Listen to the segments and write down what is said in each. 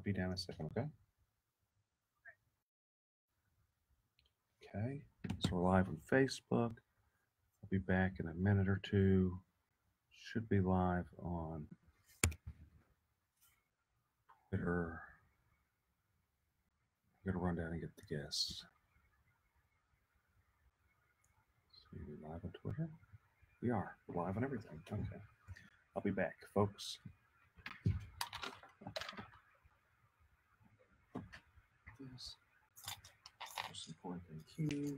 be down in a second, okay? Okay, so we're live on Facebook. I'll be back in a minute or two. Should be live on Twitter. I'm gonna run down and get the guests. So we're live on Twitter? We are. We're live on everything. Okay. I'll be back, folks. This most important thing here.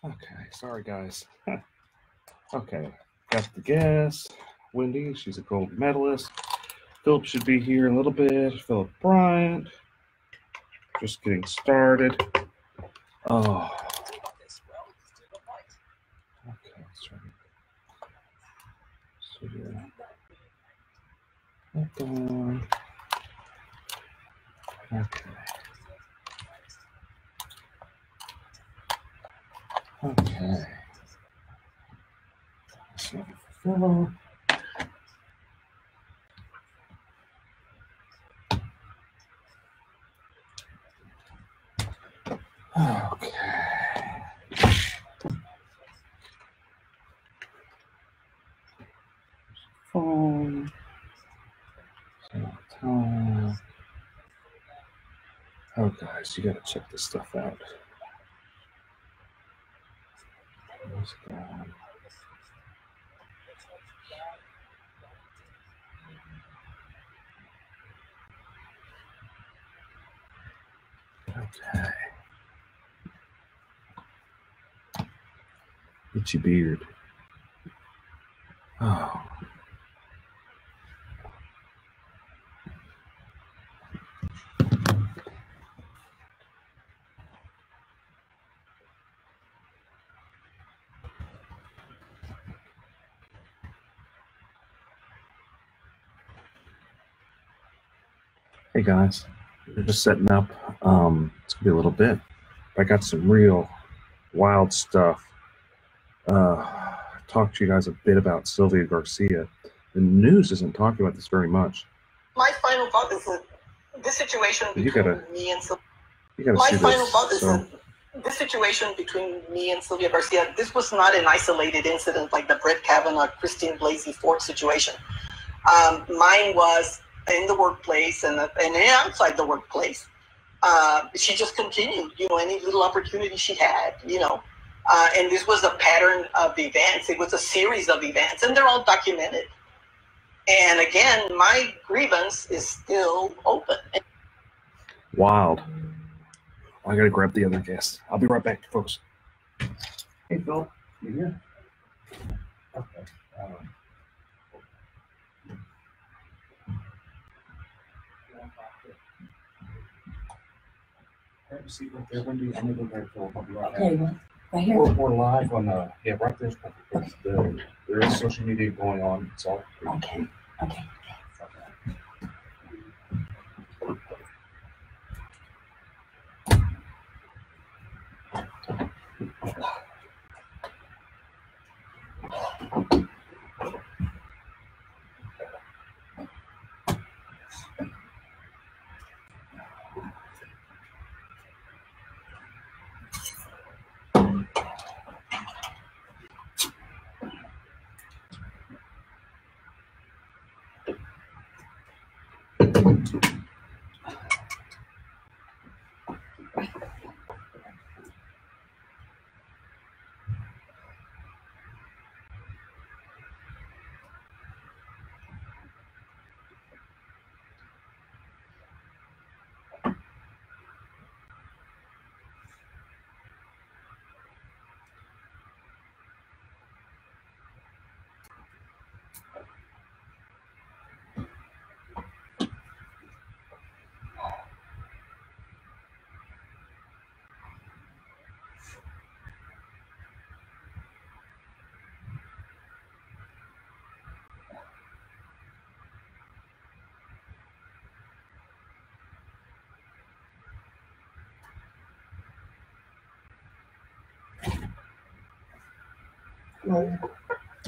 Okay, sorry guys. Okay, got the guest. Wendy, she's a gold medalist. Philip should be here in a little bit. Philip Bryant. Just getting started. Oh. Okay, let's try to. So yeah. Okay. Okay. So, Philip. Okay. Phone. Time. Oh, guys, you gotta check this stuff out. Where's it going? Okay. Itchy beard. Oh. Hey guys, we're just setting up. It's gonna be a little bit. I got some real wild stuff. Talk to you guys a bit about Sylvia Garcia. The news isn't talking about this very much. My final thought is that this situation between me and Sylvia. My final thought is that this situation between me and Sylvia Garcia, this was not an isolated incident like the Brett Kavanaugh, Christine Blasey Ford situation. Mine was in the workplace and outside the workplace. She just continued, any little opportunity she had, and this was a pattern of events. It was a series of events, and they're all documented. And again, my grievance is still open. Wild. I gotta grab the other guest. I'll be right back, folks. Hey, Phil, you here? Okay. Have a seat right there, Wendy. I'm gonna go grab Phil. I'll be right back. Okay, right here. We're live on right there's there is social media going on. It's all okay.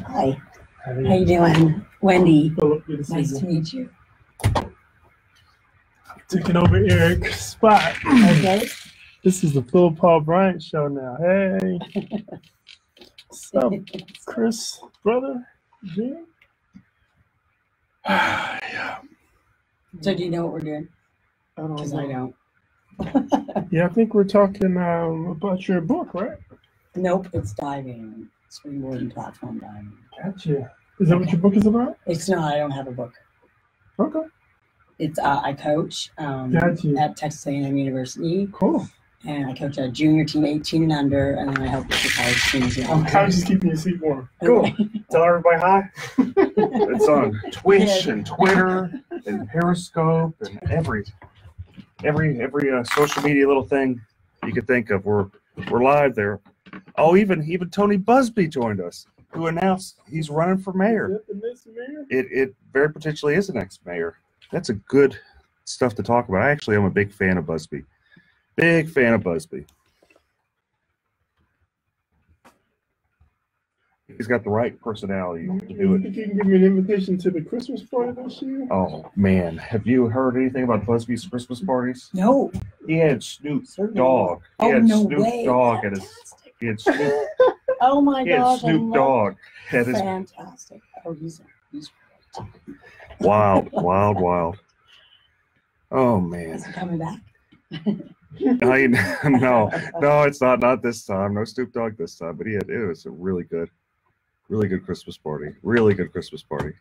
Hi. How you doing? Wendy. Nice to meet you. Taking over Eric's spot. Okay. This is the Philip Paul Bryant show now. Hey. What's up, Chris, brother? Jim? Yeah. So do you know what we're doing? I don't Because know. I don't. Yeah, I think we're talking about your book, right? Nope, it's diving. Springboard and platform diving. Gotcha. Is that what your book is about? It's not. I don't have a book. Okay. It's I coach Gotcha. at Texas A&M University, Cool. and I coach a junior team, 18 and under, and then I help with the college teams. I was just keeping your seat warm. Cool. Tell everybody hi. It's on Twitch and Twitter and Periscope and every social media little thing you could think of. We're live there. Oh, even Tony Busby joined us, who announced he's running for mayor. Is that the next mayor? It very potentially is the next mayor. That's a good stuff to talk about. I actually am a big fan of Busby. Big fan of Busby. He's got the right personality to do You it. think you can give me an invitation to the Christmas party this year? Oh man, have you heard anything about Busby's Christmas parties? No. He had Snoop Certainly. Dogg. He Oh, had no Snoop way. Dogg at his. Fantastic. He had Snoop. Oh my He had gosh. Snoop Dogg at his. Fantastic. Oh, he's great. Wild. Oh man. Is he coming back? No, it's not this time. No Snoop Dogg this time. But it was a really good Christmas party. Really good Christmas party.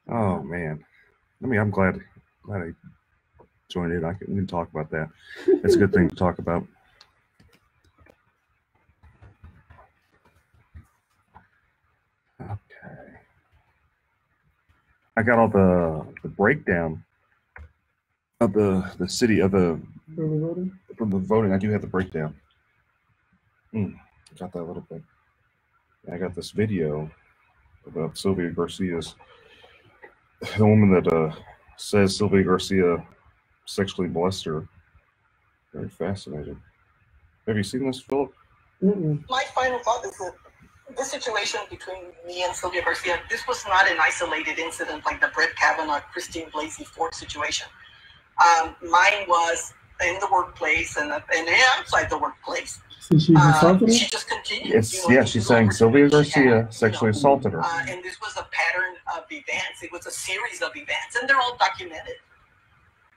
Oh man. I mean, I'm glad I joined in. We can talk about that. It's a good thing to talk about. Okay. I got all the breakdown of the city of the from the voting. I do have the breakdown. Got that a little bit. I got this video about Sylvia Garcia's, the woman that says Sylvia Garcia sexually molested her. Very fascinating. Have you seen this, Philip? Mm-mm. My final thought is that this situation between me and Sylvia Garcia, this was not an isolated incident like the Brett Kavanaugh, Christine Blasey Ford situation. Mine was in the workplace and outside the workplace. So she just continued. She's saying Sylvia Garcia sexually assaulted her. And this was a pattern of events. It was a series of events, and they're all documented.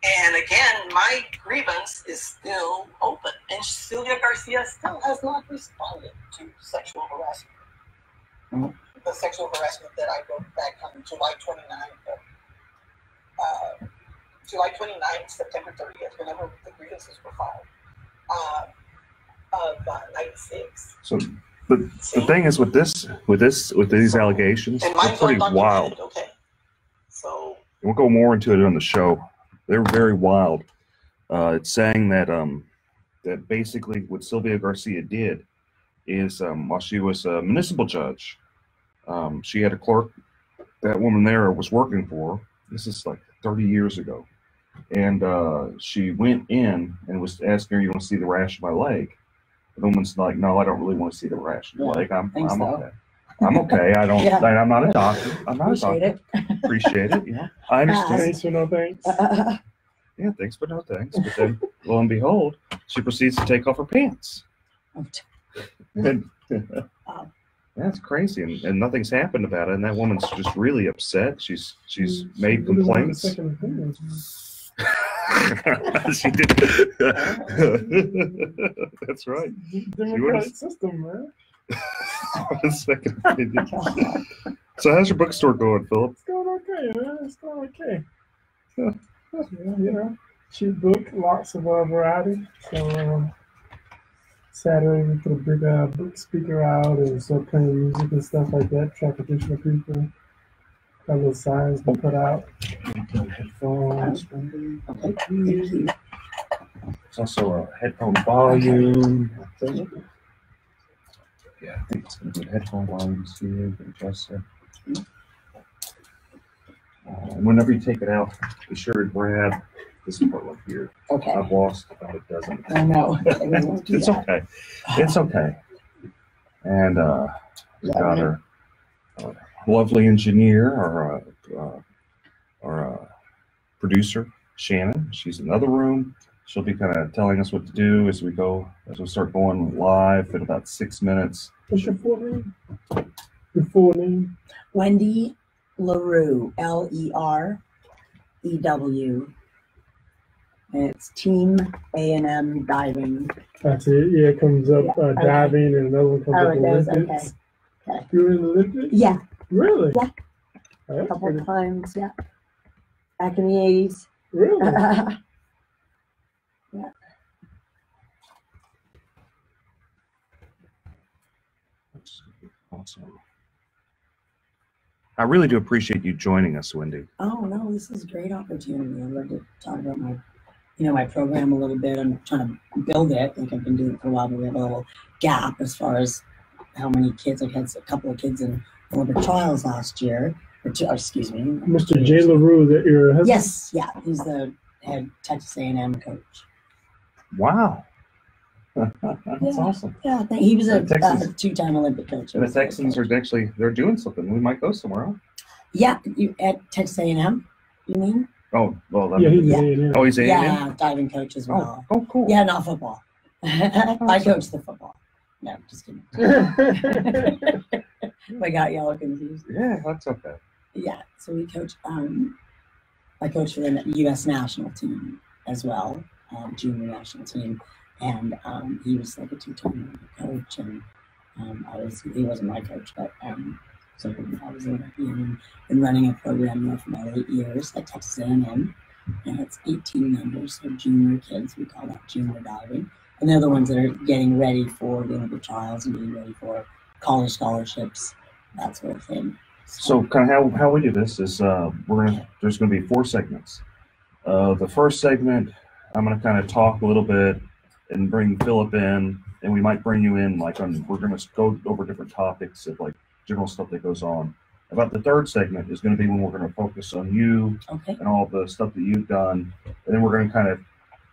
And again, my grievance is still open, and Sylvia Garcia still has not responded to sexual harassment. Mm-hmm. The sexual harassment that I wrote back on July 29th, September 30th, whenever the grievances were filed, of 96. So the thing is with these allegations, they're pretty wild. Okay. So we'll go more into it on the show. They're very wild. It's saying that that basically what Sylvia Garcia did is while she was a municipal judge, she had a clerk. That woman there was working for her. This is like 30 years ago, and she went in and was asking her, "You want to see the rash of my leg?" The woman's like, "No, I don't really want to see the rash of your leg. I'm okay. I'm okay. I don't. I'm not a doctor. I'm not a doctor. Appreciate it. Yeah, I understand. Thanks for no thanks. Yeah, thanks but no thanks. But then, lo and behold, she proceeds to take off her pants. And, that's crazy, and nothing's happened about it. And that woman's just really upset. She's made complaints. She did. That's right. Democratic system, man. Second opinion. So how's your bookstore going, Philip? It's going okay, man. It's going okay. Cheap book, lots of variety. So Saturday we put a big book speaker out and start playing music and stuff like that. Attract additional people. Got little signs we put out. Headphones. It's also a headphone volume. Yeah, I think it's going to be headphone volumes here. Adjust it. Whenever you take it out, be sure to grab this part right here. Okay. I've lost about a dozen. I know. It's okay. It's okay. And we got our lovely engineer, our producer, Shannon. She's in another room. She'll be kind of telling us what to do as we start going live in about 6 minutes. What's your full name? Your full name? Wendy LaRue, LEREW. And it's Team A&M Diving. That's it. Yeah, it comes up diving, and another one comes up Olympics. Okay. You're in the Olympics? Yeah. Really? Yeah. A couple of times, yeah. Back in the 80s. Really? Yeah. Awesome. I really do appreciate you joining us, Wendy. Oh no, this is a great opportunity. I'd love to talk about my program a little bit. I'm trying to build it. Like I've been doing it for a while, but we have a little gap as far as how many kids. I've had a couple of kids in Olympic trials last year. Excuse me. Mr. J. LaRue, that your husband? Yes, yeah. He's the head Texas A&M coach. Wow. That's awesome. Yeah, he was a two-time Olympic coach. And the Texans are they're doing something. We might go somewhere else. Yeah, at Texas A&M, you mean? Oh, well. He's A&M. Oh, he's A&M? Yeah, diving coach as well. Oh, cool. Yeah, not football. I coach the football. No, just kidding. I got y'all confused. Yeah, that's okay. Yeah, so we coach. I coach for the U.S. national team as well, junior national team. And he was like a two-time coach, and he wasn't my coach, but so I was been running a program there for about 8 years at Texas A&M, and it's 18 members, so junior kids. We call that junior diving, and they're the ones that are getting ready for the Olympic trials and getting ready for college scholarships, that sort of thing. So kind of how we do this is there's going to be 4 segments. The first segment, I'm going to kind of talk a little bit and bring Philip in, and we might bring you in we're going to go over different topics of like general stuff that goes on. About the third segment is going to be when we're going to focus on you and all the stuff that you've done, and then we're going to kind of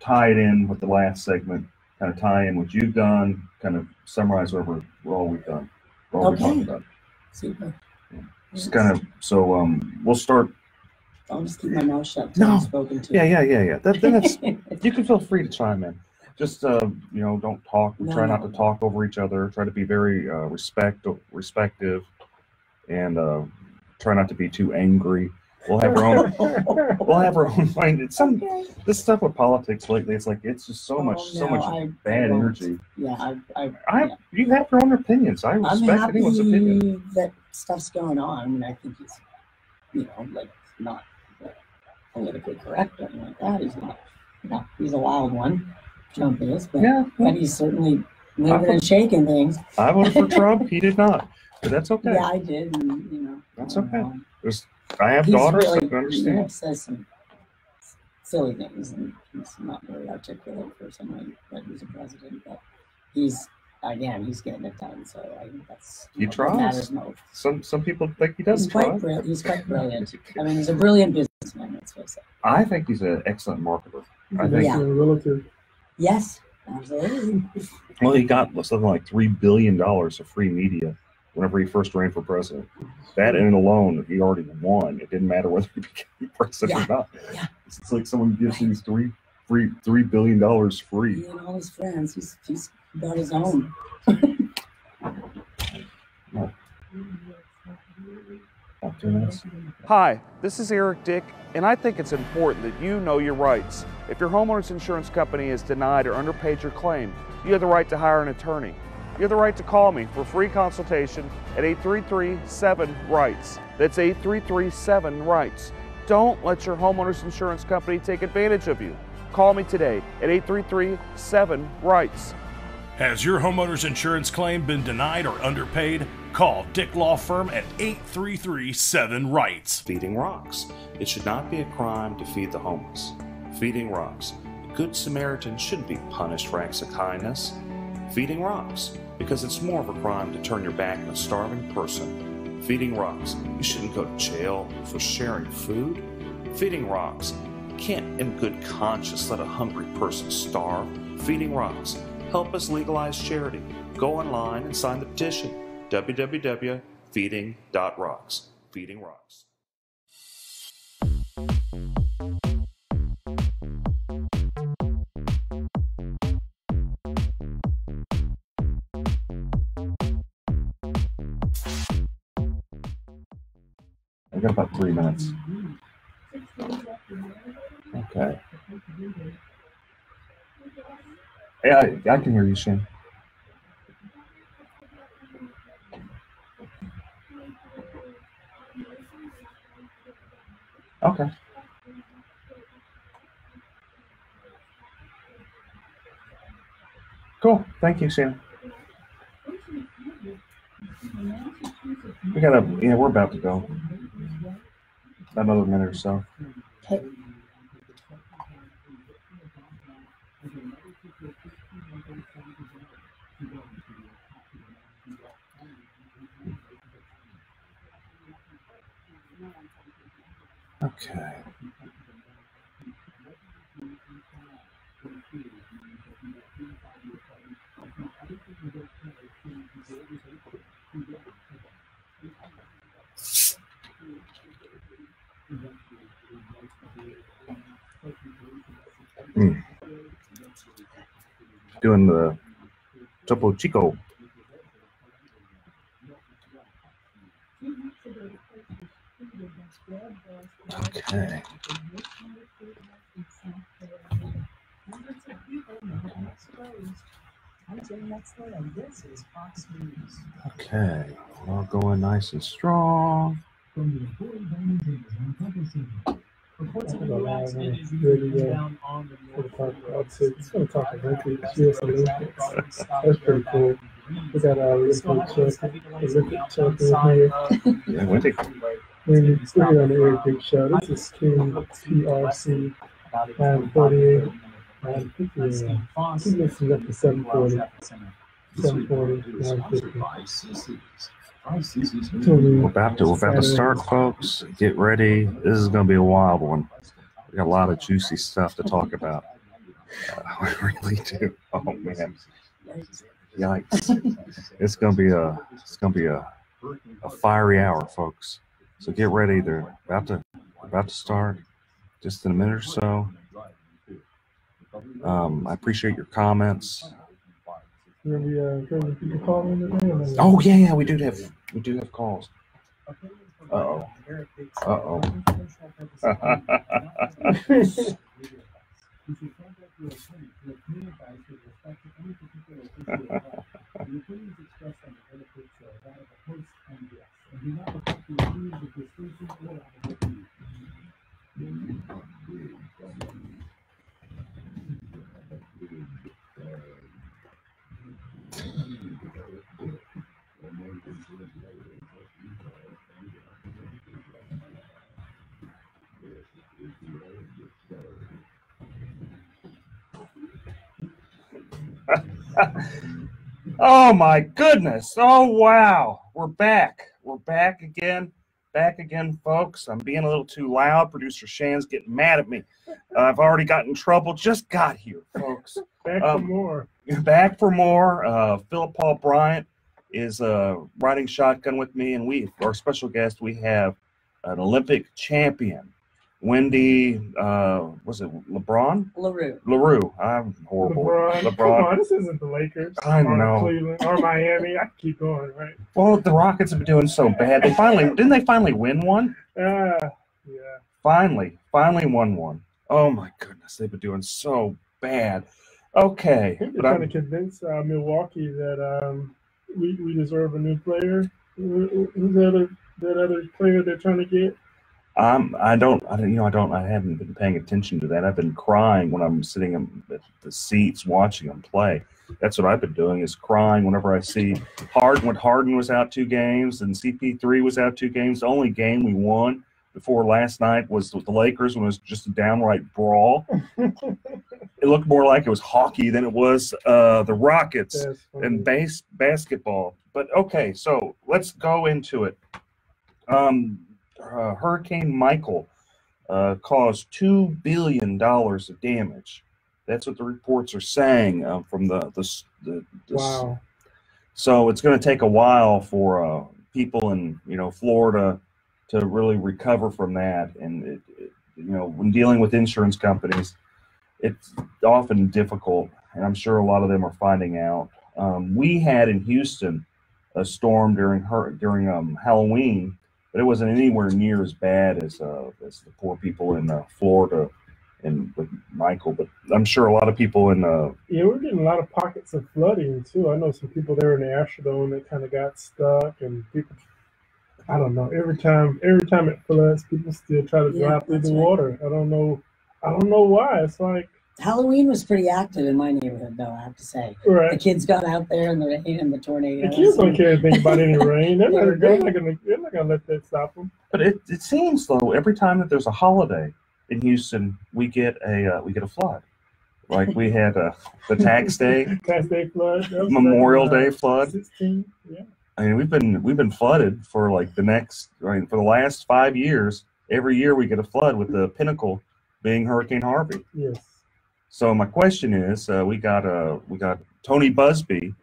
tie it in with the last segment, kind of tie in what you've done, kind of summarize all we've done. for all we Okay. talked about. Super. It's kind of so. We'll start. I'll just keep my mouth shut. Till No. I'm spoken to. Yeah. That's you can feel free to chime in. Just don't talk. We try not to talk over each other. Try to be very respective, and try not to be too angry. We'll have our own. We'll have our own mind. It's this stuff with politics lately. It's like it's just so much bad energy. Yeah, You have your own opinions. I I'm respect anyone's opinion. happy that stuff's going on. I mean, I think he's, like not politically correct or anything like that. He's not. He's a wild one. Trump is, but he's certainly moving and shaking things. I voted for Trump. He did not, but that's okay. Yeah, I did, and that's okay. I have daughters, so I can understand. Says some silly things, and he's not very articulate for someone that was a president, but he's getting it done. So I think that's he tries. What matters most. Some people think he doesn't try. He's quite brilliant. I mean, he's a brilliant businessman. Let's face it. I think he's an excellent marketer. I think. Yeah. Relative. Yes, absolutely. Well, he got something like $3 billion of free media whenever he first ran for president. That in alone, he already won. It didn't matter whether he became president or not. Yeah. It's like someone gives him $3 billion free. He and all his friends. He's got his own. Hi, this is Eric Dick, and I think it's important that you know your rights. If your homeowner's insurance company has denied or underpaid your claim, you have the right to hire an attorney. You have the right to call me for free consultation at 833-7-RIGHTS. That's 833-7-RIGHTS. Don't let your homeowner's insurance company take advantage of you. Call me today at 833-7-RIGHTS. Has your homeowner's insurance claim been denied or underpaid? Call Dick Law Firm at 833-7-RIGHTS. Feeding Rocks. It should not be a crime to feed the homeless. Feeding Rocks. A good Samaritan shouldn't be punished for acts of kindness. Feeding Rocks. Because it's more of a crime to turn your back on a starving person. Feeding Rocks. You shouldn't go to jail for sharing food. Feeding Rocks. You can't in good conscience let a hungry person starve. Feeding Rocks. Help us legalize charity. Go online and sign the petition. www.feeding.rocks. Feeding Rocks. I got about 3 minutes. Okay. Yeah, I can hear you, Shane. Okay. Cool. Thank you, Shane. We're about to go. Another minute or so. Okay. Okay. Doing the Topo Chico. Okay. Okay, we're all going nice and strong. It's going to talk eventually. US Olympics. That's pretty cool. We got our Olympic champion here. Yeah, Wendy. We're on the Eric Big Show. This is King PRC 948. 950. Keep mixing up to 740. 740, 950. We're about to start, folks. Get ready. This is going to be a wild one. We got a lot of juicy stuff to talk about. We really do. Oh, man. Yikes! It's gonna be a fiery hour, folks. So get ready. They're about to start. Just in a minute or so. I appreciate your comments. People calling today? Oh yeah, we do have calls. Uh-oh. Uh-oh. Oh my goodness. Oh wow. We're back. We're back again. Back again, folks. I'm being a little too loud. Producer Shan's getting mad at me. I've already got in trouble. Just got here, folks. Back for more. Back for more. Philip Paul Bryant is riding shotgun with me, and our special guest, we have an Olympic champion, Wendy, was it LeBron? LaRue. I'm horrible. LeBron. Come on, this isn't the Lakers. I know. Cleveland or Miami. I can keep going, right? Well, the Rockets have been doing so bad. Didn't they finally win one? Yeah. Finally won one. Oh my goodness, they've been doing so bad. Okay. They're trying to convince Milwaukee that we deserve a new player. Who's that other player they're trying to get? I haven't been paying attention to that. I've been crying when I'm sitting at the seats watching them play. That's what I've been doing, is crying whenever I see Harden was out 2 games and CP3 was out 2 games. The only game we won before last night was with the Lakers, when it was just a downright brawl. It looked more like it was hockey than it was the Rockets and basketball. But okay, so let's go into it. Hurricane Michael caused $2 billion of damage. That's what the reports are saying from the Wow. So it's going to take a while for people in Florida to really recover from that. And when dealing with insurance companies, it's often difficult, and I'm sure a lot of them are finding out. We had in Houston a storm during Halloween, but it wasn't anywhere near as bad as the poor people in Florida and with Michael. But I'm sure a lot of people in we're getting a lot of pockets of flooding too. I know some people there in the Astrodome that kind of got stuck, and people, I don't know. Every time it floods, people still try to drive through the water. I don't know why. It's like Halloween was pretty active in my neighborhood, though, I have to say. Right. The kids got out there in the rain and the tornadoes. The kids don't care anything about any rain. They're not going to let that stop them. But it seems, though, every time that there's a holiday in Houston, we get a flood. Like we had the Tax Day flood, Memorial Day flood. 16, yeah. I mean, we've been flooded for for the last 5 years. Every year we get a flood, with the pinnacle being Hurricane Harvey. Yes. So my question is, we got Tony Busby,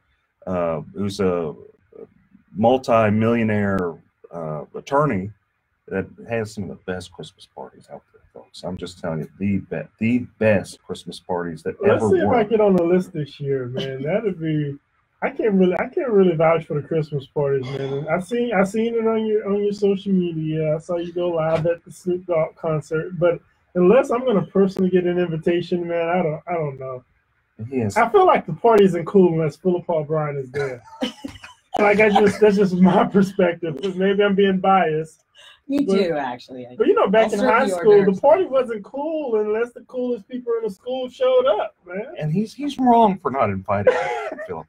who's a multi-millionaire attorney that has some of the best Christmas parties out there, folks. I'm just telling you, the best Christmas parties that ever Let's see if were. I get on the list this year, man. That'd be. I can't really vouch for the Christmas parties, man. I seen it on your social media. I saw you go live at the Snoop Dogg concert, but unless I'm gonna personally get an invitation, man, I don't know. Yes. I feel like the party isn't cool unless Philip Paul Bryant is there. That's just my perspective. Maybe I'm being biased. Me too, actually. But back in high school, the party wasn't cool unless the coolest people in the school showed up, man. And he's wrong for not inviting Philip.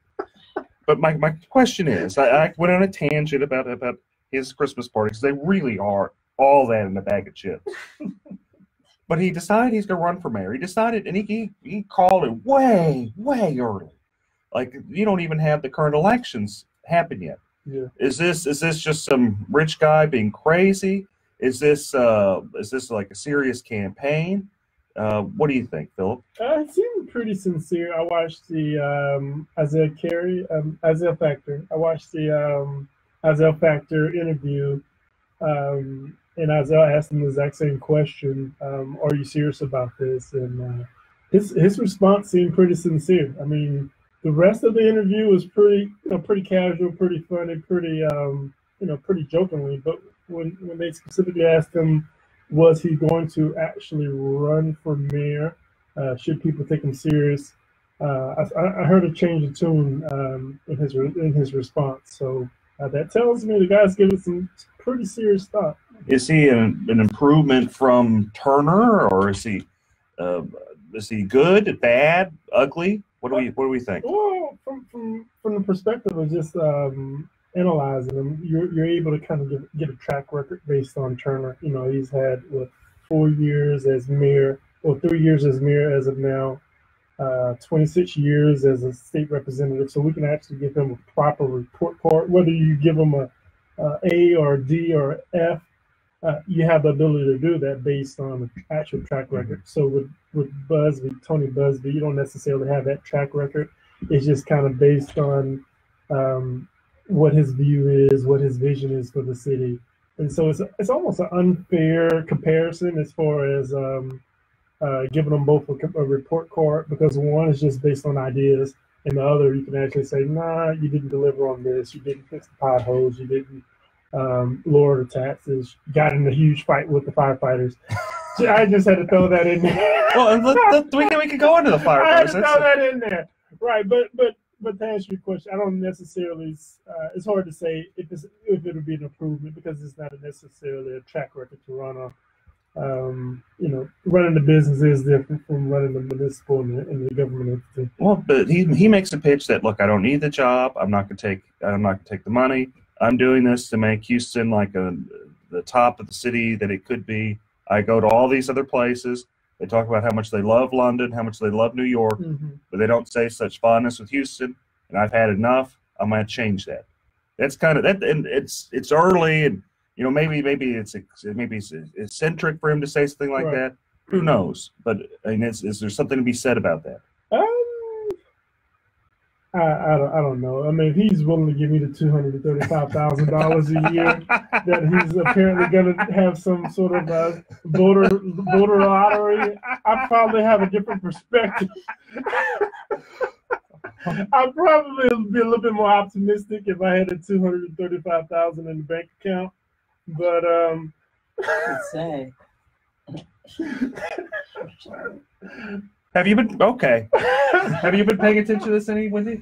But my question is, I went on a tangent about his Christmas parties. They really are all that in a bag of chips. But he decided he's going to run for mayor. He decided, and he called it way, way early. Like, you don't even have the current elections happen yet. Yeah. Is this just some rich guy being crazy? Is this like a serious campaign? What do you think, Philip? It seemed pretty sincere. I watched the Isaiah Factor. I watched the Isaiah Factor interview, and Isaiah asked him the exact same question: "Are you serious about this?" And his response seemed pretty sincere. I mean, the rest of the interview was pretty casual, pretty funny, pretty pretty jokingly. But when they specifically asked him, was he going to actually run for mayor? Should people take him serious? I heard a change of tune in his response. So that tells me the guy's giving some pretty serious thought. Is he an improvement from Turner, or is he good, bad, ugly? What do we think? Well, from the perspective of just analyzing him, you're able to kind of get a track record based on Turner. You know, he's had 4 years as mayor, or 3 years as mayor as of now, 26 years as a state representative. So we can actually give him a proper report card. Whether you give him a A or a D or a F, you have the ability to do that based on the actual track record. So with Tony Busby, you don't necessarily have that track record. It's just kind of based on what his view is, what his vision is for the city. And so it's almost an unfair comparison as far as giving them both a report card, because one is just based on ideas, and the other you can actually say, nah, you didn't deliver on this, you didn't fix the potholes, you didn't lower the taxes, you got in a huge fight with the firefighters. I just had to throw that in there. Well, we can go into the firefighters. I had to throw that in there. Right, but to answer your question, I don't necessarily. It's hard to say if it would be an improvement, because it's not necessarily a track record to run on. Running the business is different from running the municipal and the government entity. Well, but he makes a pitch that, look, I don't need the job. I'm not going to take the money. I'm doing this to make Houston like the top of the city that it could be. I go to all these other places. They talk about how much they love London, how much they love New York, but they don't say such fondness with Houston. And I've had enough. I'm going to change that. That's kind of that, and it's early, and maybe it's eccentric for him to say something like that. Who knows? But I mean, is there something to be said about that? I don't know. I mean, if he's willing to give me the $235,000 a year, that he's apparently going to have some sort of voter lottery, I probably have a different perspective. I'd probably be a little bit more optimistic if I had a $235,000 in the bank account. But I'd say. Have you been okay? Have you been paying attention to this any, Wendy?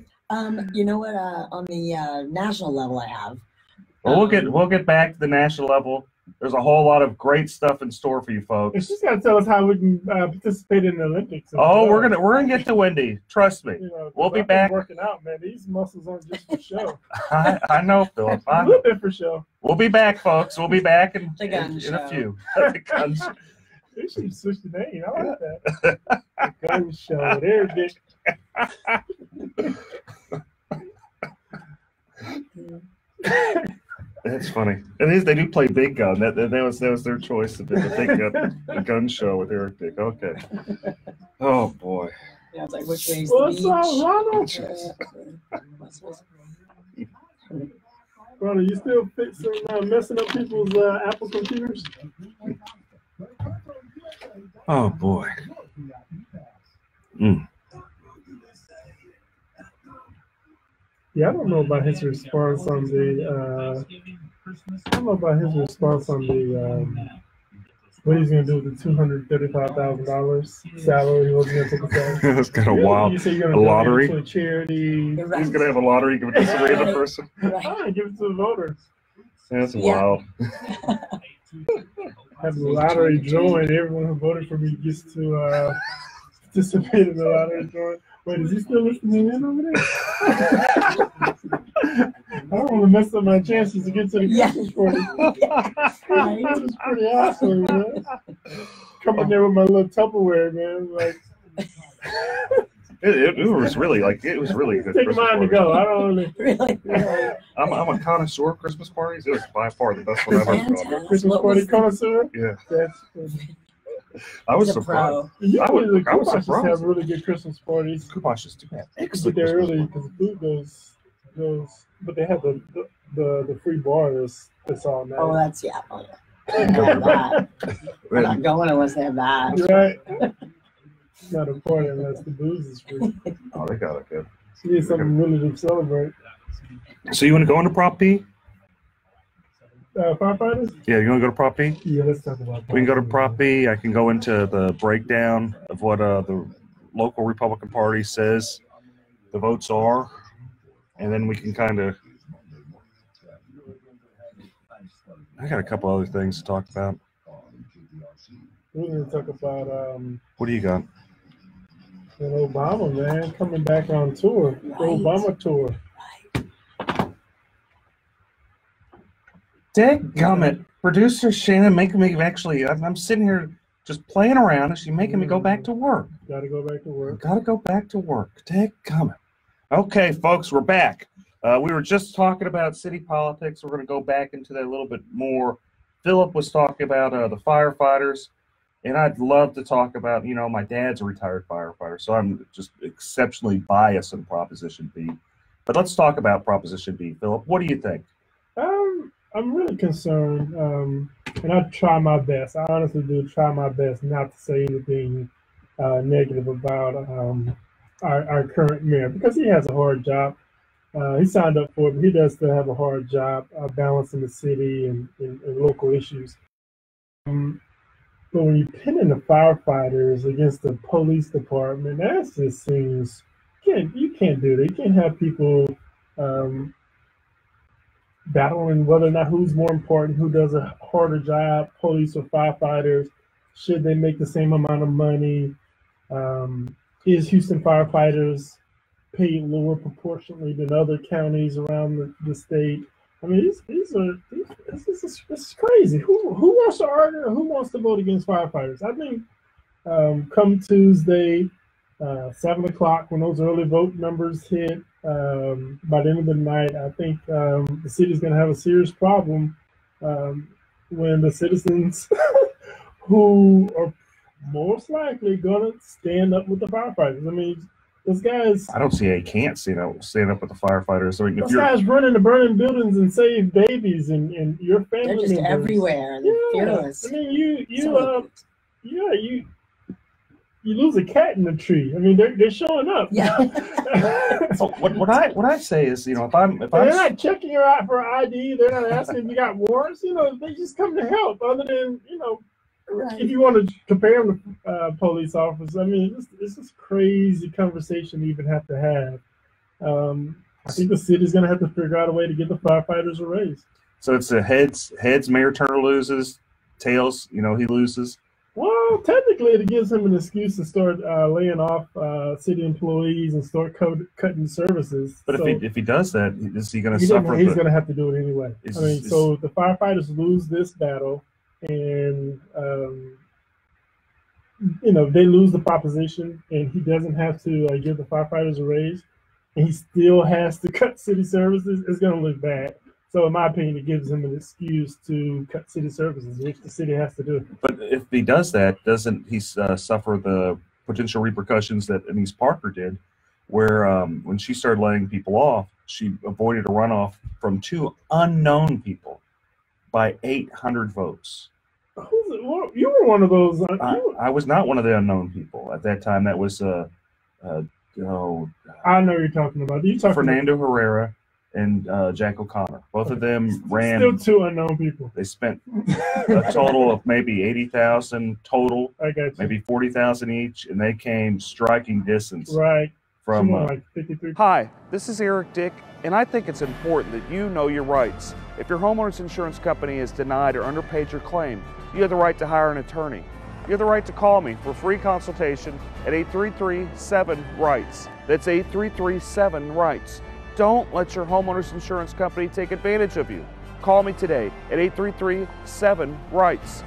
You know what? On the national level, I have. Well, we'll get back to the national level. There's a whole lot of great stuff in store for you folks. She's got to tell us how we can participate in the Olympics. Oh, we're gonna get to Wendy. Trust me. We'll be back. Working out, man. These muscles aren't just for show. I know, Philip. A little bit for show. We'll be back, folks. We'll be back in a few. The gun show. They should switch the name. I like that. The gun show. There, Dick. That's funny. They do play Big Gun. That was their choice of the Big Gun, the gun show with Eric Dick. Okay. Oh boy. Yeah, I was like, which way's What's the up, Ronald? Ronald, you still fixing messing up people's Apple computers? Oh boy. Yeah, I don't know about his response on the. What he's gonna do with the $235,000 salary? He wasn't gonna take a salary. That's kind of wild. You say you're a gonna lottery. to a charity. Right. He's gonna have a lottery. Give it to some random person. Right. Give it to the voters. That's wild. Have the lottery drawing. Everyone who voted for me gets to participate in the lottery drawing. Wait, is he still listening in over there? I don't want to mess up my chances to get to the Christmas party. That was pretty awesome, man. Coming there with my little Tupperware, man. Like, it was really a good. Take Christmas mine party. to go. I don't really. Really? I'm a connoisseur of Christmas parties. It was by far the best one I've ever gone to. Christmas party connoisseur? Yeah. That's funny. I was He's a surprised. pro. Usually the I was Kumashes surprised. have really good Christmas parties. Kumashes do have Get excellent there Christmas early parties. because the food goes. But they have the free bar that's all night. Oh, that's yeah. Oh, yeah. I know that. I'm not going unless they have that. You're right. It's not a party unless the booze is free. Oh, they got it good. You need something really to celebrate. So you want to go into Prop B? Firefighters? Yeah, you want to go to Prop B? Yeah, let's talk about that. We can go to Prop B. I can go into the breakdown of what the local Republican Party says the votes are, and then we can kind of. I got a couple other things to talk about. We're going to talk about What do you got? Obama, man, coming back on tour. The Right. Obama tour. Dadgummit, producer Shannon making me actually. I'm sitting here just playing around, and she's making me go back to work. Got to go back to work. Got to go back to work. Dadgummit. Okay, folks, we're back. We were just talking about city politics. We're going to go back into that a little bit more. Philip was talking about the firefighters, and I'd love to talk about, my dad's a retired firefighter, so I'm just exceptionally biased in Proposition B. But let's talk about Proposition B. Philip, what do you think? I'm really concerned, and I try my best. I honestly do try my best not to say anything negative about our current mayor, because he has a hard job. He signed up for it, but he does still have a hard job balancing the city and local issues. But when you pin in the firefighters against the police department, that just seems you can't do that. You can't have people battling whether or not who's more important, who does a harder job, police or firefighters. Should they make the same amount of money? Is Houston firefighters paid lower proportionally than other counties around the state? I mean, this is crazy. Who wants to argue or who wants to vote against firefighters? I think come Tuesday, 7 o'clock, when those early vote numbers hit, by the end of the night, I think the city's going to have a serious problem when the citizens who are most likely going to stand up with the firefighters. I mean, those guys. I don't see how you can't stand up with the firefighters. I mean, if Those you're guys run into burning buildings and save babies and your family They're just members. everywhere. They're fearless. I mean, you lose a cat in the tree. I mean, they're showing up. Yeah. So what I say is, if They're not checking you out for ID. They're not asking if you got warrants. They just come to help. Other than Right. if you want to compare them to police officers, I mean, this is crazy conversation to even have to have. I think the city's going to have to figure out a way to get the firefighters a raise. So it's a heads. Mayor Turner loses. Tails, he loses. Well, technically, it gives him an excuse to start laying off city employees and start cutting services. But so if he does that, is he going to he's suffer? going to have to do it anyway. Is- so the firefighters lose this battle, and they lose the proposition, and he doesn't have to give the firefighters a raise, and he still has to cut city services. It's going to look bad. So in my opinion, it gives him an excuse to cut city services, which the city has to do. But if he does that, doesn't he suffer the potential repercussions that Anise Parker did, where when she started laying people off, she avoided a runoff from 2 unknown people by 800 votes. You were one of those. I was not one of the unknown people at that time. That was I know you're talking about. Fernando Herrera and Jack O'Connor. Both of them ran. Still 2 unknown people. They spent a total of maybe 80,000 total, I got you. maybe 40,000 each, and they came striking distance Right. from. Like 53. Hi, this is Eric Dick, and I think it's important that you know your rights. If your homeowner's insurance company has denied or underpaid your claim, you have the right to hire an attorney. You have the right to call me for free consultation at 833-7-RIGHTS. That's 833-7-RIGHTS. Don't let your homeowner's insurance company take advantage of you. Call me today at 833-7-RIGHTS.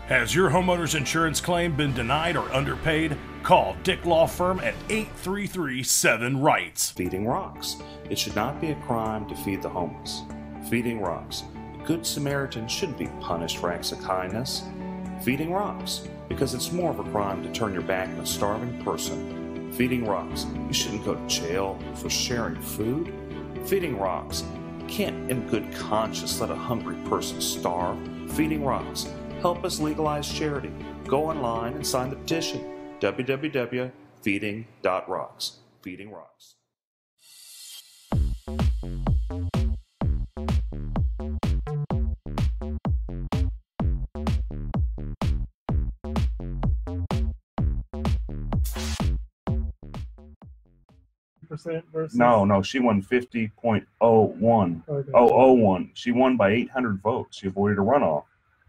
Has your homeowner's insurance claim been denied or underpaid? Call Dick Law Firm at 833-7-RIGHTS. Feeding rocks. It should not be a crime to feed the homeless. Feeding rocks. A good Samaritan shouldn't be punished for acts of kindness. Feeding rocks. because it's more of a crime to turn your back on a starving person. Feeding Rocks. You shouldn't go to jail for sharing food. Feeding Rocks. You can't in good conscience let a hungry person starve. Feeding Rocks. Help us legalize charity. Go online and sign the petition. www.feeding.rocks. Feeding Rocks. Versus No, she won 50.01. Okay. 001. She won by 800 votes. She avoided a runoff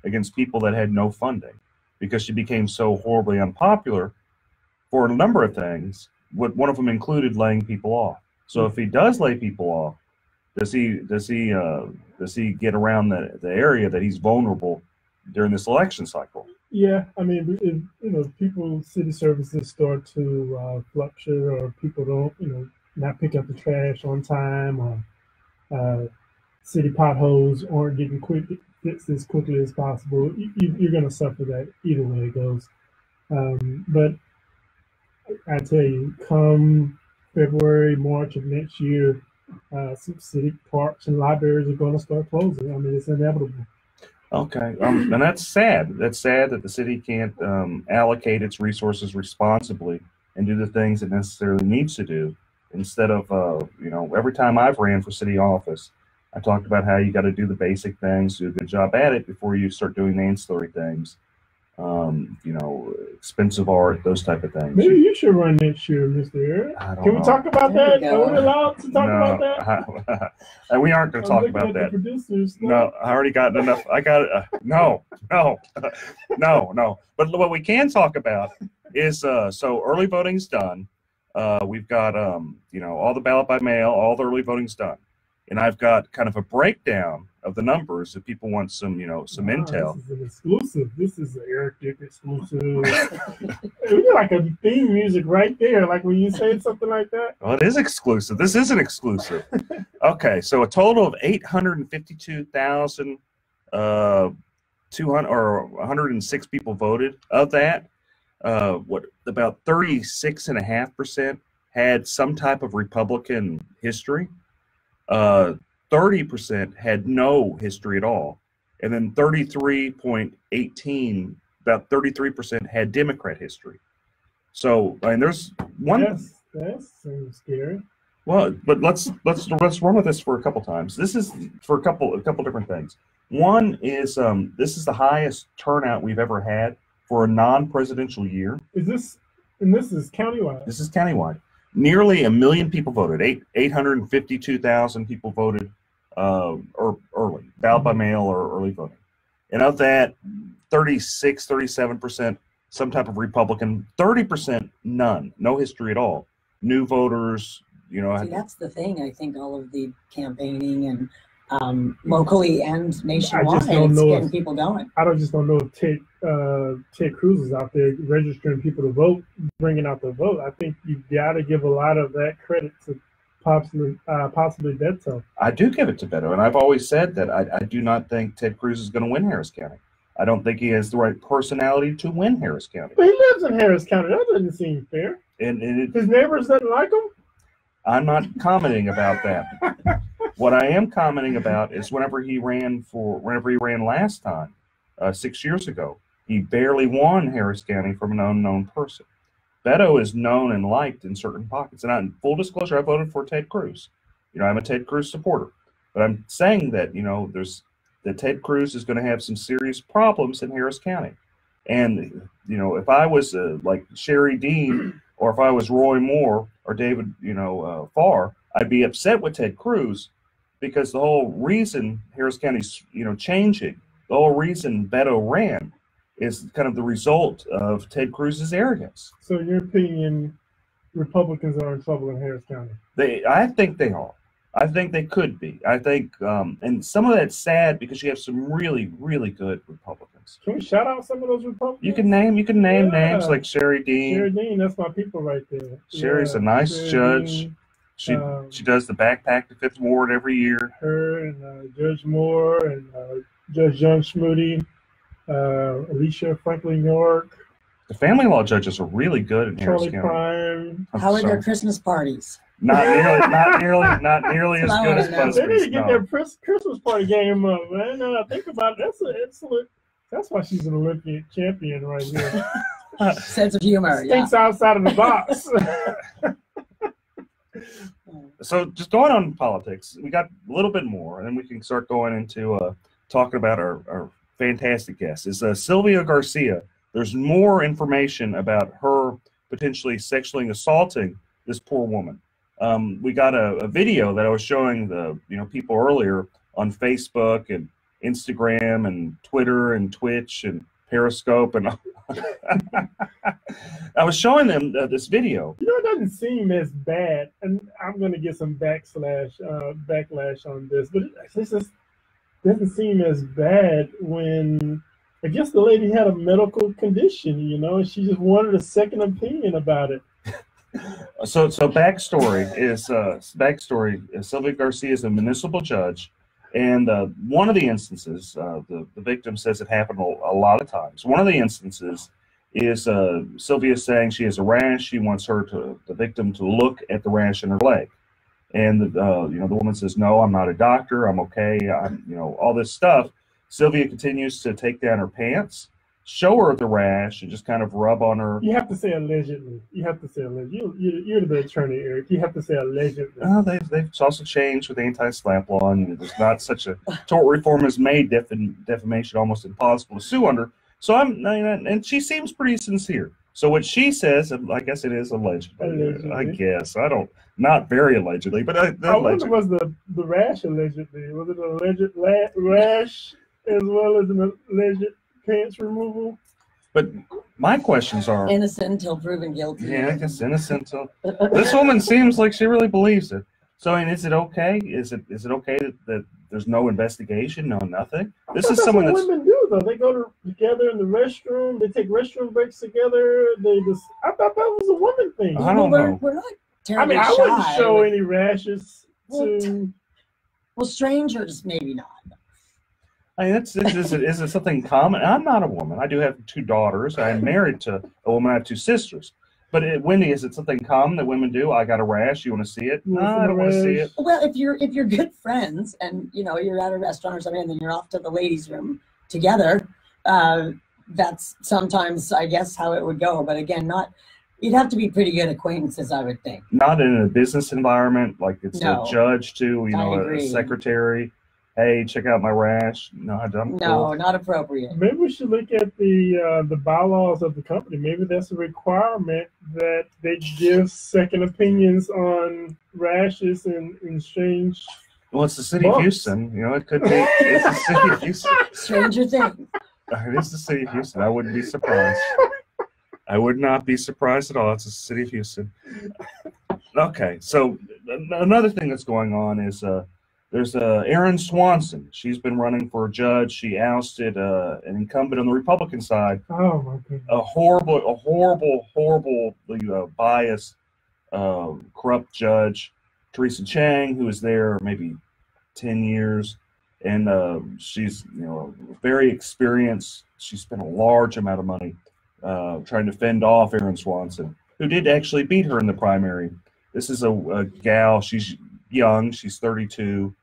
against people that had no funding because she became so horribly unpopular for a number of things. One of them included laying people off. So if he does lay people off, does he get around the area that he's vulnerable during this election cycle? Yeah, I mean, if people, city services start to fluctuate, or people don't, not pick up the trash on time, or city potholes aren't getting fixed as quickly as possible, you're going to suffer that either way it goes. But I tell you, come February, March of next year, some city parks and libraries are going to start closing. I mean, it's inevitable. Okay, and that's sad. That's sad that the city can't allocate its resources responsibly and do the things it necessarily needs to do. Instead of, every time I've ran for city office, I talked about how you got to do the basic things, do a good job at it before you start doing the ancillary things. Expensive art, those type of things. Maybe you should run next year, Mr. Eric. Can we talk about that? Are we allowed to talk about that? And we aren't going to talk about that. No, I already got enough. I got it. No. But what we can talk about is so early voting's done. We've got all the ballot by mail, all the early voting's done, and I've got kind of a breakdown of the numbers if people want some intel. This is an exclusive. This is an Eric Dick exclusive. We got like a theme music right there, like when you say something like that. Well, it is exclusive. This is an exclusive. Okay, so a total of 852,200 or 106 people voted. Of that, about 36.5% had some type of Republican history. 30% had no history at all, and then 33.18, about 33% had Democrat history. So, I mean, there's one. That seems scary. Well, but let's run with this for a couple times. This is for a couple different things. One is this is the highest turnout we've ever had for a non-presidential year. Is this? And this is countywide. This is countywide. Nearly 1 million people voted. 852,000 people voted early, ballot by mail or early voting. And of that, 37%, some type of Republican, 30% none, no history at all. New voters, See, that's the thing. I think all of the campaigning and locally and nationwide, it's getting people going. I just don't know if Ted Cruz is out there registering people to vote, bringing out the vote. I think you've got to give a lot of that credit to possibly Beto. I do give it to Beto, and I've always said that I do not think Ted Cruz is going to win Harris County. I don't think he has the right personality to win Harris County. But he lives in Harris County. That doesn't seem fair. And his neighbors doesn't like him? I'm not commenting about that. What I am commenting about is whenever he ran last time, 6 years ago, he barely won Harris County from an unknown person. Beto is known and liked in certain pockets. And in full disclosure, I voted for Ted Cruz. I'm a Ted Cruz supporter. But I'm saying that, that Ted Cruz is going to have some serious problems in Harris County. And, if I was like Sherry Dean, or if I was Roy Moore or David, Farr, I'd be upset with Ted Cruz, because the whole reason Harris County's, changing, the whole reason Beto ran is kind of the result of Ted Cruz's arrogance. So in your opinion, Republicans are in trouble in Harris County? I think they are. I think they could be. I think, and some of that's sad because you have some really, really good Republicans. Can we shout out some of those Republicans? You can name names like Sherry Dean. Sherry Dean, that's my people right there. Sherry's a nice judge. Dean. She does the backpack to Fifth Ward every year. Her and Judge Moore and Judge John Schmoody, Alicia Franklin York. The family law judges are really good in Harris Charlie County. Prime. I'm How are their sorry. Christmas parties? Not nearly as good as They need They need to Busby's. get No. their Christmas party game up, man. Think about it. That's why she's an Olympic champion right here. Sense of humor. Yeah. Thinks outside of the box. So just going on politics, we got a little bit more, and then we can start going into talking about our fantastic guest. Is Sylvia Garcia. There's more information about her potentially sexually assaulting this poor woman. We got a video that I was showing the people earlier on Facebook and Instagram and Twitter and Twitch and Periscope and I was showing them this video. It doesn't seem as bad, and I'm going to get some backlash on this, but it just doesn't seem as bad when I guess the lady had a medical condition, and she just wanted a second opinion about it. So backstory is Sylvia Garcia is a municipal judge, and one of the instances, the victim says it happened a lot of times. One of the instances is Sylvia saying she has a rash. She wants the victim to look at the rash in her leg, and the woman says, "No, I'm not a doctor. I'm okay. All this stuff." Sylvia continues to take down her pants, show her the rash, and just kind of rub on her. You have to say allegedly. You're the attorney, Eric. You have to say allegedly. They've also changed with the anti-SLAPP law, and there's not such a tort reform has made defamation almost impossible to sue under. So and she seems pretty sincere. So what she says, I guess it is allegedly. I guess not very allegedly, but I wonder, was the rash allegedly? Was it an alleged rash as well as an alleged pants removal? But my questions are Innocent until proven guilty. Yeah, I guess innocent. So this woman seems like she really believes it. So is it okay? Is it okay that there's no investigation, no nothing? This is someone that's what women do though. They go together in the restroom. They take restroom breaks together. I thought that was a woman thing. I don't know. We're not terribly I shy. wouldn't show any rashes to. Well, strangers maybe not. I mean, is it something common? I'm not a woman. I do have 2 daughters. I'm married to a woman. I have 2 sisters. But Wendy, is it something common that women do? I got a rash. You want to see it? No, I don't want to see it. Well, if you're good friends and you're at a restaurant or something, and then you're off to the ladies' room together, that's sometimes, I guess, how it would go. But again, you'd have to be pretty good acquaintances, I would think. Not in a business environment, like it's a judge to a secretary. Hey, check out my rash. No, not appropriate. Maybe we should look at the bylaws of the company. Maybe that's a requirement that they give second opinions on rashes and strange. Well, it's the city of Houston. It could be. It's the city of Houston. Stranger things. It is the city of Houston. I wouldn't be surprised. I would not be surprised at all. It's the city of Houston. Okay, so another thing that's going on is there's Erin Swanson. She's been running for a judge. She ousted an incumbent on the Republican side. Oh my goodness! A horrible, biased, corrupt judge, Teresa Chang, who was there maybe 10 years, and she's very experienced. She spent a large amount of money trying to fend off Erin Swanson, who did actually beat her in the primary. This is a gal. She's young. She's 32.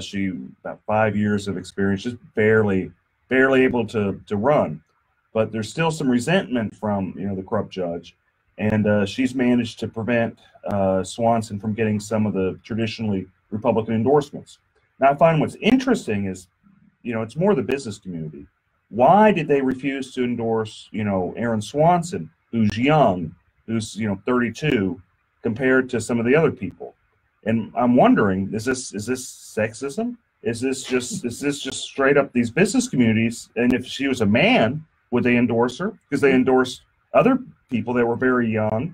She about 5 years of experience, just barely able to run. But there's still some resentment from the corrupt judge, and she's managed to prevent Swanson from getting some of the traditionally Republican endorsements. Now, I find what's interesting is, it's more the business community. Why did they refuse to endorse, Erin Swanson, who's young, who's 32, compared to some of the other people? And I'm wondering, is this sexism? Is this just straight up these business communities? And if she was a man, would they endorse her? Because they endorsed other people that were very young.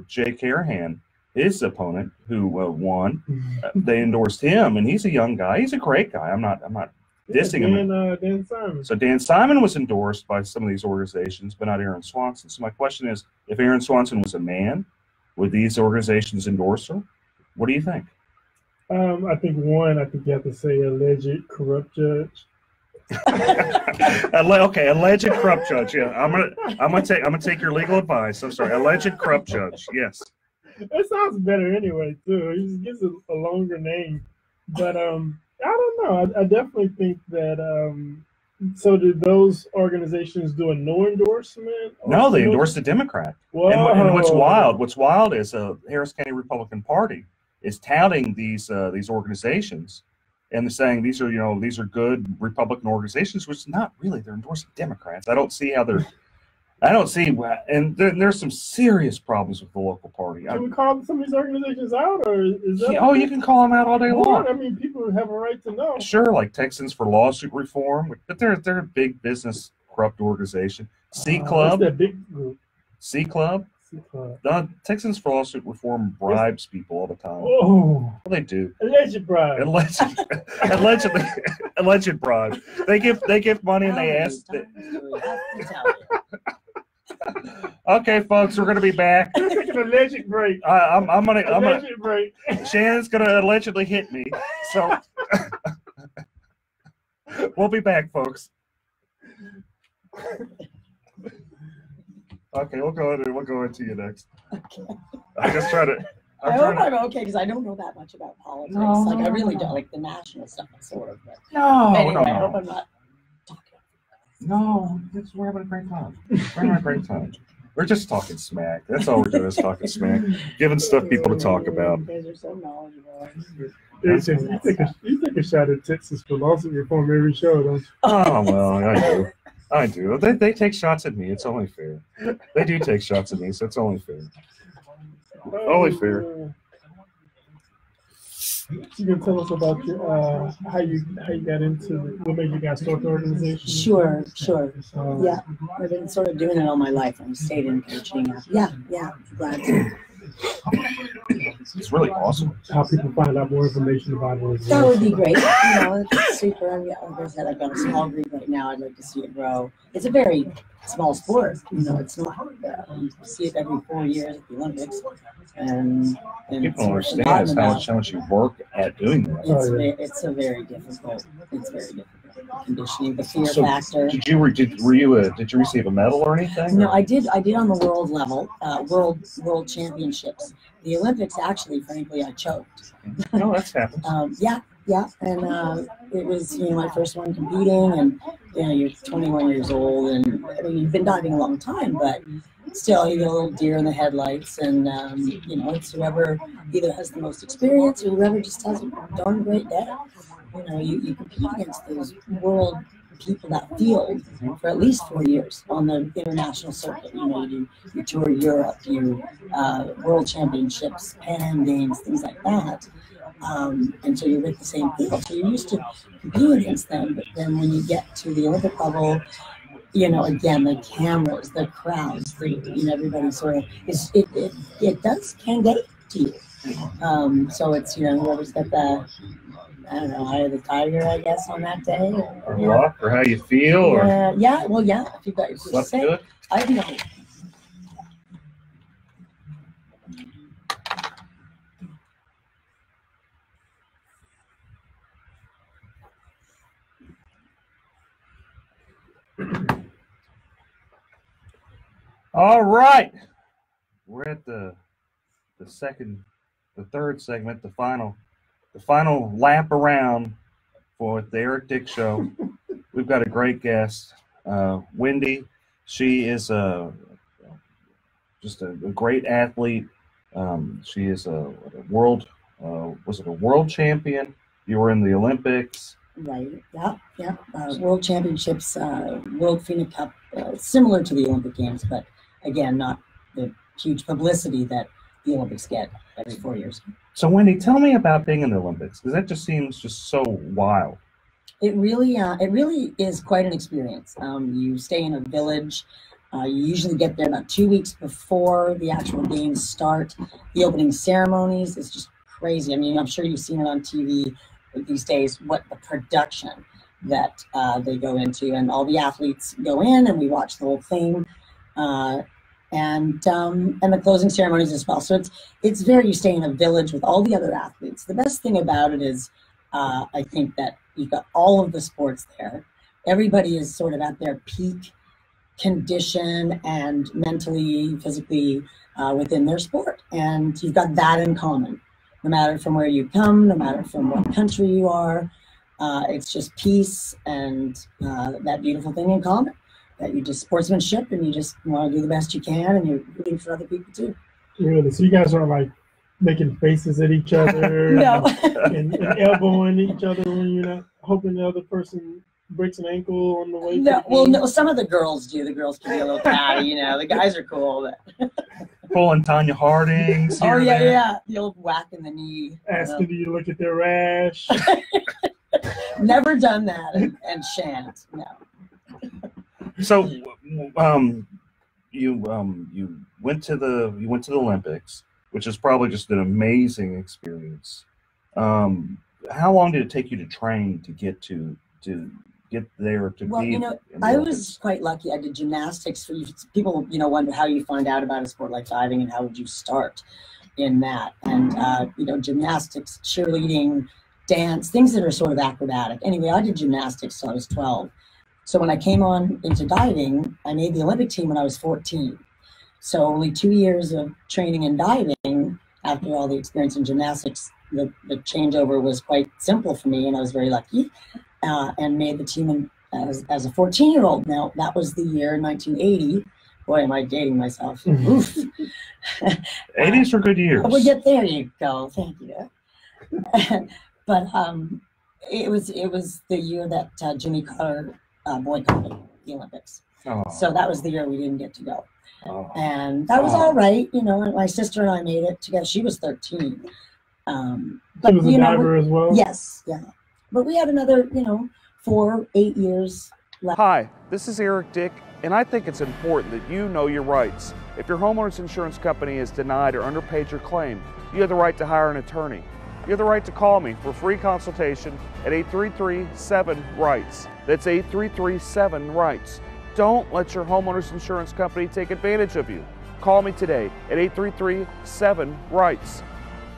Jay Carahan, his opponent, who won, they endorsed him, and he's a young guy. He's a great guy. I'm not dissing him. Dan Simon. So Dan Simon was endorsed by some of these organizations, but not Erin Swanson. So my question is, if Erin Swanson was a man, would these organizations endorse her? What do you think? I think you have to say alleged corrupt judge. Okay, alleged corrupt judge. Yeah, I'm gonna take your legal advice. I'm sorry, alleged corrupt judge. Yes. That sounds better anyway, too. He just gives it a longer name. But I don't know. I definitely think that. So did those organizations do a no endorsement? No, they endorsed a Democrat. And what's wild is Harris County Republican Party is touting these organizations, and they're saying these are good Republican organizations, which not really. They're endorsing Democrats. I don't see, and there's some serious problems with the local party. Can we call some of these organizations out, or is that? Oh, you can call them out all day long. I mean, people have a right to know. Sure, like Texans for Lawsuit Reform, but they're a big business corrupt organization. C Club, that big group. C Club. The Texans for Lawsuit Reform bribes people all the time. Oh, well, they do. Alleged bribe. Alleged bribe. They give money and they ask. Okay, folks, we're gonna be back. We're taking an alleged break. I'm gonna break. Shannon's gonna allegedly hit me, so we'll be back, folks. Okay, we'll go into you next. Okay. I just try to. I hope I'm okay because I don't know that much about politics. I really don't like the national stuff, sort of. But anyway, I hope I'm not talking. No, we're having a great time. We're just talking smack. That's all we're doing is talking smack, giving stuff people to talk about. You guys are so knowledgeable. You take a shot at Texas for lawsuit reform every show, don't you? Oh well, I do. They take shots at me. It's only fair. They do take shots at me, so it's only fair. Only fair. You can tell us about your how you got into what made you guys start the organization? Sure. Yeah, I've been sort of doing it all my life. I stayed in coaching. Yeah, glad to. It's really awesome. How people find out more information about it. That would be great. It's super. Like I said, I've got a small group right now. I'd like to see it grow. It's a very small sport. It's not. You see it every 4 years at the Olympics. And people don't understand is how much you work at doing that. It's very difficult conditioning, the fear factor. Did you receive a medal or anything? No, I did on the world level, world championships. The Olympics, actually, frankly, I choked. Oh, that's happened. Yeah, and it was my first one competing, and you're 21 years old, and I mean you've been diving a long time, but still you get a little deer in the headlights, and it's whoever either has the most experience or whoever just has a darn great day. You compete against those world people, that field, for at least 4 years on the international circuit. You tour Europe, world championships, Pan Am Games, things like that. And so you're with the same field. So you're used to competing against them. But then when you get to the Olympic level, again, the cameras, the crowds, everybody sort of it can get to you. So it's whoever's got the eye of the tiger, I guess, on that day, or luck, or how you feel, yeah. If you've got your slept good. I know. All right, we're at the third segment, the final lap around for the Eric Dick Show. We've got a great guest, Wendy. She is just a great athlete. She is a world champion? You were in the Olympics. Right. Yeah. World Championships, World Phoenix Cup, similar to the Olympic Games, but again, not the huge publicity that the Olympics get every 4 years. So, Wendy, tell me about being in the Olympics, because that just seems just so wild. It really is quite an experience. You stay in a village. You usually get there about 2 weeks before the actual games start. The opening ceremonies is just crazy. I mean, I'm sure you've seen it on TV these days, what the production that they go into, and all the athletes go in and we watch the whole thing. And the closing ceremonies as well. So it's you stay in a village with all the other athletes. The best thing about it is I think that you've got all of the sports there. everybody is sort of at their peak condition and mentally, physically within their sport. And you've got that in common, no matter from where you come, no matter from what country you are. It's just peace and that beautiful thing in common, that you just sportsmanship and you just want to do the best you can and you're rooting for other people too. Really? So you guys aren't like making faces at each other No. and elbowing each other when you're not hoping the other person breaks an ankle on the way? No, well, no, some of the girls do. The girls can be a little catty, you know. The guys are cool. But Pulling Tanya Harding's. oh, here and yeah, there. yeah. The old whack in the knee. Asking you to look at their rash. Never done that and shan't. No. So, you went to the Olympics, which is probably just an amazing experience. How long did it take you to train to get there to Well, be? you know, in the I Olympics? was quite lucky. I did gymnastics. For people, you know, wonder how you find out about a sport like diving and how would you start in that. And you know, gymnastics, cheerleading, dance, things that are sort of acrobatic. Anyway, I did gymnastics till I was 12. So when I came on into diving, I made the Olympic team when I was 14. So only 2 years of training in diving after all the experience in gymnastics, the changeover was quite simple for me, and I was very lucky, and made the team as a 14-year-old. Now, that was the year 1980. Boy, am I dating myself. Oof. 80s were good years. Well, there you go. Thank you. But it was the year that Jimmy Carter boycotted the Olympics. Oh. So that was the year we didn't get to go. Oh. And that was all right, you know. And my sister and I made it together. She was 13. But She was a you know, diver as well? Yes, yeah. But we had another, 4-8 years left. Hi, this is Eric Dick, and I think it's important that you know your rights. If your homeowner's insurance company has denied or underpaid your claim, you have the right to hire an attorney. You have the right to call me for free consultation at 833-7-RIGHTS. That's 833-7-RIGHTS. Don't let your homeowner's insurance company take advantage of you. Call me today at 833-7-RIGHTS.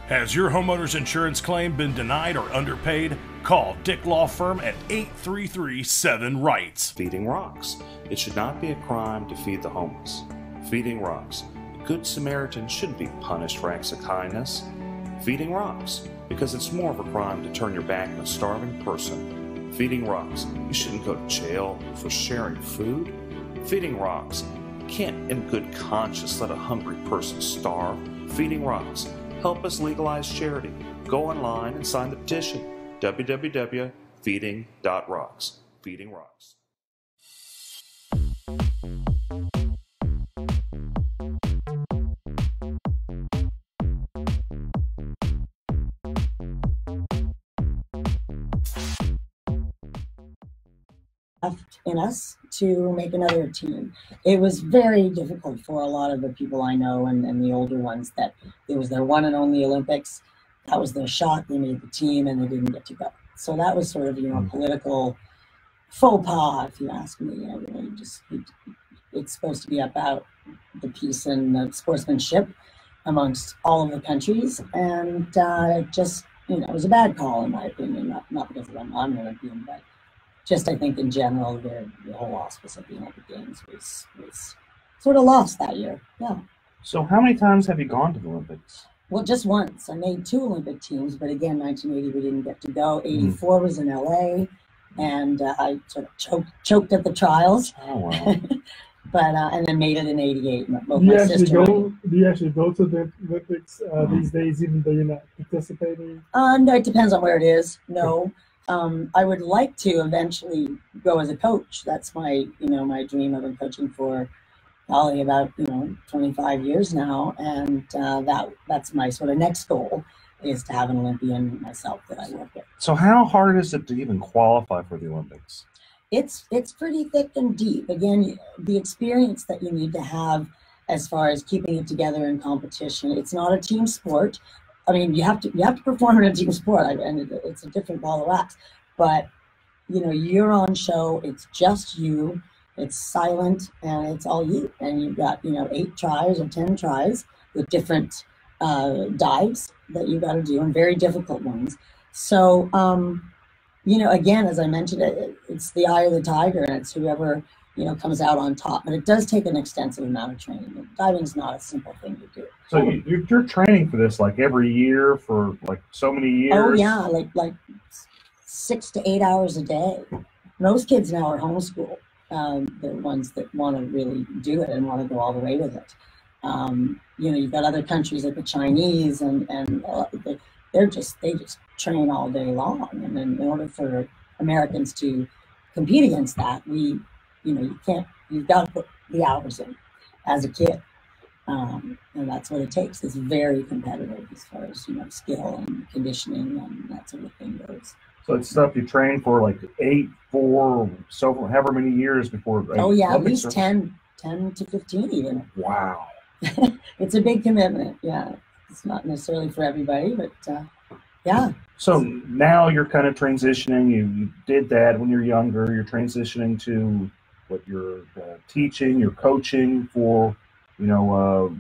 Has your homeowner's insurance claim been denied or underpaid? Call Dick Law Firm at 833-7-RIGHTS. Feeding rocks. It should not be a crime to feed the homeless. Feeding rocks. A good Samaritan shouldn't be punished for acts of kindness. Feeding rocks. Because it's more of a crime to turn your back on a starving person. Feeding rocks. You shouldn't go to jail for sharing food. Feeding rocks. You can't in good conscience let a hungry person starve. Feeding rocks. Help us legalize charity. Go online and sign the petition. www.feeding.rocks. Feeding Rocks. In us to make another team. It was very difficult for a lot of the people I know and the older ones that it was their one and only Olympics. That was their shot. They made the team and they didn't get to go. So that was sort of, a political faux pas, if you ask me. It's supposed to be about the peace and the sportsmanship amongst all of the countries. And it was a bad call in my opinion, not because I'm an Olympian, but just I think in general, the whole auspice of the Olympic Games was sort of lost that year. Yeah. So how many times have you gone to the Olympics? Well, just once. I made 2 Olympic teams, but again, 1980 we didn't get to go. 84 was in LA, and I sort of choked at the trials. Oh wow! But and then made it in 88. Do you actually go to the Olympics these days, even though you're not participating? No, it depends on where it is. No. I would like to eventually go as a coach. That's my, my dream. I've been coaching for probably about, 25 years now. And that's my sort of next goal is to have an Olympian myself that I work with. So how hard is it to even qualify for the Olympics? It's pretty thick and deep. Again, the experience that you need to have as far as keeping it together in competition. It's not a team sport. I mean, you have to perform in a team sport, and it's a different ball of wax. But you're on show. It's just you. It's silent, and it's all you. And you've got 8 tries or 10 tries with different dives that you got to do, and very difficult ones. So you know, again, as I mentioned, it's the eye of the tiger, and it's whoever, you know, comes out on top. But it does take an extensive amount of training. Diving's not a simple thing to do. So you're training for this like every year for like so many years? Oh yeah, like 6 to 8 hours a day. Most kids now are homeschooled. The ones that want to really do it and want to go all the way with it. You know, you've got other countries like the Chinese, and they just train all day long. And then in order for Americans to compete against that, you've got to put the hours in as a kid. And that's what it takes. It's very competitive as far as, you know, skill and conditioning and that sort of thing goes. So it's stuff you train for like 8, 4, so however many years before. Oh yeah, at least 10 to 15 even. Wow. It's a big commitment. Yeah, it's not necessarily for everybody, but yeah. So now you're kind of transitioning. You did that when you're younger. You're transitioning to what you're teaching. You're coaching for, you know,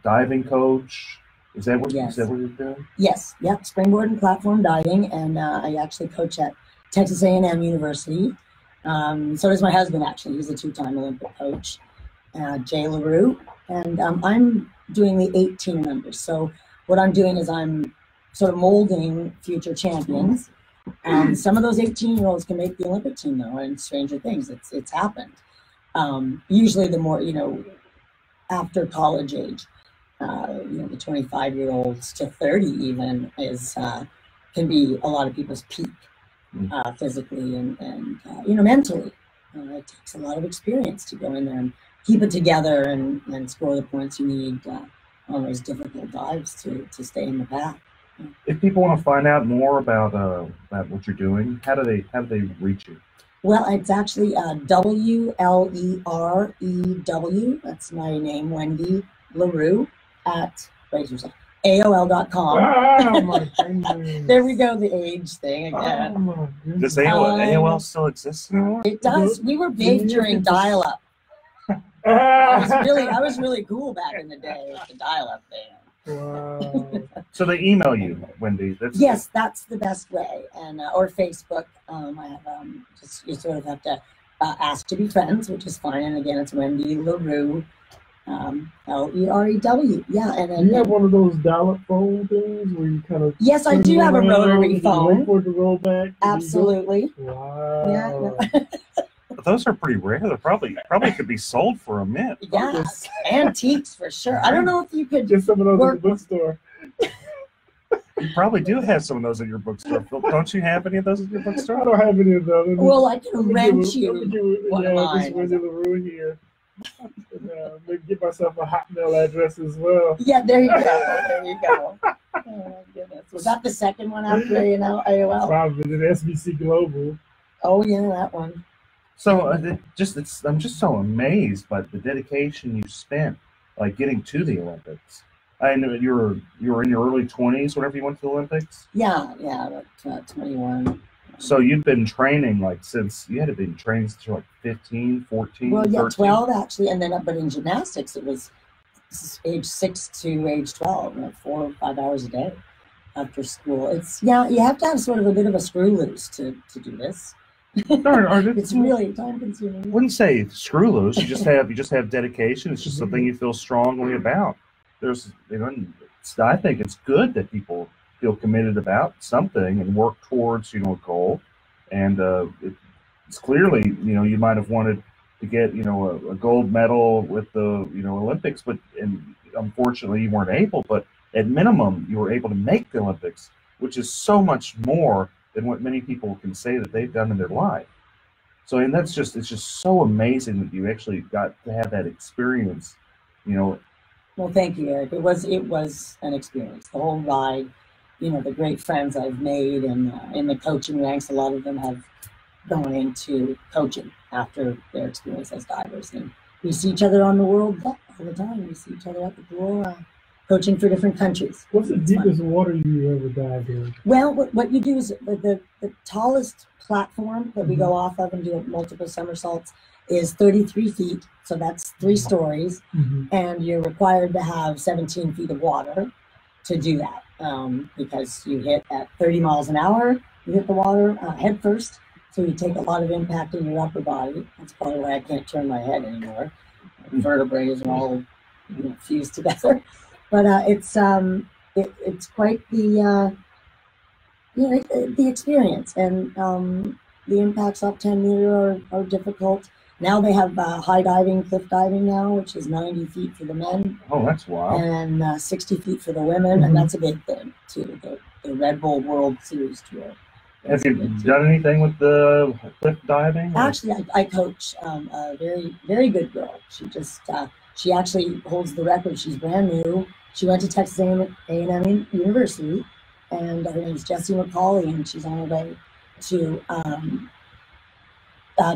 diving coach. Is that what you're doing? Yes. Yep. Springboard and platform diving, and I actually coach at Texas A&M University. So does my husband. Actually, he's a 2-time Olympic coach, Jay LaRue, and I'm doing the 18 and under. So what I'm doing is I'm sort of molding future champions, and some of those 18-year-olds can make the Olympic team though. And stranger things, it's happened. Usually, the more, you know, after college age. You know, the 25-year-olds to 30 even is can be a lot of people's peak physically and you know, mentally. It takes a lot of experience to go in there and keep it together and score the points you need on those difficult dives to stay in the pack. If people want to find out more about what you're doing, how do they reach you? Well, it's actually WLEREW. That's my name, Wendy LaRue, at AOL.com. Oh my goodness. There we go, the age thing again. Oh my goodness. Does AOL still exist now? It does. We were big during dial-up. I was really cool back in the day with the dial-up thing. Wow. So they email you, Wendy. Yes, that's the best way, and or Facebook. I have just, you sort of have to ask to be friends, which is fine. And again, it's Wendy LaRue, LEREW. Yeah, and then you have one of those dial-up phone things where you kind of. Yes, I do have a rotary phone. Wait for it to roll back. Absolutely. Wow. Yeah. Those are pretty rare. They probably could be sold for a mint. Yeah, antiques for sure. I don't know if you could get some of those at the bookstore. You probably do have some of those at your bookstore. Don't you have any of those at your bookstore? I don't have any of those. Well, I can rent you one of mine. Just Wendy LaRue here. And, maybe get myself a Hotmail address as well. Yeah, there you go. There you go. Oh my goodness. Was that the second one after, you know, AOL? Probably the SBC Global. Oh yeah, that one. So I'm just so amazed by the dedication you spent, like getting to the Olympics. I know you were in your early 20s whenever you went to the Olympics. Yeah, about 21. So you've been training since you had to be training since you were like 15, 14. Well, yeah, 13. 12 actually, and then but in gymnastics it was age 6 to age 12, 4 or 5 hours a day after school. You have to have sort of a bit of a screw loose to do this. It's really time consuming. I wouldn't say screw loose. You just have dedication. It's just something you feel strongly about. I think it's good that people feel committed about something and work towards a goal. And it's clearly you might have wanted to get a gold medal with the Olympics, and unfortunately you weren't able. But at minimum, you were able to make the Olympics, which is so much more than what many people can say that they've done in their life. So, and it's just so amazing that you actually got to have that experience, Well, thank you, Eric. It was an experience. The whole ride, the great friends I've made, and in the coaching ranks, a lot of them have gone into coaching after their experience as divers. And we see each other on the world all the time. We see each other at the pool, coaching for different countries. What's the deepest water you ever dived in? Well, what you do is the tallest platform that we go off of and do multiple somersaults is 33 feet. So that's 3 stories. And you're required to have 17 feet of water to do that because you hit at 30 miles an hour You hit the water head first, so you take a lot of impact in your upper body. That's probably why I can't turn my head anymore. Vertebrae are all fused together. But it's quite the the experience, and the impacts off 10 meter are difficult. Now they have high diving, cliff diving now, which is 90 feet for the men. Oh, that's wild. And 60 feet for the women, and that's a big thing too. The Red Bull World Series Tour. Have you done anything with the cliff diving? Actually, I coach a very, very good girl. She actually holds the record. She's brand new. She went to Texas A&M University, and her name is Jessie McCauley, and she's on her way to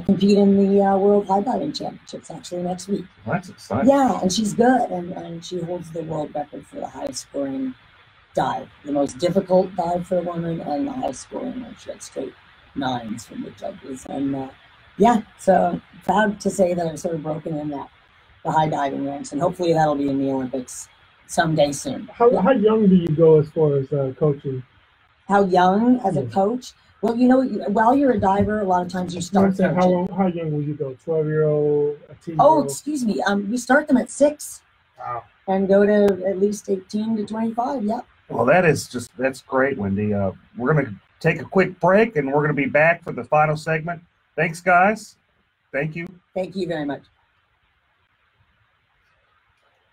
compete in the World High Diving Championships actually next week. Well, that's exciting. Yeah, and she's good, and she holds the world record for the highest scoring dive, the most difficult dive for a woman, and the highest scoring one. She had straight 9s from the judges, and so proud to say that I've sort of broken in the high diving ranks, and hopefully that'll be in the Olympics someday soon. How young do you go as far as coaching? How young as a coach? Well, while you're a diver, a lot of times you start. How young will you go? 12-year-old, a teen? Oh, excuse me. We start them at 6. Wow. And go to at least 18 to 25. Yep. Well, that's great, Wendy. We're going to take a quick break, and we're going to be back for the final segment. Thanks, guys. Thank you. Thank you very much.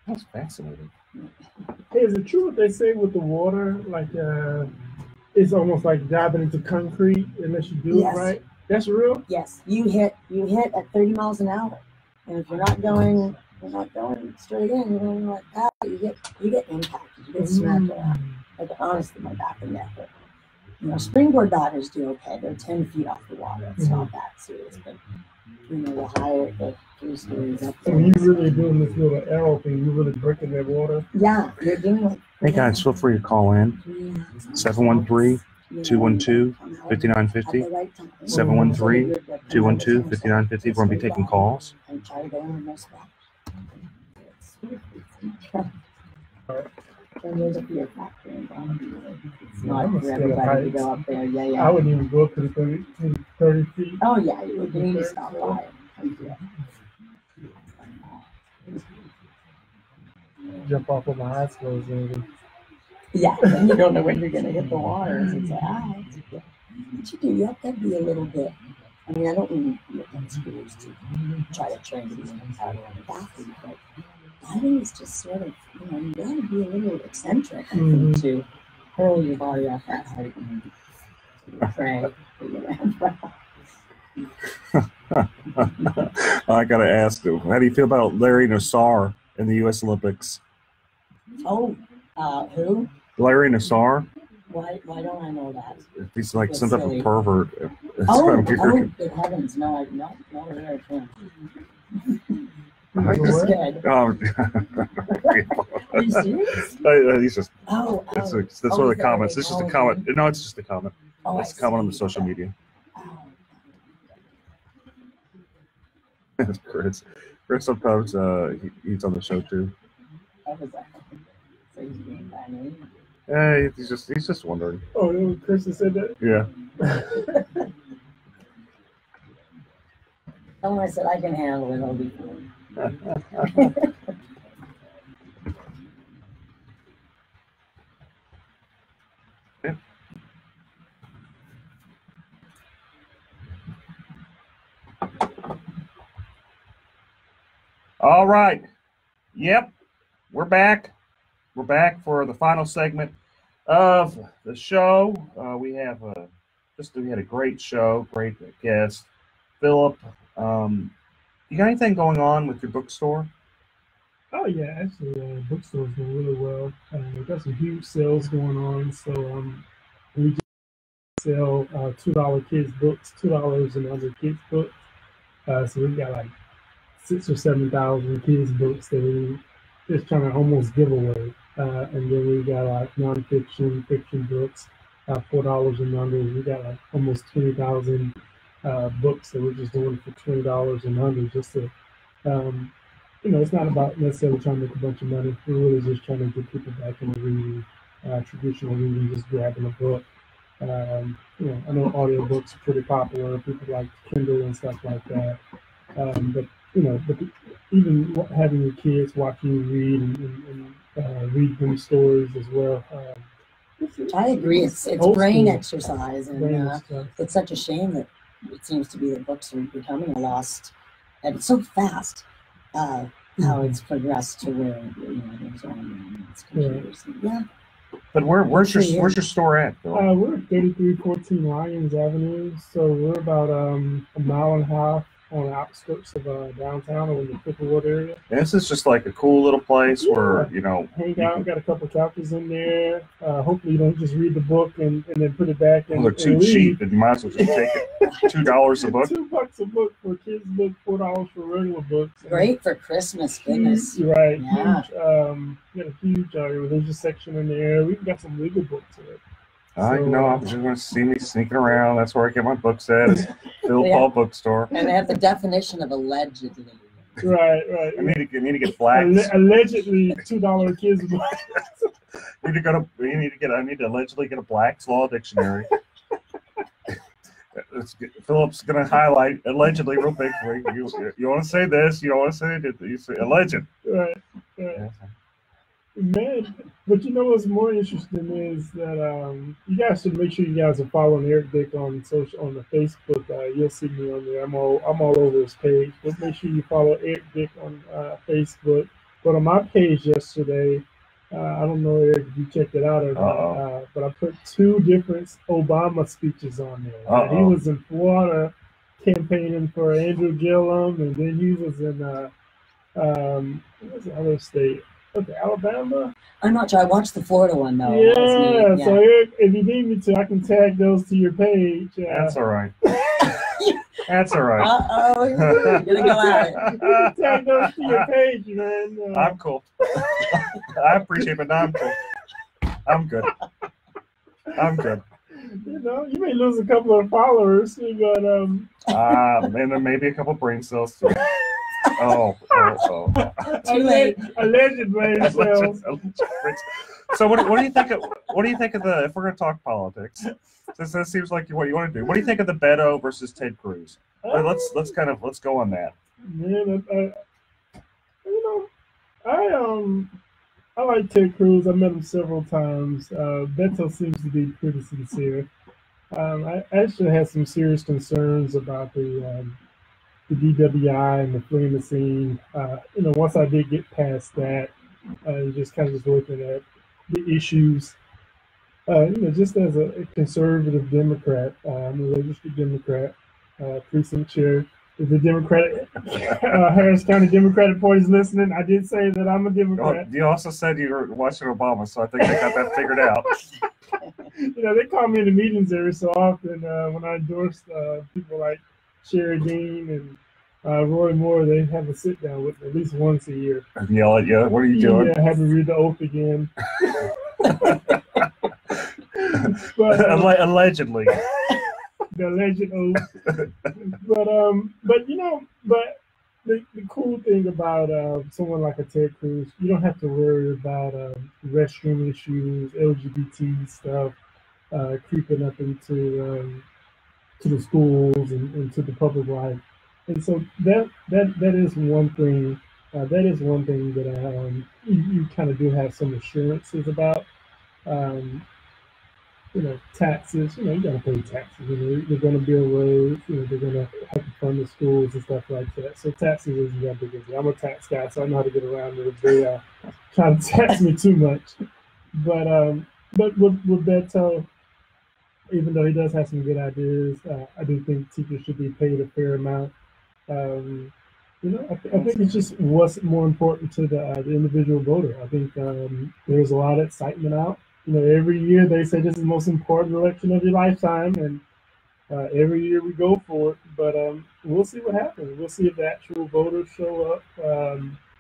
That's fascinating. Hey, is it true what they say with the water? Like, it's almost like diving into concrete unless you do it right. That's real. Yes, you hit at 30 miles an hour, and if you're not going straight in, you're going like that. You get impacted. You get smacked around. Like honestly, my back and neck hurt. Springboard divers do okay. They're 10 feet off the water. It's not that serious, but the higher the 3 stories up. So you really doing this little arrow thing? You really breaking that water? Yeah, you're doing it. Hey guys, feel free to call in 713-212-5950. 713-212-5950. We're going to be taking calls. And try to go in the spot. And there's a fear factor involved. It's not for everybody to go up there. Yeah. I wouldn't even go up to the 30 feet. Oh, yeah, you would need to stop by and come Jump off of my high schools, maybe. Yeah, and you don't know when you're going to hit the water. So it's like, what you do, you have to be a little bit. I mean, I don't mean look at schools to try to train these things out on the bathroom, but diving is just sort of, you got to be a little eccentric, I think, to hurl your body off that height and pray that you land well. I got to ask, how do you feel about Larry Nassar in the U.S. Olympics? Oh, who? Larry Nassar. Why don't I know that? He's like some type of pervert. Good heavens, no, I've not heard of him. Oh, are you serious? He's just. That's one of the comments. It's just a comment. No, it's just a comment. It's a comment on the social media. Chris sometimes he's on the show too. So he's being funny. Yeah, he's just wondering. Oh, Chris said that? Yeah. Tell him I said I can handle it. I'll be fine. Yeah. All right. Yep. We're back. We're back for the final segment of the show. We had a great show, great guest, Philip. You got anything going on with your bookstore? Oh yeah, actually, the bookstore's doing really well. We've got some huge sales going on. So we just sell $2 kids books, $2 and under kids books. So we got like 6,000 or 7,000 kids books that we just trying to almost give away. And then we got like nonfiction, fiction books, $4 and under. We got like almost 20,000 books that we're just doing for $20 and under, just to, it's not about necessarily trying to make a bunch of money. We're really just trying to get people back into reading, traditional reading, just grabbing a book. I know audiobooks are pretty popular. People like Kindle and stuff like that. But even having your kids watch you read and read them stories as well. I agree. It's brain exercise, and it's such a shame that it seems to be that books are becoming a lost, and it's so fast how it's progressed to where there's online computers. Yeah. But where's your store at, Phil? We're at 3314 Lyons Avenue, so we're about a mile and a half on the outskirts of downtown or in the Picklewood area. And this is just like a cool little place where, hang out, got a couple of couches in there. Hopefully you don't just read the book and then put it back and they're too cheap, and you might as well just take it. $2 a book. $2 a book for a kid's book, $4 for regular books. Great for Christmas, goodness. Right. Yeah. Huge, got a huge religious section in there. We've got some legal books in it. I'm just going to see me sneaking around. That's where I get my books at. Is Phil Paul Bookstore. And they have the definition of allegedly. Right. I need to get black. Allegedly $2 kids books. I need to allegedly get a Black's Law Dictionary. Philip's going to highlight allegedly real big for you. You want to say this? You don't want to say it? You say alleged. Right. Yeah. Man, but what's more interesting is that you guys should make sure you guys are following Eric Dick on the Facebook. You'll see me on there. I'm all over his page. But make sure you follow Eric Dick on Facebook. But on my page yesterday, I don't know, Eric, if you checked it out or not, but I put 2 different Obama speeches on there. He was in Florida campaigning for Andrew Gillum, and then he was in what was the other state? Okay, Alabama. I'm not sure. I watched the Florida one though. Yeah. So Eric, if you need me to, I can tag those to your page. That's all right. That's all right. You're gonna go at it. Tag those to your page, man. I'm cool. I appreciate it, but I'm cool. I'm good. You may lose a couple of followers, but and then maybe a couple brain cells too. Oh. Too late. Alleged brain cells. So what do you think of the, if we're going to talk politics, since that seems like what you want to do, what do you think of the Beto versus Ted Cruz? Let's go on that. Man, I like Ted Cruz. I met him several times. Beto seems to be pretty sincere. I actually had some serious concerns about the DWI and the fleeing scene. Once I did get past that, just kind of just looking at the issues. Just as a conservative Democrat, I'm a registered Democrat, precinct chair. If the Democratic Harris County Democratic Party is listening, I did say that I'm a Democrat. You also said you were watching Obama, so I think they got that figured out. They call me in the meetings every so often when I endorsed people like Sherry Dean and Roy Moore. They have a sit down with me at least once a year. And yell at you. What are you doing? Yeah, I had to read the oath again. But, allegedly. The alleged oath. But the cool thing about someone like a Ted Cruz, you don't have to worry about restroom issues, LGBT stuff creeping up into the schools and into the public life. And so that is one thing. That is one thing that you kind of do have some assurances about. Taxes. You got to pay taxes. They're going to build roads. They're going to have to fund the schools and stuff like that. So taxes isn't that big a deal. I'm a tax guy, so I know how to get around it if they try to tax me too much. But with Beto, even though he does have some good ideas, I do think teachers should be paid a fair amount. I think it's just what's more important to the individual voter. I think there's a lot of excitement out. Every year they say this is the most important election of your lifetime, and every year we go for it. But we'll see what happens. We'll see if the actual voters show up,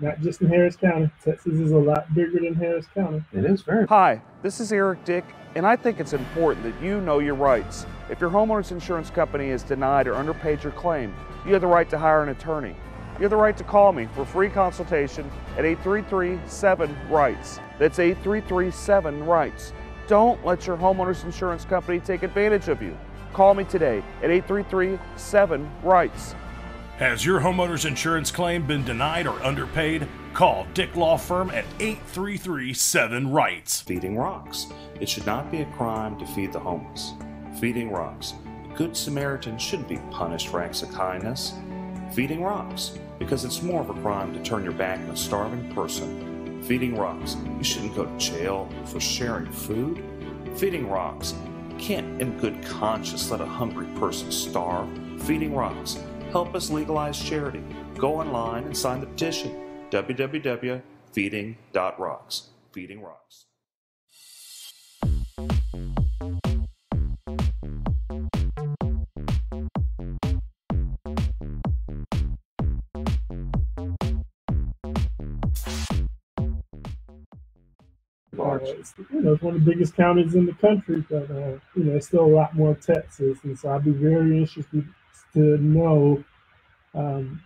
not just in Harris County. Texas is a lot bigger than Harris County. It is very. Hi, this is Eric Dick, and I think it's important that you know your rights. If your homeowner's insurance company has denied or underpaid your claim, you have the right to hire an attorney. You have the right to call me for a free consultation at 833-7-RIGHTS. That's 833-7-RIGHTS. Don't let your homeowner's insurance company take advantage of you. Call me today at 833-7-RIGHTS. Has your homeowner's insurance claim been denied or underpaid? Call Dick Law Firm at 833-7-RIGHTS. Feeding rocks. It should not be a crime to feed the homeless. Feeding rocks. A good Samaritan shouldn't be punished for acts of kindness. Feeding rocks. Because it's more of a crime to turn your back on a starving person. Feeding rocks. You shouldn't go to jail for sharing food. Feeding rocks. You can't in good conscience let a hungry person starve. Feeding rocks. Help us legalize charity. Go online and sign the petition. www.feeding.rocks. Feeding Rocks. It's one of the biggest counties in the country, but it's still a lot more Texas, and so I'd be very interested to know on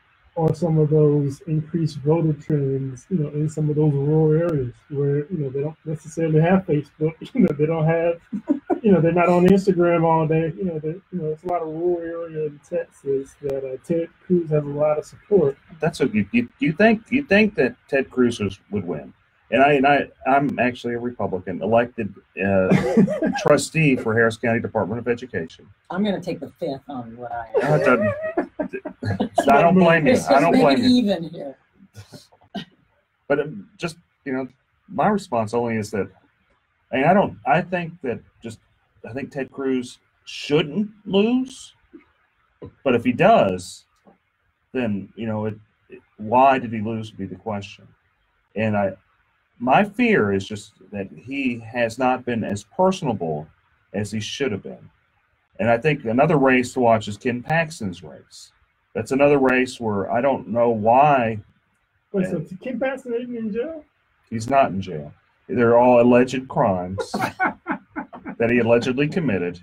some of those increased voter trends, in some of those rural areas where they don't necessarily have Facebook, they don't have, they're not on Instagram all day, it's a lot of rural area in Texas that Ted Cruz has a lot of support. That's what you think that Ted Cruz would win. And I'm actually a Republican, elected trustee for Harris County Department of Education. I'm going to take the fifth on what I am. I don't blame you. I don't blame you. Even here. But just my response only is that, I think Ted Cruz shouldn't lose. But if he does, then why did he lose would be the question. And my fear is just that he has not been as personable as he should have been. And I think another race to watch is Ken Paxton's race. That's another race where I don't know why. Wait, so Ken Paxton isn't in jail? He's not in jail. They're all alleged crimes that he allegedly committed.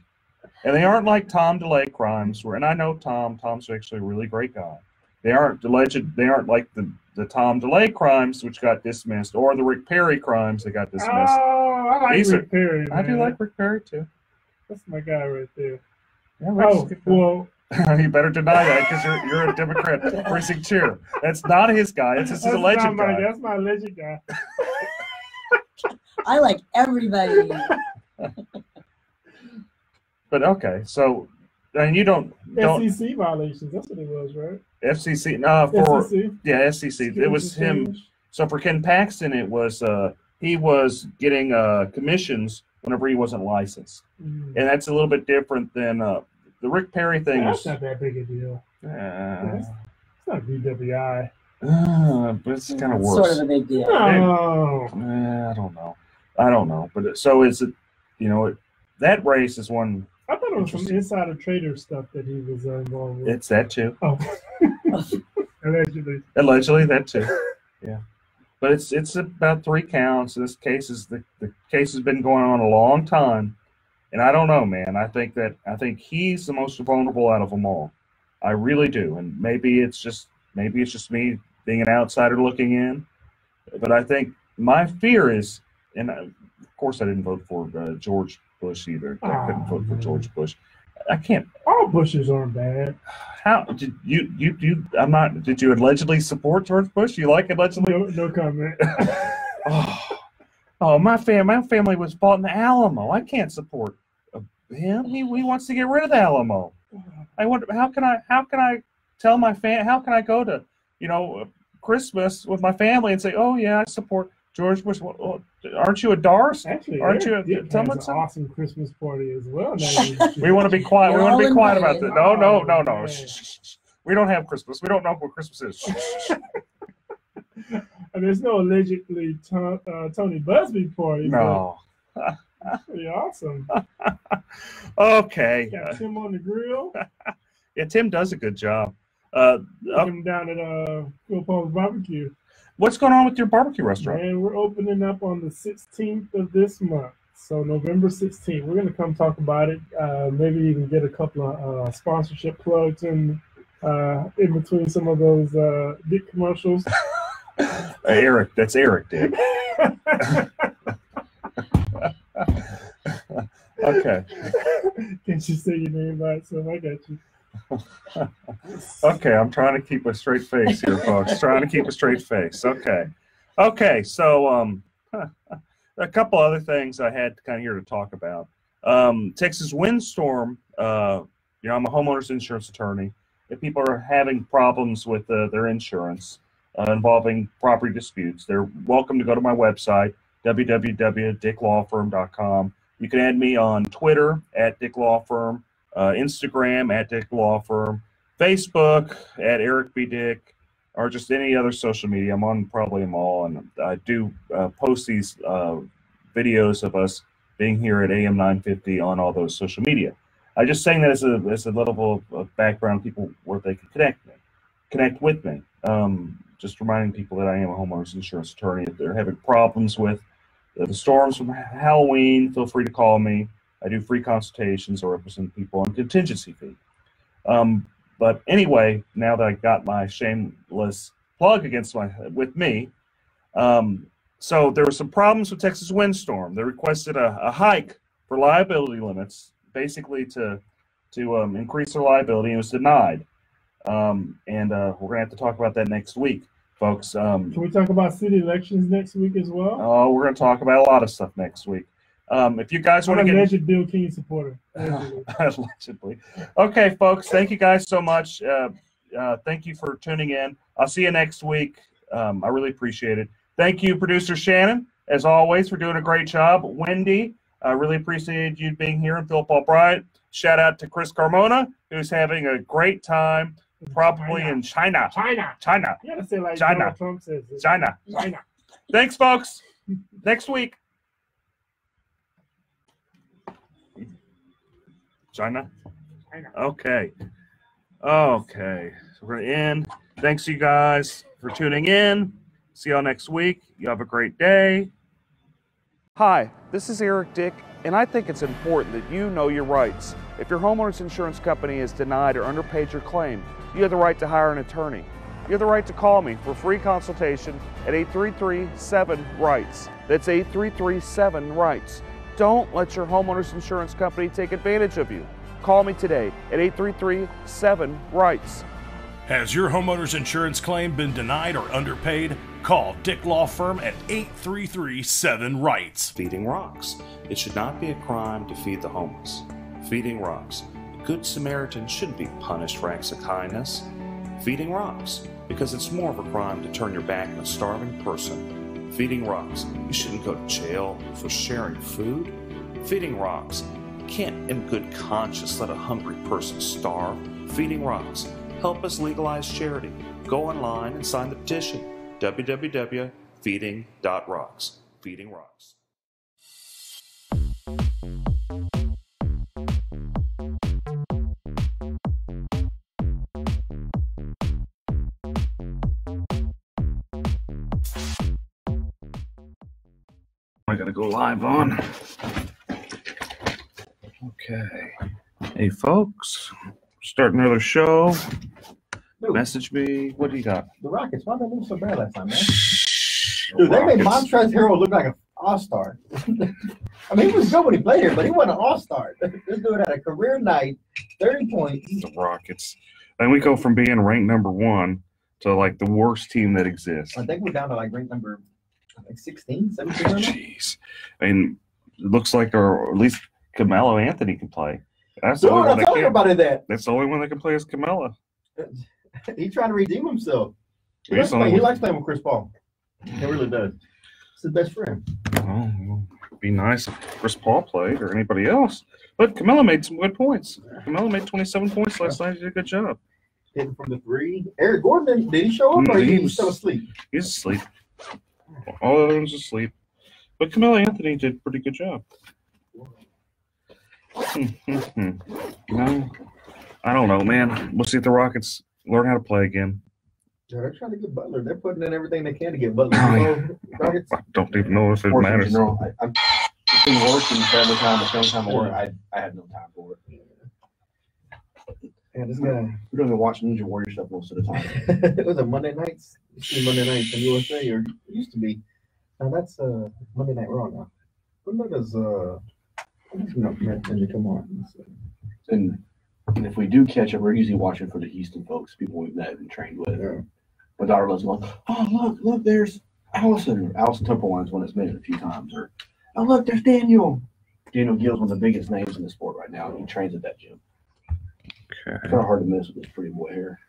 And they aren't like Tom DeLay crimes, and I know Tom's actually a really great guy. They aren't like the Tom DeLay crimes, which got dismissed, or the Rick Perry crimes that got dismissed. Oh, I like Rick Perry. I do like Rick Perry, too. That's my guy right there. Yeah, well, you better deny that because you're a Democrat precinct chair. That's not his guy. It's his alleged guy. That's my alleged guy. I like everybody. But okay, so and you don't FCC violations. That's what it was, right? FCC. FCC. Yeah, FCC. It was him. So for Ken Paxton, it was he was getting commissions whenever he wasn't licensed, and that's a little bit different than the Rick Perry thing. That's not that big a deal. It's not BWI. But it's kind of worse. Sort of a big deal. No. I don't know. But so is it? That race is one. I thought it was some insider trader stuff that he was involved with. It's that too. Oh. Allegedly. Allegedly, that too. Yeah. But it's about 3 counts. This case the case has been going on a long time, and I don't know, man. I think he's the most vulnerable out of them all. I really do, and maybe it's just me being an outsider looking in. But I think my fear is, and of course I didn't vote for George Bush either. I couldn't vote for George Bush. I can't. All Bushes aren't bad. How did you? I'm not. Did you allegedly support George Bush? You like allegedly? No comment. My family was fought in the Alamo. I can't support him. He wants to get rid of the Alamo. I wonder how can I tell my how can I go to Christmas with my family and say, oh yeah, I support George Bush. Well, aren't you a Darce? Actually, aren't you? Dick has an awesome Christmas party as well. We want to be quiet. We want to be quiet about that. No. Shh. We don't have Christmas. We don't know what Christmas is. And there's no allegedly Tony Busby party. No. Pretty awesome. Okay. Got Tim on the grill. Yeah, Tim does a good job. Him down at Phil Paul's Barbecue. What's going on with your barbecue restaurant? And we're opening up on the 16th of this month. So November 16th. We're going to come talk about it. Maybe even get a couple of sponsorship plugs in between some of those Dick commercials. Eric, that's Eric, Dick. Okay. Can't you say your name by itself? I got you. Okay, I'm trying to keep a straight face here, folks. Trying to keep a straight face. Okay. Okay, so a couple other things I had kind of here to talk about. Texas windstorm, I'm a homeowner's insurance attorney. If people are having problems with their insurance involving property disputes, they're welcome to go to my website, www.dicklawfirm.com. You can add me on Twitter @DickLawFirm, Instagram @DickLawFirm, Facebook @EricBDick, or just any other social media. I'm on probably them all, and I do post these videos of us being here at AM 950 on all those social media. I just saying that as a little of background, people where they can connect with me. Just reminding people that I am a homeowner's insurance attorney. If they're having problems with the storms from Halloween, feel free to call me. I do free consultations or represent people on contingency fee. But anyway, now that I got my shameless plug with me, so there were some problems with Texas windstorm. They requested a hike for liability limits, basically to increase their liability, and it was denied. And we're gonna have to talk about that next week, folks. Can we talk about city elections next week as well? Oh, we're gonna talk about a lot of stuff next week. If you guys want to get alleged Bill King supporter, allegedly. Okay, folks, thank you guys so much. Thank you for tuning in. I'll see you next week. I really appreciate it. Thank you, producer Shannon, as always, for doing a great job. Wendy, I really appreciate you being here, and Philip Albright. Shout out to Chris Carmona, who's having a great time, probably in China. China. You gotta say like China. Donald Trump says. China. Thanks, folks. Next week. China? Okay. Okay. So we're going to end. Thanks, you guys, for tuning in. See y'all next week. You have a great day. Hi, this is Eric Dick, and I think it's important that you know your rights. If your homeowner's insurance company has denied or underpaid your claim, you have the right to hire an attorney. You have the right to call me for free consultation at 833-7-RIGHTS. That's 833-7-RIGHTS. Don't let your homeowner's insurance company take advantage of you. Call me today at 833-7-RIGHTS. Has your homeowner's insurance claim been denied or underpaid? Call Dick Law Firm at 833-7-RIGHTS. Feeding rocks. It should not be a crime to feed the homeless. Feeding rocks. A good Samaritan shouldn't be punished for acts of kindness. Feeding rocks. Because it's more of a crime to turn your back on a starving person. Feeding rocks. You shouldn't go to jail for sharing food. Feeding rocks. You can't in good conscience let a hungry person starve. Feeding rocks. Help us legalize charity. Go online and sign the petition. www.feeding.rocks. Feeding Rocks. I gotta go live on. Okay. Hey, folks. Start another show. Dude, Message me. What do you got? the Rockets, why did they move so bad last time, man? Dude, they made Montrezl Harrell look like an all-star. I mean, he was good when he played here, but he wasn't an all-star. This dude had a career night, 30 points. The Rockets. And we go from being ranked #1 to like the worst team that exists. I think we're down to like rank number 16, 17. Jeez. I mean, it looks like, or at least Carmelo Anthony can play. That's Dude, the only one I'm that telling can. everybody that. That's the only one that can play is Carmelo. He's trying to redeem himself. He He's likes playing with Chris Paul. He really does. It's his best friend. Oh, well, it'd be nice if Chris Paul played or anybody else. But Carmelo made some good points. Carmelo made 27 points last night. He did a good job. Hitting from the three. Eric Gordon, did he show up or He he was still asleep? He's asleep. All of them was asleep. But Carmelo Anthony did a pretty good job. No, I don't know, man. We'll see if the Rockets learn how to play again. Yeah, they're trying to get Butler. They're putting in everything they can to get Butler. Oh, So, Rockets, I don't even know if it matters. I've been working family time, the same time at work. I had no time for it. yeah, this guy. We don't even watch Ninja Warrior stuff most of the time. It was a Monday nights. You see Monday nights in USA, or it used to be. Now that's Monday Night Raw now. When does Come on. And if we do catch up, we're usually watching for the Houston folks, people we've met and trained with. Yeah. My daughter loves going, oh, look, there's Allison. Allison Templewine's one that's been in a few times. Or, oh, look, there's Daniel. Daniel Gill's one of the biggest names in the sport right now. He trains at that gym. Okay. It's kind of hard to miss with this pretty boy hair.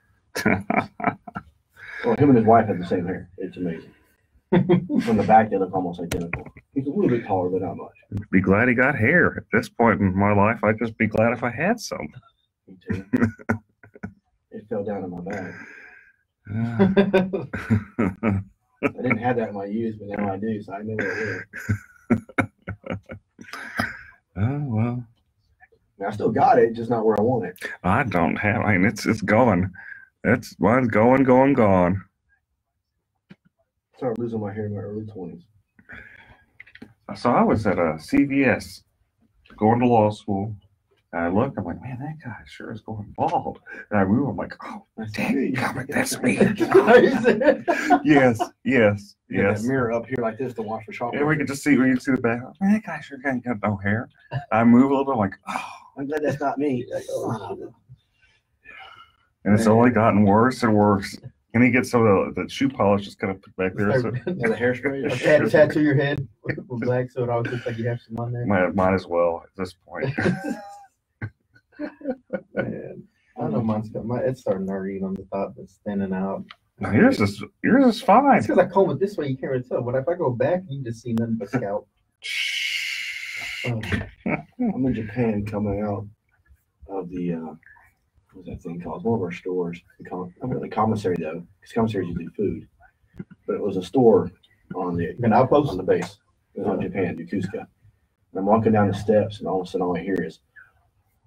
Well, him and his wife have the same hair. It's amazing. From the back, they look almost identical. He's a little bit taller, but not much. Be glad he got hair. At this point in my life, I'd just be glad if I had some. Me too. It fell down in my bag. I didn't have that in my youth, but now I do, so I know what it is. Oh, well. I still got it, just not where I want it. I don't have. I mean, it's gone. Mine's gone. I started losing my hair in my early 20s. So I was at a CVS going to law school. And I looked, I'm like, man, that guy sure is going bald. And I move, I'm like, oh, dang, that's me. Yes. That mirror up here like this to watch for shopping. And we can see the back. Man, that guy sure ain't got no hair. I move a little bit, I'm like, oh. I'm glad that's not me. And it's only gotten worse and worse. And he gets some of the shoe polish just kind of put back there. So. The hairspray? Tattoo your head with black so it always looks like you have some on there. Might as well at this point. Man, I don't know, it's starting to hurt on the top that's standing out. No, yours is fine. It's because I comb it this way, you can't really tell. But if I go back, you just see nothing but scalp. I'm in Japan coming out of the what's that thing called? It's one of our stores. The commissary though, because commissaries usually food. But it was a store on the outpost on the base. It was on Japan, Yokosuka. And I'm walking down the steps, and all of a sudden all I hear is,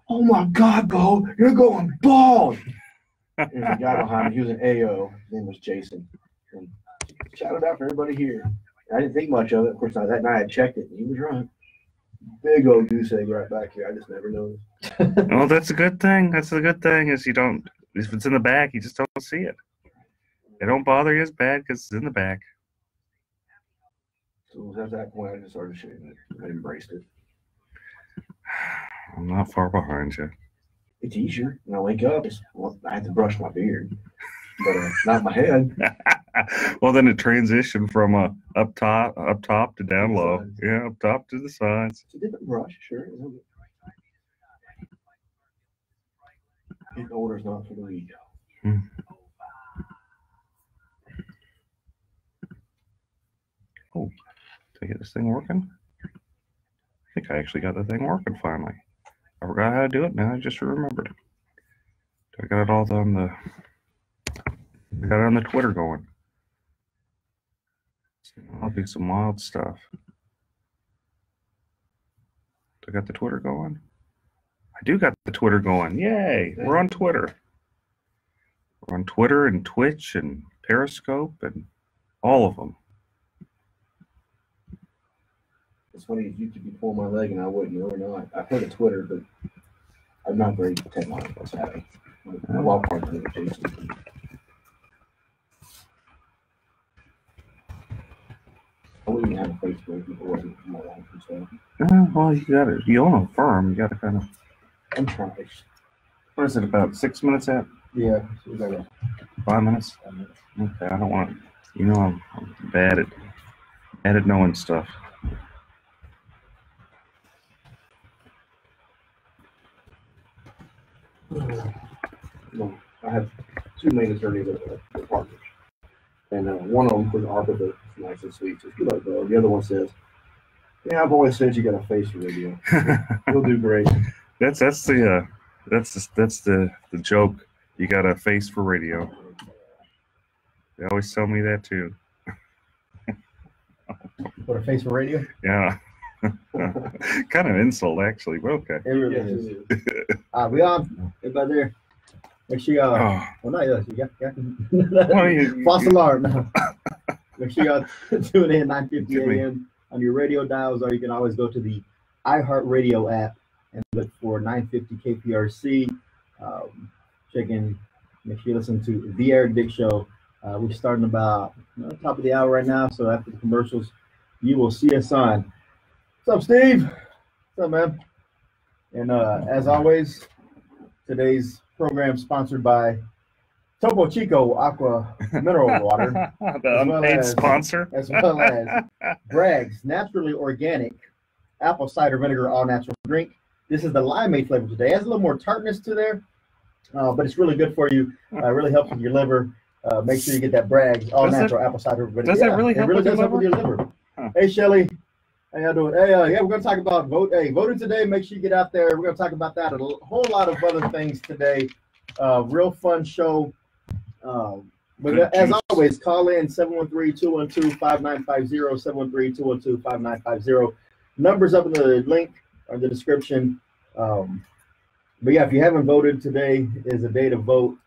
"Oh my God, Bo, you're going bald!" There's a guy behind me. He was an AO. His name was Jason. And shout it out for everybody here. I didn't think much of it. Of course, that night I checked it, and he was right. Big old goose egg right back here. I just never noticed. Well, that's a good thing. That's a good thing is you don't, if it's in the back, you just don't see it. It don't bother you as bad because it's in the back. So at that point, I just started shaving it. I embraced it. I'm not far behind you. It's easier. When I wake up, I have to brush my beard, but not my head. Well, then it transitioned from up top to down low. Yeah, up top to the sides. It's a different brush, sure. Getting older is not for the weak. Oh, did I get this thing working? I think I actually got the thing working finally. I forgot how to do it. Now I just remembered. I got it all on the. I got it on the Twitter going. I'll do some wild stuff. I got the Twitter going. I do got the Twitter going. Yay! We're on Twitter. We're on Twitter and Twitch and Periscope and all of them. It's funny, you could be pulling my leg and I wouldn't know or not. I've heard of Twitter, but I'm not very technological savvy. My law partner is Jason. I wouldn't even have a Facebook if it wasn't for my life and stuff. Well, you own a firm. You got to kind of. I'm trying. What is it, about 6 minutes out? Yeah. 5 minutes? Okay, I don't want to. You know, I'm bad at knowing stuff. I have two main attorneys that are partners. And one of them was ARPA, but it's nice and sweet. So it's good luck, though. The other one says, "Yeah, I've always said you got a face for radio. You'll do great." That's the joke. You got a face for radio. They always tell me that too. What, a face for radio? Yeah. Kind of insult actually, but okay. It really is. We on? Everybody there? Make sure y'all. Well, not us. You got false alarm now. Make sure y'all tune in 9:50 a.m. on your radio dials, or you can always go to the iHeartRadio app and look for 950 KPRC. Check in. Make sure you listen to The Eric Dick Show. We're starting about top of the hour right now, so after the commercials, you will see us on. What's up, Steve? What's up, man? And as always, today's program sponsored by Topo Chico Aqua Mineral Water. The unpaid sponsor. As well as Bragg's Naturally Organic Apple Cider Vinegar All Natural Drink. This is the limeade flavor today. It has a little more tartness to there, but it's really good for you. Really helps with your liver. Make sure you get that Bragg's All Natural Apple Cider Vinegar. Does it really help with your liver? With your liver. Huh. Hey, Shelly. How y'all doing? Hey, yeah, we're going to talk about voting today. Make sure you get out there. We're going to talk about that and a whole lot of other things today. Real fun show. But as always, call in 713-212-5950, 713-212-5950. Numbers up in the link or the description. But yeah, if you haven't voted, today is a day to vote.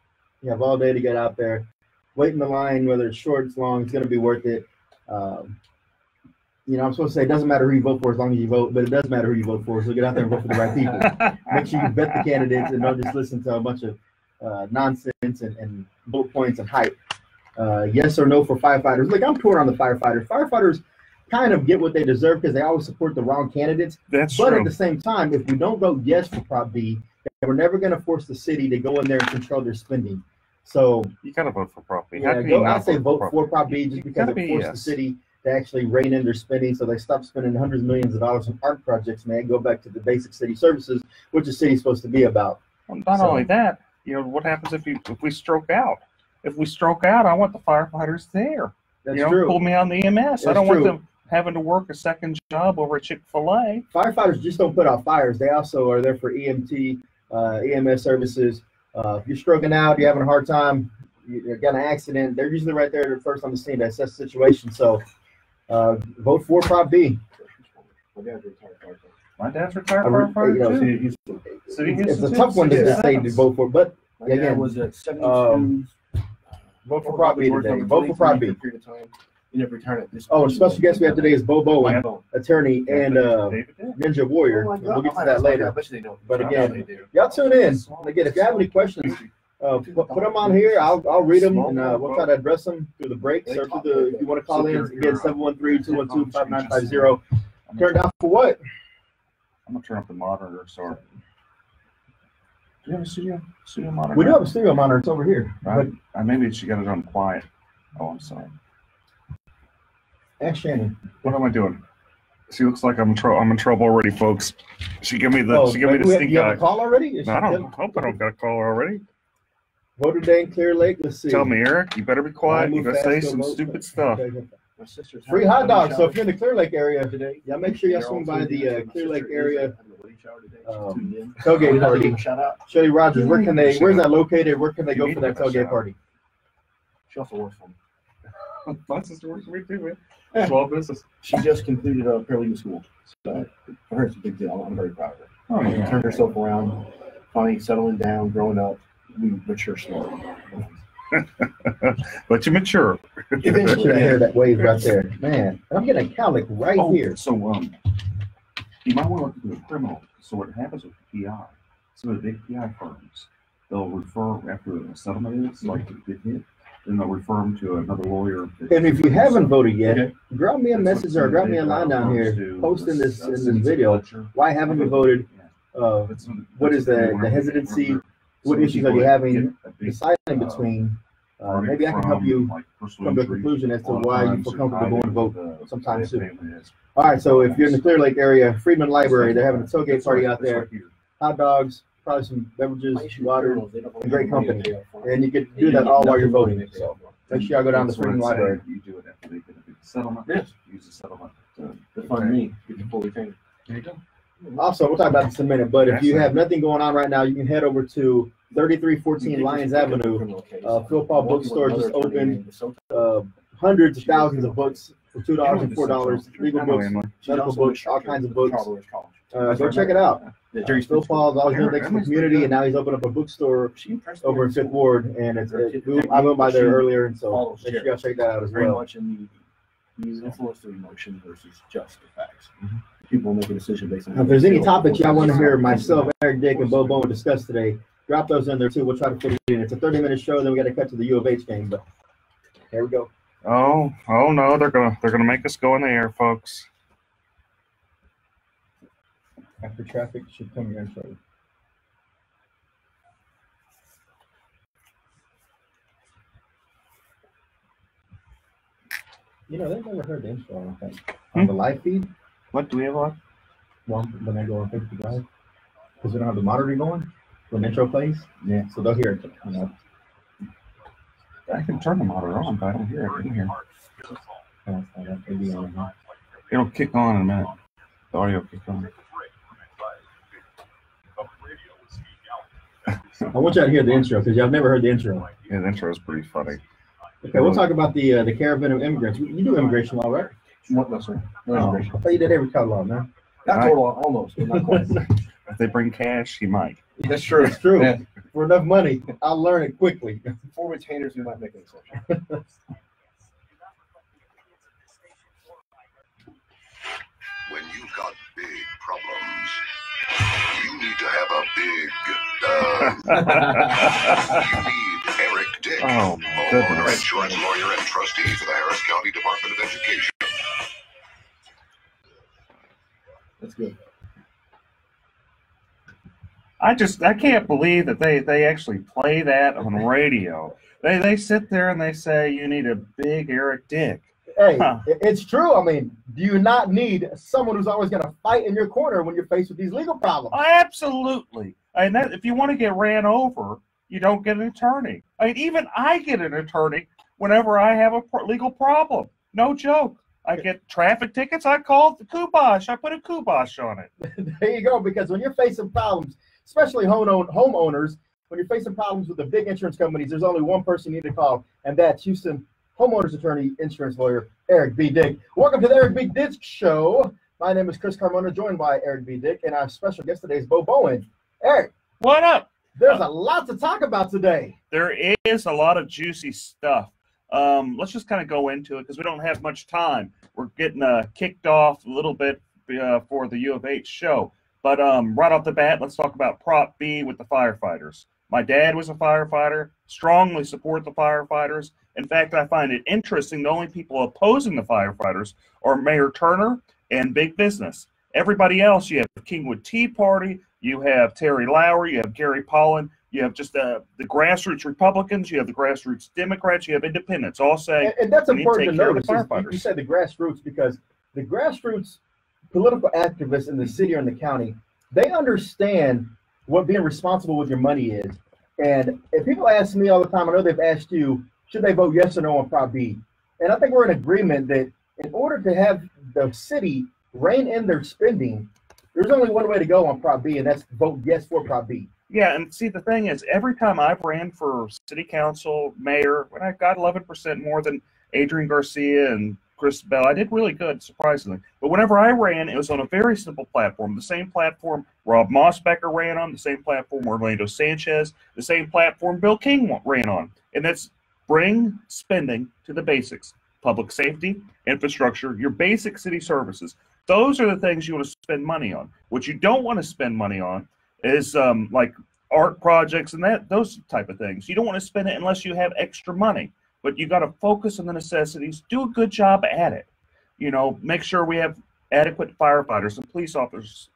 You have all day to get out there. Wait in the line, whether it's short, it's long, it's going to be worth it. You know, I'm supposed to say it doesn't matter who you vote for as long as you vote, but it does matter who you vote for. So get out there and vote for the right people. Make sure you vet the candidates and don't just listen to a bunch of nonsense and bullet points and hype. Yes or no for firefighters. Look, I'm torn on the firefighters. Firefighters kind of get what they deserve because they always support the wrong candidates. That's but true. At the same time, if we don't vote yes for Prop B, then we're never going to force the city to go in there and control their spending. So you got to vote for Prop B. Yeah, I'd say vote for Prop B just because it forced the city to actually rein in their spending, so they stop spending hundreds of millions of dollars on art projects, man. Go back to the basic city services, which the city's supposed to be about. Well, not only that, you know, what happens if we stroke out? If we stroke out, I want the firefighters there. That's true. Pull me on the EMS. I don't want them having to work a second job over at Chick-fil-A. Firefighters just don't put out fires. They also are there for EMT, EMS services. If you're stroking out, you're having a hard time, you got an accident, they're usually right there first on the scene to assess the situation. So vote for Prop B. My dad's retired firefighter too. It's a tough one to say to vote for, but again, was at 72. Vote for Prop B today. Vote for Prop B. You never return it. Oh, the special guest we have today is Bo Bowen, attorney and Ninja Warrior. We'll get to that later. But again, y'all tune in. And again, if you have any questions, put them on here. I'll read them and we'll try to address them through the breaks or through if you want to call in, again, 713-212-5950. Turn down for what? I'm going to turn up the monitor, sorry. Do you have a studio monitor? We do have a studio monitor. It's over here. Right. Maybe she got it on quiet. Oh, I'm sorry. Ask Shannon. What am I doing? She looks like I'm in trouble already, folks. She gave me the stink eye. You have a call already? No, I hope I don't got a call already. Vote today in Clear Lake. Let's see. Tell me, Eric, you better be quiet. You gotta say some stupid stuff. Free hot dogs. So if you're in the Clear Lake area today, y'all make sure y'all swing by the Clear Lake area tailgate party. Shelly Rogers, where's that located? Where can they go for that tailgate party? She also works for me. My sister works for me too, man. Small business. She just completed a paralegal school. So for her, it's a big deal. I'm very proud of her. Oh, yeah. She turned herself around, finally settling down, growing up. We mature slowly. But you mature. Eventually, I hear that wave right there. Man, I'm getting a cowlick right here. So, you might want to look into the criminal. So what happens with the PI, some of the big PI firms, they'll refer after a settlement is like a big hit, then they'll refer them to another lawyer. And if you haven't voted yet, drop me a message or drop me a line down here, post in this video. Why haven't you voted? What is the hesitancy? What issues are you having deciding between? Maybe I can help you come to a conclusion as to why you feel comfortable going to vote sometime soon. All right, so if you're in the Clear Lake area, Freedman Library, they're having a tailgate party out there. Hot dogs, probably some beverages, water, and great company. And you get to do that all while you're voting. So make sure y'all go down to Freedman Library. You do it after they get a big settlement. Yes. Use the settlement to fund me. Get the full retainer. There you go. Also, we'll talk about this in a minute, but if you have nothing going on right now, you can head over to 3314 Lyons Avenue. Phil Paul Bookstore just opened. Hundreds of thousands of books for $2 and $4. Legal books, medical books, all kinds of books. Go check it out. Phil Paul's always doing things for the community, and now he's opened up a bookstore over in Fifth Ward. And I went by there earlier, and so make sure y'all check that out as well. Very much in the influence of emotion versus just the facts. People make a decision based on. If there's any topics y'all want to hear myself, Eric Dick, and Bo Bowen discuss today, drop those in there too. We'll try to fit it in. It's a 30-minute show, then we got to cut to the U of H game. But here we go. Oh no, they're gonna make us go in the air, folks. After traffic should come your intro. You know, they've never heard the intro, I don't think. On the live feed? What do we have on? Well, when I go on Facebook Live. Because we don't have the monitor going when the intro plays. Yeah. So they'll hear it, you know. I can turn the monitor on, but I don't hear it in here. It'll kick on in a minute. The audio will kick on. I want y'all to hear the intro because y'all never heard the intro. Yeah, the intro is pretty funny. Okay, we'll talk about the caravan of immigrants. You do immigration law, right? What? No, sir. No immigration. I thought you did every color law, man. Not total law, almost, but not quite. If they bring cash, he might. That's true. It's true. Yeah. For enough money, I'll learn it quickly. For retainers, we might make an exception. When you've got big problems, you need to have a big, you need Eric Dick, Oh, my homeowner, goodness. insurance lawyer, and trustee for the Harris County Department of Education. That's good. I can't believe that they actually play that on radio. They sit there and they say you need a big Eric Dick. Hey, Huh. it's true. I mean, do you not need someone who's always going to fight in your corner when you're faced with these legal problems? Absolutely. And that, if you want to get ran over, you don't get an attorney. I mean, even I get an attorney whenever I have a legal problem. No joke. I get traffic tickets. I call the Kubosh. I put a Kubosh on it. There you go. Because when you're facing problems, especially homeowners, when you're facing problems with the big insurance companies, there's only one person you need to call, and that's Houston homeowners attorney, insurance lawyer, Eric B. Dick. Welcome to the Eric B. Dick Show. My name is Chris Carmona, joined by Eric B. Dick, and our special guest today is Bo Bowen. Eric, What up? there's a lot to talk about today. There is a lot of juicy stuff. Let's just kind of go into it because we don't have much time. We're getting kicked off a little bit for the U of H show. But right off the bat, let's talk about Prop B with the firefighters. My dad was a firefighter, strongly support the firefighters. In fact, I find it interesting the only people opposing the firefighters are Mayor Turner and big business. Everybody else, you have the Kingwood Tea Party, you have Terry Lowry, you have Gary Pollan, you have just the grassroots Republicans, you have the grassroots Democrats, you have independents, all saying, And that's we need to important take to care of notice. the You firefighters. said the grassroots because the grassroots political activists in the city or in the county, they understand what being responsible with your money is. And if people ask me all the time, I know they've asked you, should they vote yes or no on Prop B? And I think we're in agreement that in order to have the city rein in their spending, there's only one way to go on Prop B, and that's vote yes for Prop B. Yeah, and see, the thing is, every time I've ran for city council, mayor, when I got 11% more than Adrian Garcia and Chris Bell, I did really good, surprisingly. But whenever I ran, it was on a very simple platform, the same platform Rob Mossbecker ran on, the same platform Orlando Sanchez, the same platform Bill King ran on, and that's bring spending to the basics. Public safety, infrastructure, your basic city services. Those are the things you want to spend money on. What you don't want to spend money on is like art projects and those type of things. You don't want to spend it unless you have extra money. But you got to focus on the necessities. Do a good job at it. You know, make sure we have adequate firefighters and police officers.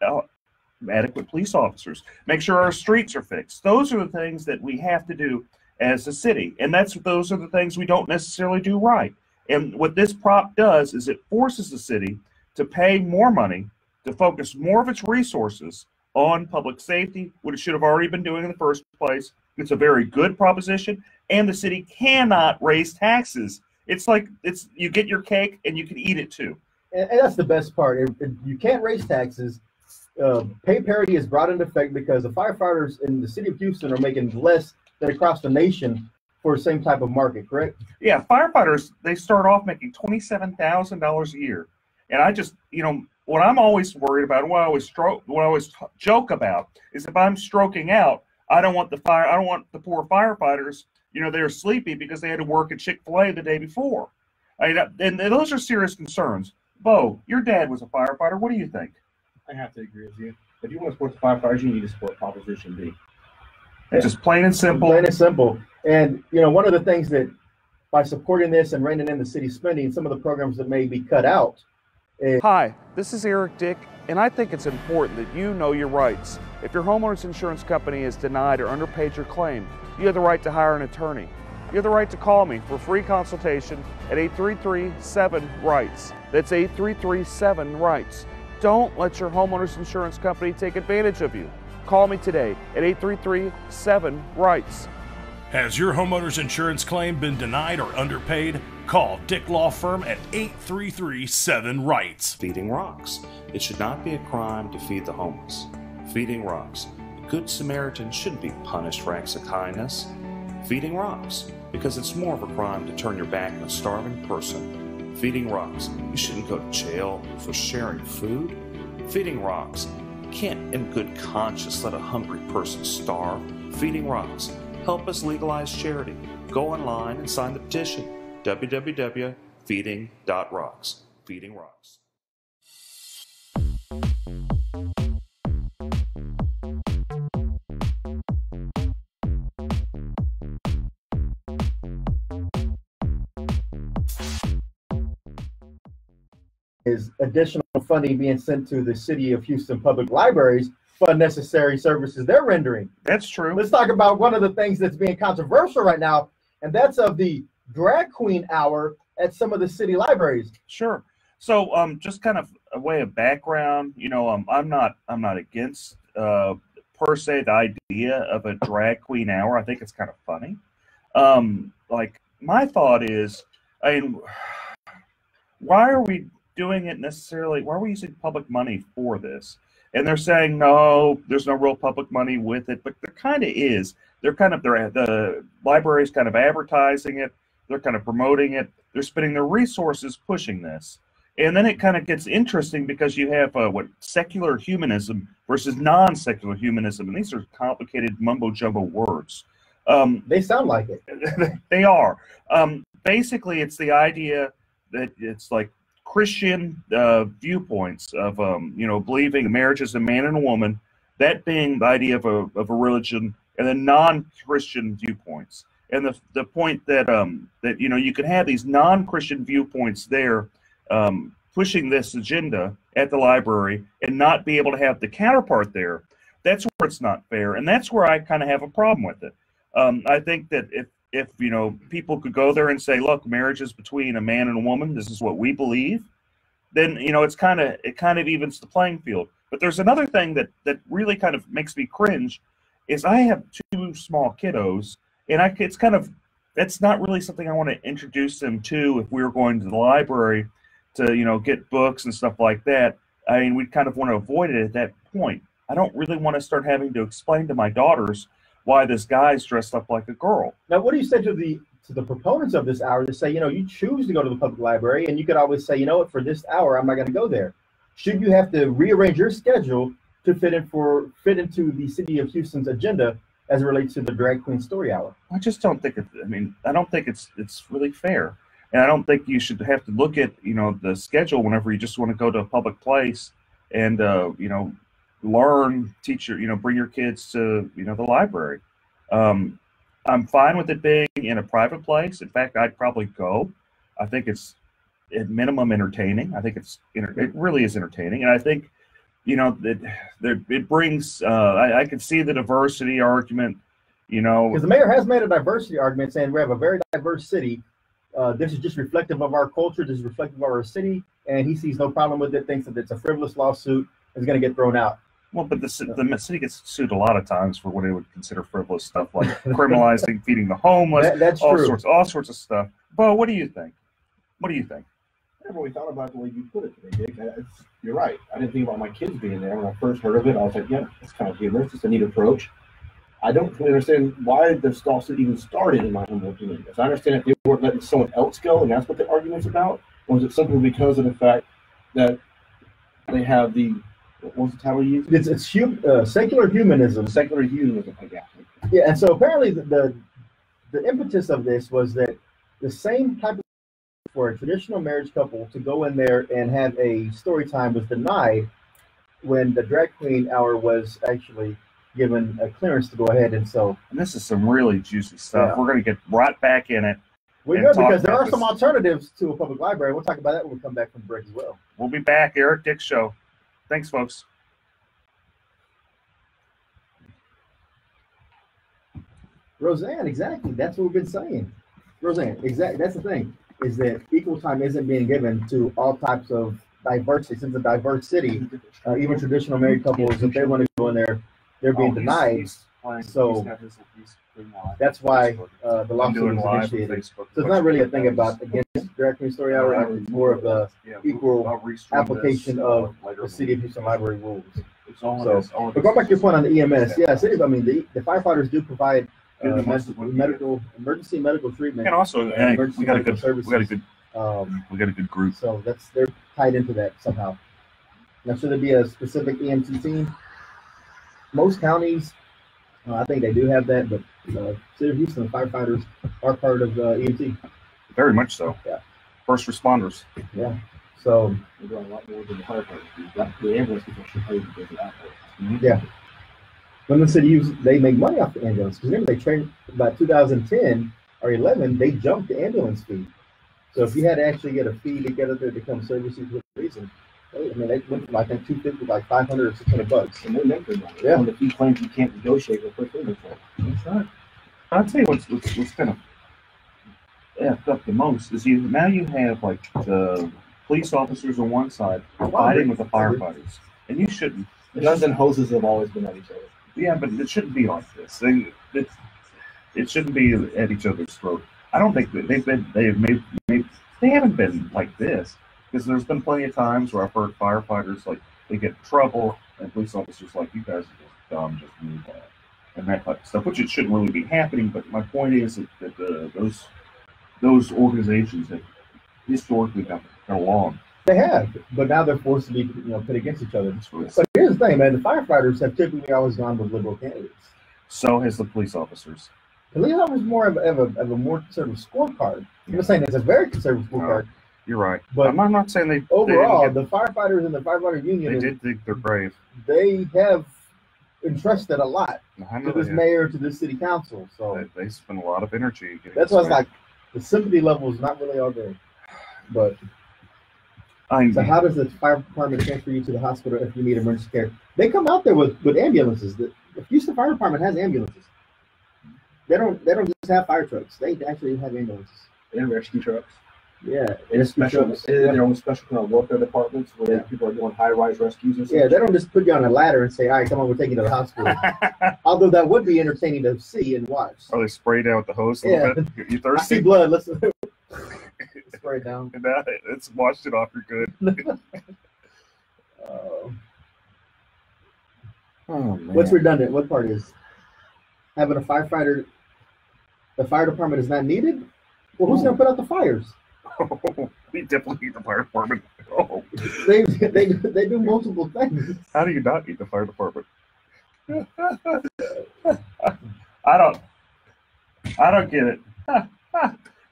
Adequate police officers. Make sure our streets are fixed. Those are the things that we have to do as a city, and those are the things we don't necessarily do right. And what this prop does is it forces the city to pay more money, to focus more of its resources on public safety, what it should have already been doing in the first place. It's a very good proposition, and the city cannot raise taxes. It's like you get your cake and you can eat it too. And that's the best part. If you can't raise taxes. Pay parity is brought into effect because the firefighters in the city of Houston are making less than across the nation for the same type of market, correct? Yeah, firefighters, they start off making $27,000 a year. And I just, what I'm always worried about, what I always joke about is if I'm stroking out, I don't want the poor firefighters, they're sleepy because they had to work at Chick-fil-A the day before. And those are serious concerns. Bo, your dad was a firefighter. What do you think? I have to agree with you. If you want to support the firefighters, you need to support Proposition B. It's just plain and simple. Plain and simple. And, one of the things that by supporting this and reining in the city spending, some of the programs that may be cut out. Hi, this is Eric Dick, and I think it's important that you know your rights. If your homeowner's insurance company has denied or underpaid your claim, you have the right to hire an attorney. You have the right to call me for a free consultation at 833-7-RIGHTS. That's 833-7-RIGHTS. Don't let your homeowner's insurance company take advantage of you. Call me today at 833-7-RIGHTS. Has your homeowner's insurance claim been denied or underpaid? Call Dick Law Firm at 833-7-RIGHTS. Feeding Rocks. It should not be a crime to feed the homeless. Feeding Rocks. A good Samaritan shouldn't be punished for acts of kindness. Feeding Rocks. Because it's more of a crime to turn your back on a starving person. Feeding Rocks. You shouldn't go to jail for sharing food. Feeding Rocks. You can't in good conscience let a hungry person starve. Feeding Rocks. Help us legalize charity. Go online and sign the petition. www.feeding.rocks. Feeding Rocks. Is additional funding being sent to the City of Houston Public Libraries for unnecessary services they're rendering. That's true. Let's talk about one of the things that's being controversial right now, and that's of the drag queen hour at some of the city libraries. Sure. So, just kind of a way of background. You know, I'm not against per se the idea of a drag queen hour. I think it's kind of funny. Like my thought is, I mean, why are we doing it necessarily? Why are we using public money for this? And they're saying, no, there's no real public money with it, but there kind of is. The library's kind of advertising it. They're kind of promoting it. They're spending their resources pushing this. And then it kind of gets interesting because you have secular humanism versus non-secular humanism. And these are complicated mumbo-jumbo words. They sound like it. They are. Basically, it's the idea that it's like Christian viewpoints of believing marriage is a man and a woman, that being the idea of a religion, and then non-Christian viewpoints. And the point that you can have these non-Christian viewpoints there pushing this agenda at the library and not be able to have the counterpart there. That's where it's not fair, and that's where I kind of have a problem with it. I think that if people could go there and say, look, marriage is between a man and a woman, this is what we believe, then it kind of evens the playing field. But there's another thing that really kind of makes me cringe is I have two small kiddos, and that's not really something I want to introduce them to if we were going to the library to get books and stuff like that. I mean, we kind of want to avoid it at that point. I don't really want to start having to explain to my daughters why this guy's dressed up like a girl. Now, what do you say to the proponents of this hour to say, you choose to go to the public library, and you could always say, for this hour, I'm not going to go there. Should you have to rearrange your schedule to fit into the City of Houston's agenda as it relates to the drag queen story hour? I just don't think I don't think it's really fair. And I don't think you should have to look at, the schedule whenever you just want to go to a public place and, learn, teach bring your kids to, the library. I'm fine with it being in a private place. In fact, I'd probably go. I think it's at minimum entertaining. I think it really is entertaining. And I think, it brings, I can see the diversity argument, Because the mayor has made a diversity argument saying we have a very diverse city. This is just reflective of our culture. This is reflective of our city. And he sees no problem with it, thinks that it's a frivolous lawsuit, is going to get thrown out. Well, but the city gets sued a lot of times for what they would consider frivolous stuff, like criminalizing feeding the homeless, that's true. all sorts of stuff. Bo, what do you think? What do you think? I never really thought about it the way you put it today, Dick. You're right. I didn't think about my kids being there. When I first heard of it, I was like, yeah, it's kind of humorous. It's a neat approach. I don't really understand why this lawsuit even started, in my humble opinion. Because I understand that they weren't letting someone else go, and that's what the argument's about. Or is it simply because of the fact that they have what was the title you used? It's secular humanism. Secular humanism, I guess. Yeah, and so apparently the impetus of this was that the same type of for a traditional marriage couple to go in there and have a story time was denied when the drag queen hour was actually given a clearance to go ahead. And this is some really juicy stuff. Yeah. We're going to get right back in it. We're good because there are some alternatives to a public library. We'll talk about that when we come back from break as well. We'll be back. Eric Dick Show. Thanks, folks. Roseanne, exactly. That's what we've been saying. Roseanne, exactly. That's the thing, is that equal time isn't being given to all types of diversity. Since a diverse city, even traditional married couples, if they want to go in there, they're being denied. So that's why the lawsuit was initiated. So it's not really a thing about against Directory Story Hour. It's more of the equal application of the City of Houston Library rules. So, but going back to your point on the EMS, yeah, cities. I mean, the firefighters do provide emergency medical treatment, and also we got a good group. So they're tied into that somehow. Now, should there be a specific EMT team? Most counties, I think they do have that, but City of Houston firefighters are part of EMT. Very much so. Yeah. First responders. Yeah. So we're doing a lot more than the firefighters. The ambulance people should pay because of that. Yeah. When the city they make money off the ambulance. Because remember, they trained by 2010 or 11, they jumped the ambulance fee. So if you had to actually get a fee to get up there to come service you for a reason, I mean, they went from I think $250 to like $500 or $600. And they make good money. Yeah. When the fee claims you can't negotiate with quick inventory. That's right. I'll tell you what's kind of effed up the most is now you have like the police officers on one side fighting with the firefighters, and you shouldn't. Guns and hoses have always been at each other. Yeah, but it shouldn't be like this. It shouldn't be at each other's throat. I don't think that they haven't been like this, because there's been plenty of times where I've heard firefighters like they get in trouble and police officers like, you guys are just dumb, just move that, and that type of stuff, which it shouldn't really be happening. But my point is that those organizations have historically got along. They have, but now they're forced to be put against each other. But here's the thing, man: the firefighters have typically always gone with liberal candidates. So has the police officers. The police officers more of a more conservative scorecard. I'm not saying it's a very conservative scorecard. You're right, but I'm not saying they. Overall, the firefighters and the firefighter union, they did think they're brave. They have entrusted a lot to this mayor, to this city council. So they spend a lot of energy. That's why it's like the sympathy level is not really all there. But so how does the fire department transfer you to the hospital if you need emergency care? They come out there with ambulances. The Houston Fire Department has ambulances. They don't just have fire trucks. They actually have ambulances and rescue trucks. Yeah, and their own special kind of warfare departments where people are doing high-rise rescues and stuff. Yeah, they don't just put you on a ladder and say, "All right, come on, we're taking you to the hospital." Although that would be entertaining to see and watch. Oh, they spray down with the hose a little bit. You thirsty? I see blood. Listen. Spray it down. And it's washed it off. You're good. Oh, man. What's redundant? What part is having a firefighter? The fire department is not needed. Well, who's going to put out the fires? Oh, we definitely need the fire department. Oh. They do multiple things. How do you not need the fire department? I don't get it.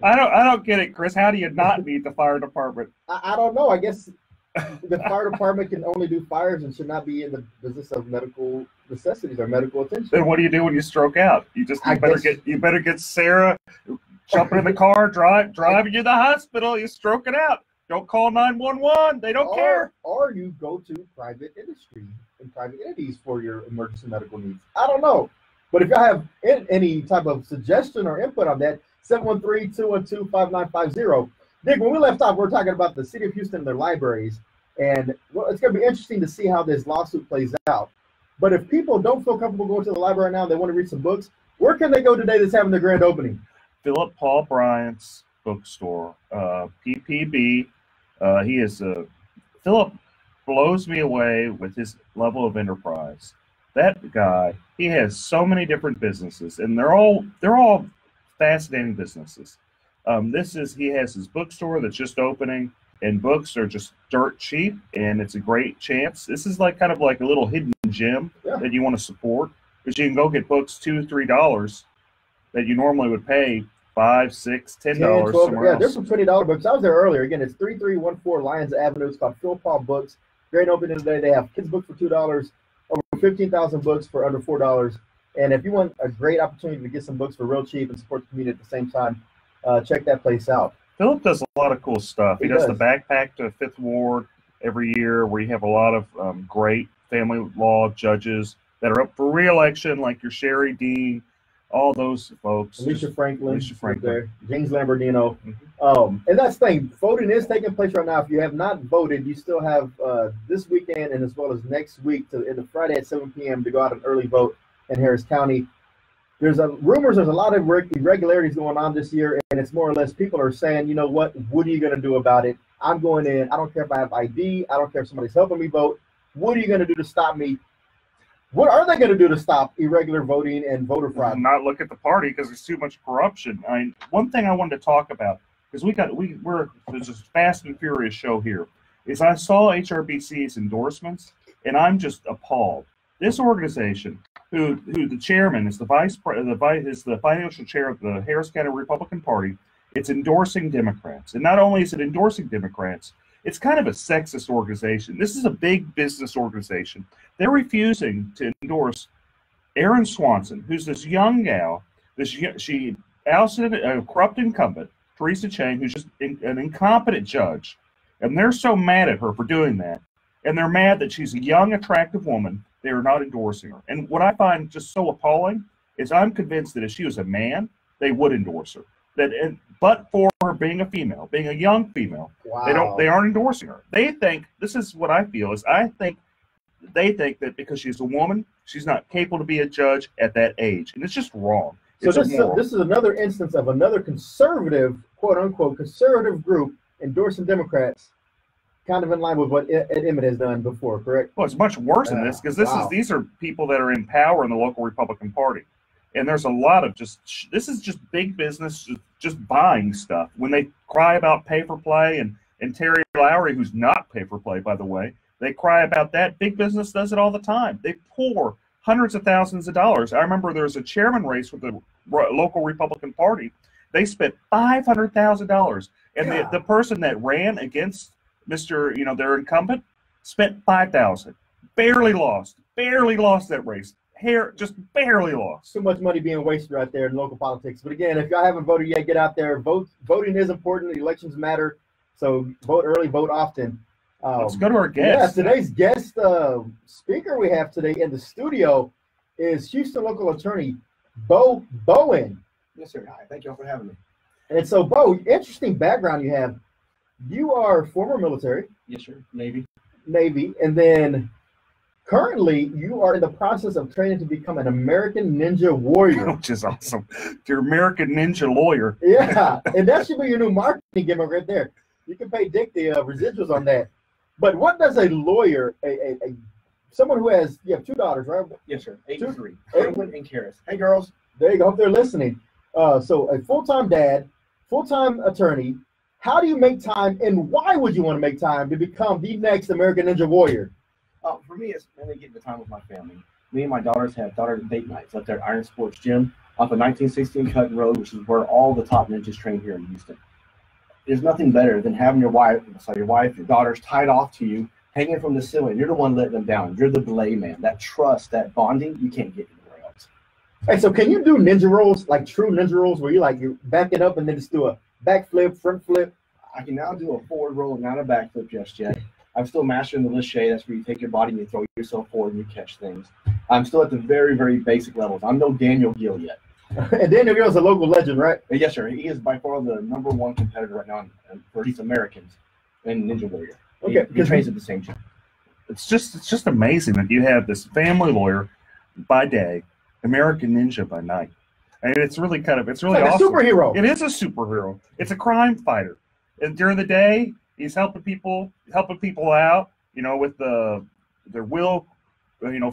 I don't get it, Chris. How do you not need the fire department? I don't know. I guess the fire department can only do fires and should not be in the business of medical necessities or medical attention. Then what do you do when you stroke out? You better get Sarah jumping in the car, driving you to the hospital. You stroke it out. Don't call 911. They don't care. Or you go to private industry and private entities for your emergency medical needs. I don't know. But if y'all have any type of suggestion or input on that, 713-212-5950. Dick, when we left off, we were talking about the City of Houston and their libraries. And it's going to be interesting to see how this lawsuit plays out. But if people don't feel comfortable going to the library now, they want to read some books, where can they go today that's having their grand opening? Philip Paul Bryant's bookstore, PPB. Philip blows me away with his level of enterprise. That guy, he has so many different businesses, and they're all fascinating businesses. He has his bookstore that's just opening, and books are just dirt cheap, and it's a great chance. This is kind of like a little hidden gem that you want to support, because you can go get books $2-3 that you normally would pay $5, $6, $10 somewhere else. There's some $20 books. I was there earlier. Again, it's 3314 Lyons Avenue. It's called Phil Paul Books. Great opening today. They have kids' books for $2, over 15,000 books for under $4. And if you want a great opportunity to get some books for real cheap and support the community at the same time, check that place out. Philip does a lot of cool stuff. He does the backpack to Fifth Ward. every year where you have a lot of great family law judges that are up for re-election, like your Sherry Dean, all those folks. Alicia Franklin. Right there. James Lamborghino. And that's the thing. Voting is taking place right now. If you have not voted, you still have this weekend and as well as next week in the Friday at 7 p.m. to go out and early vote in Harris County. There's rumors there's a lot of irregularities going on this year, and it's more or less people are saying, you know what are you going to do about it? I'm going in. I don't care if I have ID. I don't care if somebody's helping me vote. What are you going to do to stop me? What are they going to do to stop irregular voting and voter fraud? Not look at the party because there's too much corruption. I mean, one thing I wanted to talk about, because there's this Fast and Furious show here, is I saw HRBC's endorsements, and I'm just appalled. This organization, who the chairman is the financial chair of the Harris County Republican Party, it's endorsing Democrats. And not only is it endorsing Democrats, it's kind of a sexist organization. This is a big business organization. They're refusing to endorse Erin Swanson, who's this young gal. She ousted a corrupt incumbent, Teresa Chang, who's just an incompetent judge. And they're so mad at her for doing that. And they're mad that she's a young, attractive woman. They are not endorsing her. And what I find just so appalling is I'm convinced that if she was a man, they would endorse her. But for her being a female, being a young female, wow. They aren't endorsing her. They think, this is what I feel, is they think that because she's a woman, she's not capable to be a judge at that age. And it's just wrong. So this is another instance of another conservative, quote unquote, conservative group endorsing Democrats, kind of in line with what Ed Emmett has done before, correct? Well, it's much worse than this, because these are people that are in power in the local Republican Party. And there's a lot of this is just big business, just buying stuff. When they cry about pay for play, and Terry Lowry, who's not pay for play, by the way, they cry about that. Big business does it all the time. They pour hundreds of thousands of dollars. I remember there was a chairman race with the local Republican Party. They spent $500,000. And the person that ran against their incumbent spent $5,000. Barely lost that race. Just barely lost. Too much money being wasted right there in local politics. But again, if y'all haven't voted yet, get out there. Vote. Voting is important. Elections matter. So vote early, vote often. Let's go to our guest. Yeah, today's guest speaker we have today in the studio is Houston local attorney Bo Bowen. Yes, sir. Hi. Thank you all for having me. And so, Bo, interesting background you have. You are former military. Yes, sir. Navy. And then currently you are in the process of training to become an American Ninja Warrior. Which is awesome. You're American Ninja Lawyer. Yeah, and that should be your new marketing gimmick right there. You can pay Dick the residuals on that. But what does a lawyer, someone who has, you have two daughters, right? Yes, sir. 8 and 3. Edwin and Karis. Hey, girls. There you go. Hope they're listening. So a full-time dad, full-time attorney. How do you make time, and why would you want to make time to become the next American Ninja Warrior? For me, it's mainly getting the time with my family. Me and my daughters have daughter date nights up there at Iron Sports Gym off of 1916 Cutting Road, which is where all the top ninjas train here in Houston. There's nothing better than having your daughters tied off to you, hanging from the ceiling. You're the one letting them down. You're the belay man. That trust, that bonding, you can't get anywhere else. Hey, so can you do ninja rolls, like true ninja rolls, where you back it up and then just do a backflip, front flip? I can now do a forward roll, not a backflip just yet. I'm still mastering the Lachey. That's where you take your body and you throw yourself forward and you catch things. I'm still at the very, very basic levels. I'm no Daniel Gill yet. And Daniel Gill's a local legend, right? Yes, sir. He is by far the #1 competitor right now for these Americans in Ninja Warrior. Okay, he trains at the same gym. It's just amazing that you have this family lawyer by day, American Ninja by night. And it's really like awesome. A superhero. It is a superhero. It's a crime fighter. And during the day, he's helping people out, with their will,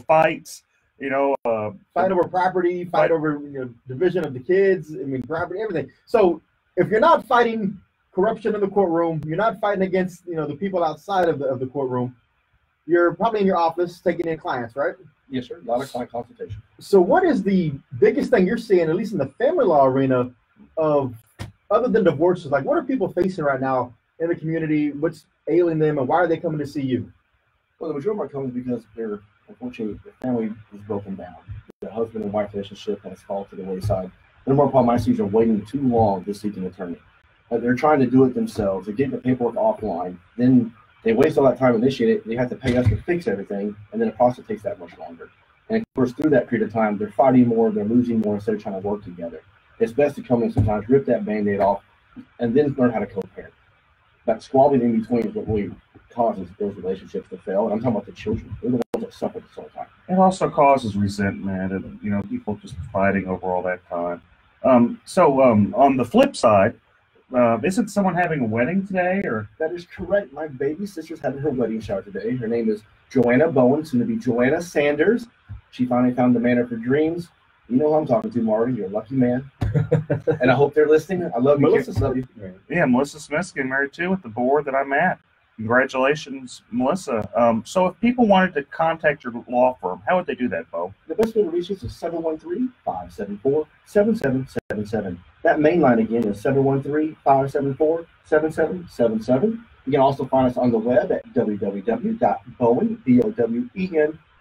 fights, fight over property, fight over division of the kids, property, everything. So if you're not fighting corruption in the courtroom, you're not fighting against, the people outside of the courtroom, you're probably in your office taking in clients, right? Yes, sir. A lot of client consultation. So what is the biggest thing you're seeing, at least in the family law arena, of other than divorces? Like, what are people facing right now in the community? What's ailing them, and why are they coming to see you? Well, the majority of them are coming because unfortunately, the family is broken down. The husband and wife relationship has fallen to the wayside. The more problem I see is they're waiting too long to seek an attorney. They're trying to do it themselves. They're getting the paperwork offline. Then They waste all that time initiating it. They have to pay us to fix everything, and then the process takes that much longer. And of course, through that period of time, they're fighting more, they're losing more instead of trying to work together. It's best to come in sometimes, rip that Band-Aid off, and then learn how to co-parent. That squabbling in between is what really causes those relationships to fail. And I'm talking about the children. They're the ones that suffer this whole time. It also causes resentment and, you know, people just fighting over all that time. So on the flip side, isn't someone having a wedding today? Or that is correct. My baby sister's having her wedding shower today. Her name is Joanna Bowen, soon to be Joanna Sanders. She finally found the man of her dreams. You know who I'm talking to, Marty. You're a lucky man. And I hope they're listening. I love you. Melissa, love you. Yeah, Melissa Smith's getting married too with the board that I'm at. Congratulations, Melissa. So if people wanted to contact your law firm, how would they do that, Bo? The best way to reach us is 713-574-7777. That main line again is 713-574-7777. You can also find us on the web at www.bowen,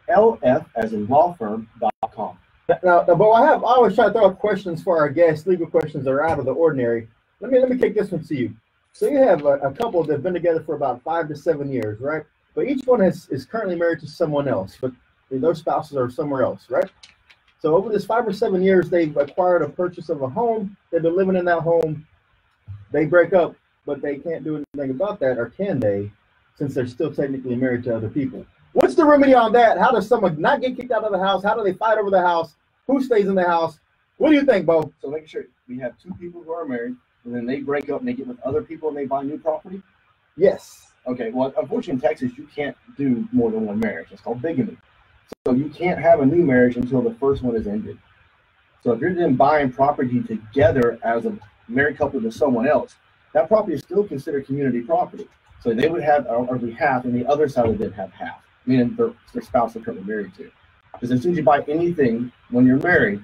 BOWENLF, as in lawfirm.com. Now, Bo, I always try to throw out questions for our guests, legal questions that are out of the ordinary. Let me take this one to you. So you have a couple that have been together for about 5 to 7 years, right? But each one is currently married to someone else, but their spouses are somewhere else, right? So over this 5 or 7 years, they've acquired a purchase of a home. They've been living in that home. They break up, but they can't do anything about that, or can they, since they're still technically married to other people? What's the remedy on that? How does someone not get kicked out of the house? How do they fight over the house? Who stays in the house? What do you think, Bo? So making sure we have 2 people who are married, and then they break up and they get with other people and they buy new property? Yes. Okay, well, unfortunately in Texas, you can't do more than one marriage. It's called bigamy. So you can't have a new marriage until the first one is ended. So if you're then buying property together as a married couple to someone else, that property is still considered community property. So they would have every half, and the other side would then have half, meaning their spouse they're currently married to. Because as soon as you buy anything when you're married,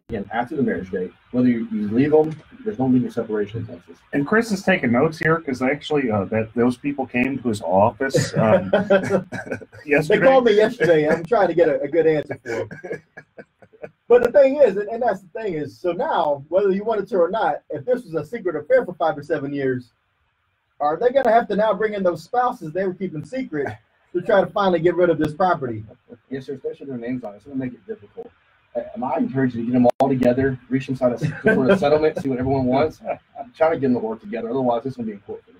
again, after the marriage date, whether you leave them, there's no legal separation in Texas. And Chris is taking notes here because actually that those people came to his office yesterday. They called me yesterday. I'm trying to get a good answer for them. But the thing is, and that's the thing is, so now, whether you wanted to or not, if this was a secret affair for 5 or 7 years, are they going to have to now bring in those spouses they were keeping secret to try to finally get rid of this property? Yes, sir, especially their names on it. It's going to make it difficult. I encourage you to get them all together, reach inside a sort of settlement, see what everyone wants. I'm trying to get them to work together. Otherwise, this is going to be in court for me.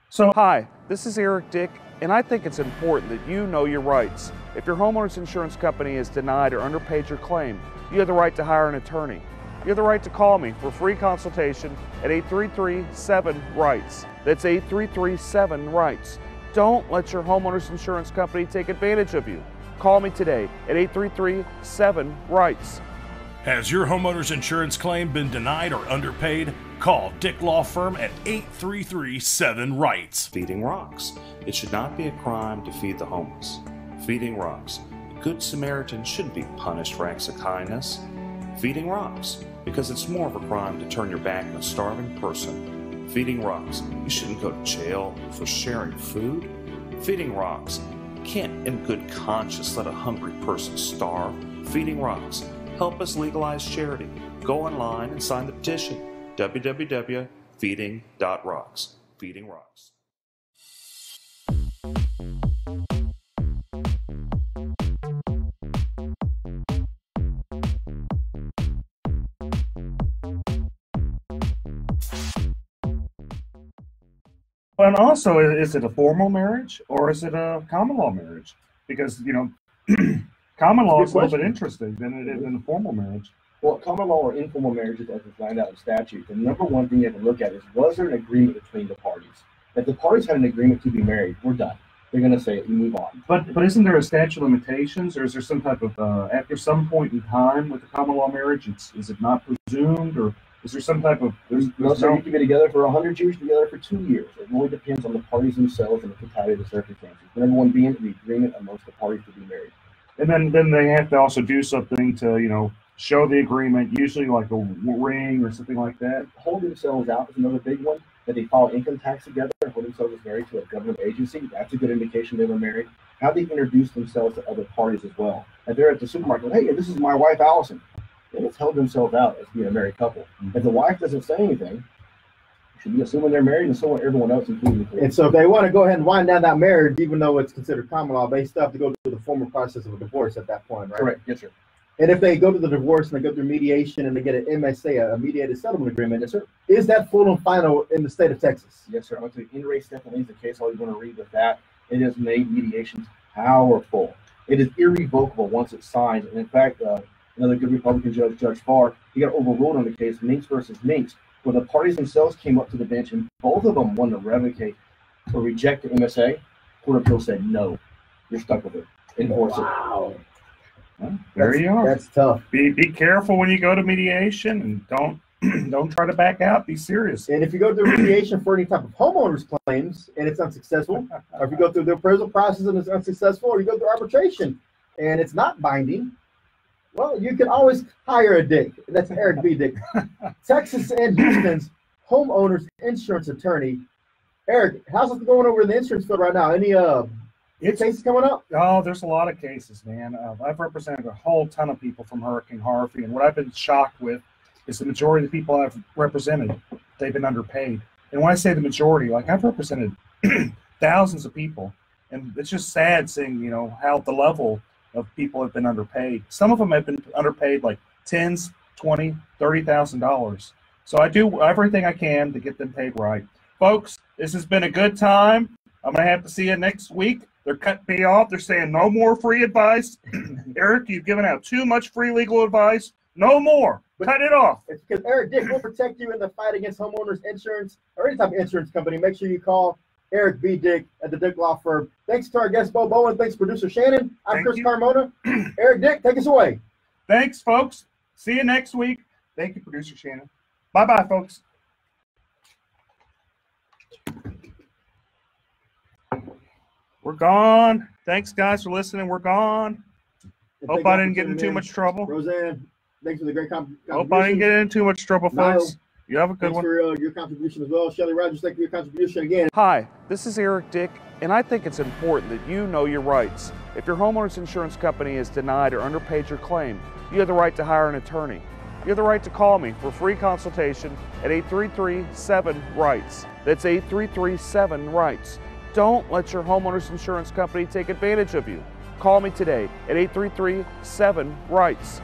So, hi, this is Eric Dick, and I think it's important that you know your rights. If your homeowner's insurance company has denied or underpaid your claim, you have the right to hire an attorney. You have the right to call me for a free consultation at 833-7-RIGHTS. That's 833-7-RIGHTS. Don't let your homeowner's insurance company take advantage of you. Call me today at 833-7-RIGHTS. Has your homeowner's insurance claim been denied or underpaid? Call Dick Law Firm at 833-7-RIGHTS. Feeding rocks. It should not be a crime to feed the homeless. Feeding rocks. A good Samaritan should be punished for acts of kindness. Feeding rocks. Because it's more of a crime to turn your back on a starving person. Feeding rocks. You shouldn't go to jail for sharing food. Feeding rocks. You can't in good conscience let a hungry person starve. Feeding rocks. Help us legalize charity. Go online and sign the petition. www.feeding.rocks. Feeding Rocks. And also, is it a formal marriage or is it a common law marriage? Because, you know, common law is a little bit interesting than it is in a formal marriage. Well, common law or informal marriages, as defined out in statute, the number one thing you have to look at is, was there an agreement between the parties? If the parties had an agreement to be married, we're done. They're going to say it and move on. But isn't there a statute of limitations, or is there some type of, after some point in time with the common law marriage, is it not presumed, or is there some type of... No, so you can be together for 100 years, together for 2 years. It really depends on the parties themselves and the totality of the circumstances. Number one being the agreement amongst the parties to be married. And then they have to also do something to, you know, show the agreement, usually like a ring or something like that. Hold themselves out is another big one. That they file income tax together and hold themselves as married to a government agency. That's a good indication they were married. How they introduce themselves to other parties as well. If they're at the supermarket, hey, this is my wife, Allison. They just held themselves out as being a married couple. If the wife doesn't say anything, should be assuming they're married, and so will everyone else, including the court. And so if they want to go ahead and wind down that marriage, even though it's considered common law, they still have to go through the formal process of a divorce at that point, right? Correct. Yes, sir. And if they go to the divorce and they go through mediation and they get an MSA, a mediated settlement agreement, Yes, sir. is that full and final in the state of Texas? Yes, sir. I went to In Re Stephanie is the case. All you want to read with that. It has made mediations powerful. It is irrevocable once it's signed. And in fact, another good Republican judge, Judge Farr, he got overruled on the case Minks versus Minks, where the parties themselves came up to the bench and both of them wanted to revocate or reject the MSA. Court of Appeal said, no, you're stuck with it. Enforce Wow. Well, there you are. That's tough. Be careful when you go to mediation, and don't try to back out. Be serious. And if you go through mediation for any type of homeowners claims and it's unsuccessful, or if you go through the appraisal process and it's unsuccessful, or you go through arbitration and it's not binding, well, you can always hire a Dick. That's Eric B. Dick. Texas and Houston's homeowners insurance attorney. Eric, how's it going over in the insurance field right now? Any cases coming up? Oh, there's a lot of cases, man. I've represented a whole ton of people from Hurricane Harvey, and what I've been shocked with is the majority of the people I've represented, they've been underpaid. And when I say the majority, like I've represented thousands of people, and it's just sad seeing, you know, how the level of people have been underpaid. Some of them have been underpaid like $10,000, $20,000, $30,000. So I do everything I can to get them paid right. Folks, this has been a good time. I'm going to have to see you next week. They're cutting me off. They're saying no more free advice. Eric, you've given out too much free legal advice. No more. Cut it off. It's because Eric Dick will protect you in the fight against homeowners insurance or any type of insurance company. Make sure you call Eric B. Dick at the Dick Law Firm. Thanks to our guest, Bo Bowen. Thanks, producer Shannon. I'm Chris Carmona. Eric Dick, take us away. Thanks, folks. See you next week. Thank you, producer Shannon. Bye-bye, folks. We're gone. Thanks, guys, for listening. We're gone. Hope I didn't get in too much trouble. Roseanne, thanks for the great contribution. Hope I didn't get in too much trouble, folks. You have a good one. Thanks for your contribution as well. Shelley Rogers, thank you for your contribution again. Hi, this is Eric Dick, and I think it's important that you know your rights. If your homeowner's insurance company has denied or underpaid your claim, you have the right to hire an attorney. You have the right to call me for free consultation at 833-7-RIGHTS. That's 833-7-RIGHTS. Don't let your homeowner's insurance company take advantage of you. Call me today at 833-7-RIGHTS.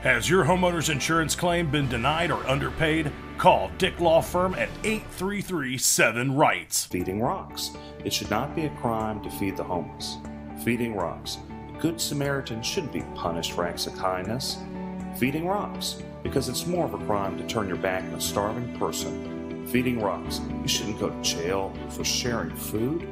Has your homeowner's insurance claim been denied or underpaid? Call Dick Law Firm at 833-7-RIGHTS. Feeding rocks. It should not be a crime to feed the homeless. Feeding rocks. A good Samaritan shouldn't be punished for acts of kindness. Feeding rocks. Because it's more of a crime to turn your back on a starving person. Feeding rocks. You shouldn't go to jail for sharing food.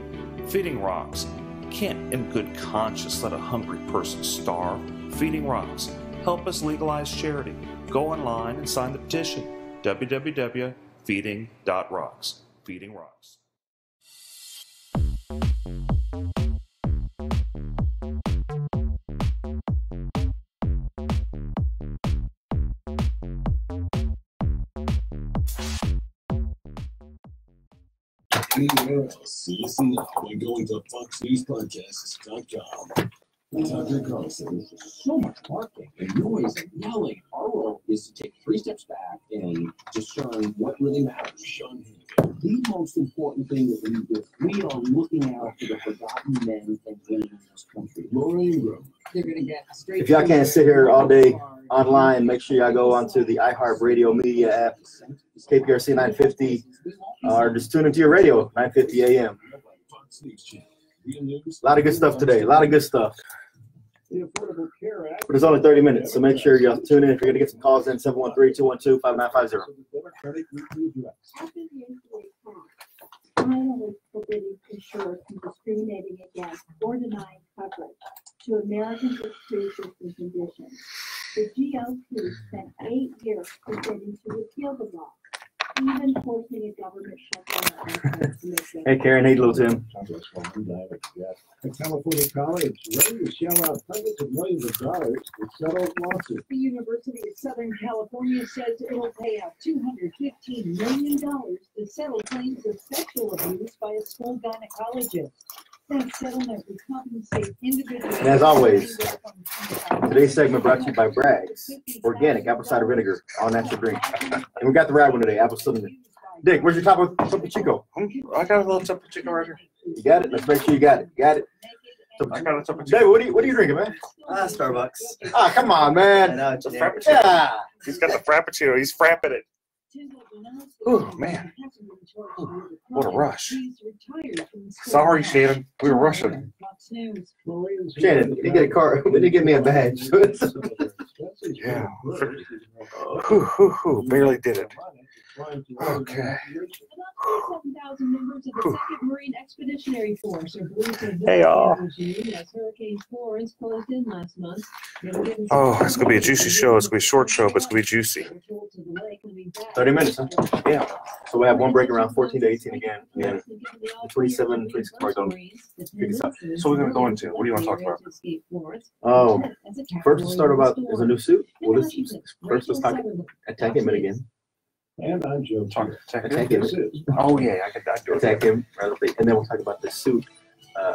Feeding rocks. You can't in good conscience let a hungry person starve. Feeding rocks. Help us legalize charity. Go online and sign the petition. www.feeding.rocks. Feeding Rocks. CC by going to FoxNewsPodcasts.com. Tucker Carlson. So much barking and noise and yelling. Our role is to take 3 steps back and discern what really matters. Sean Hannity. The most important thing that we are looking out for the forgotten men and women in this country. Laura Ingram. They're going to get straight. If y'all can't sit here all day online, make sure y'all go onto the iHeartRadio media app, KPRC 950, or just tune into your radio, 950 AM. A lot of good stuff today. A lot of good stuff. But it's only 30 minutes, so make sure you tune in if you're going to get some calls in, 713-212-5950. Finally forbidding insurers from discriminating against or denying coverage to Americans with pre-existing conditions. The GOP spent 8 years presenting to repeal the law, even forcing a government shutdown. Hey, Karen. Hey, little Tim. A California college ready to shell out hundreds of millions of dollars to settle lawsuits. The University of Southern California says it'll pay out $215 million to settle claims of sexual abuse by a school gynecologist. That settlement would compensate individuals. And as always, today's segment brought to you by Bragg's Organic Apple Cider Vinegar, all natural drink. And we got the right one today, apple cinnamon. Dick, where's your Topo Chico? I got a little Topo Chico right here. You got it? Let's make sure you got it. Got it. I got a Topo Chico. David, what are you drinking, man? Starbucks. Ah, come on, man. I know, It's a yeah. Frappuccino. Yeah. He's got the Frappuccino. He's frapping it. Oh, man. What a rush. Sorry, Shannon. We were rushing. Shannon, you get a car. We didn't give me a badge. Yeah. Whew, barely did it. Okay. Marine Expeditionary Force are believed to have Hey, y'all. as Hurricane Florence closed in last month. Oh, it's going to be a juicy show. It's going to be a short show, but it's going to be juicy. 30 minutes, huh? Yeah. So we have one break around 14 to 18 again. And then 27, 26 mark on 57. So we're going to go into, what do you want to talk about? Oh, first let's start about, there's a new suit. Well, first let's talk attack him again. And I'm Joe. Attack him. Oh, yeah, I could do it. Attack him. And then we'll talk about the suit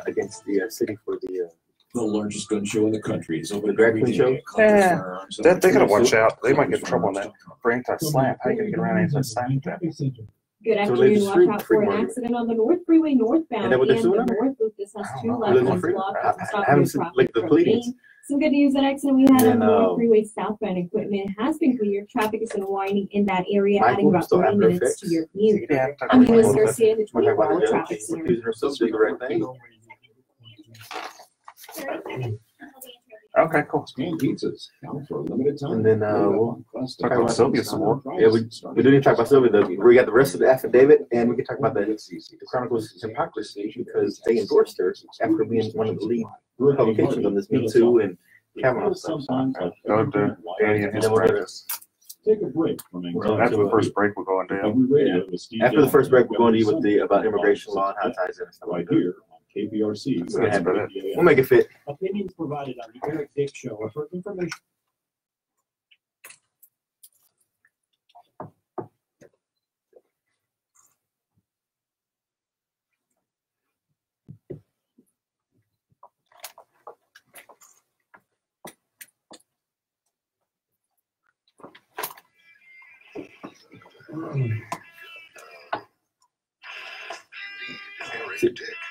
against the city for the largest gun show in the country. Is over the drag queen show. Yeah, they got to watch out. They might get in trouble on that for anti-slap. How are you going to get around anti-slap with that? Good afternoon. Watch out for an accident on the North Freeway northbound and the North Loop. This has two left lanes blocked. I haven't seen the pleadings. Some good news, that accident we had on the North Freeway southbound equipment has been cleared. Traffic is still winding in that area, adding about 30 minutes to your commute. I'm Eunice Garcia, the 24-hour traffic center. Okay, cool. And pizzas out for a limited time. And then we'll talk about Sylvia some more. Yeah, we do need to talk about Sylvia though. We got the rest of the affidavit, and we can talk about the Chronicles hypocrisy because they endorsed her after being one of the lead publications on this Me Too and Kavanaugh stuff. Go to Danny and his practice. Take a break. After the first break, we're going down. Yeah. After the first break, we're going to you with the about immigration law and how it ties in and stuff like that. KPRC. We'll make it fit. Opinions provided on the Eric Dick Show are for information.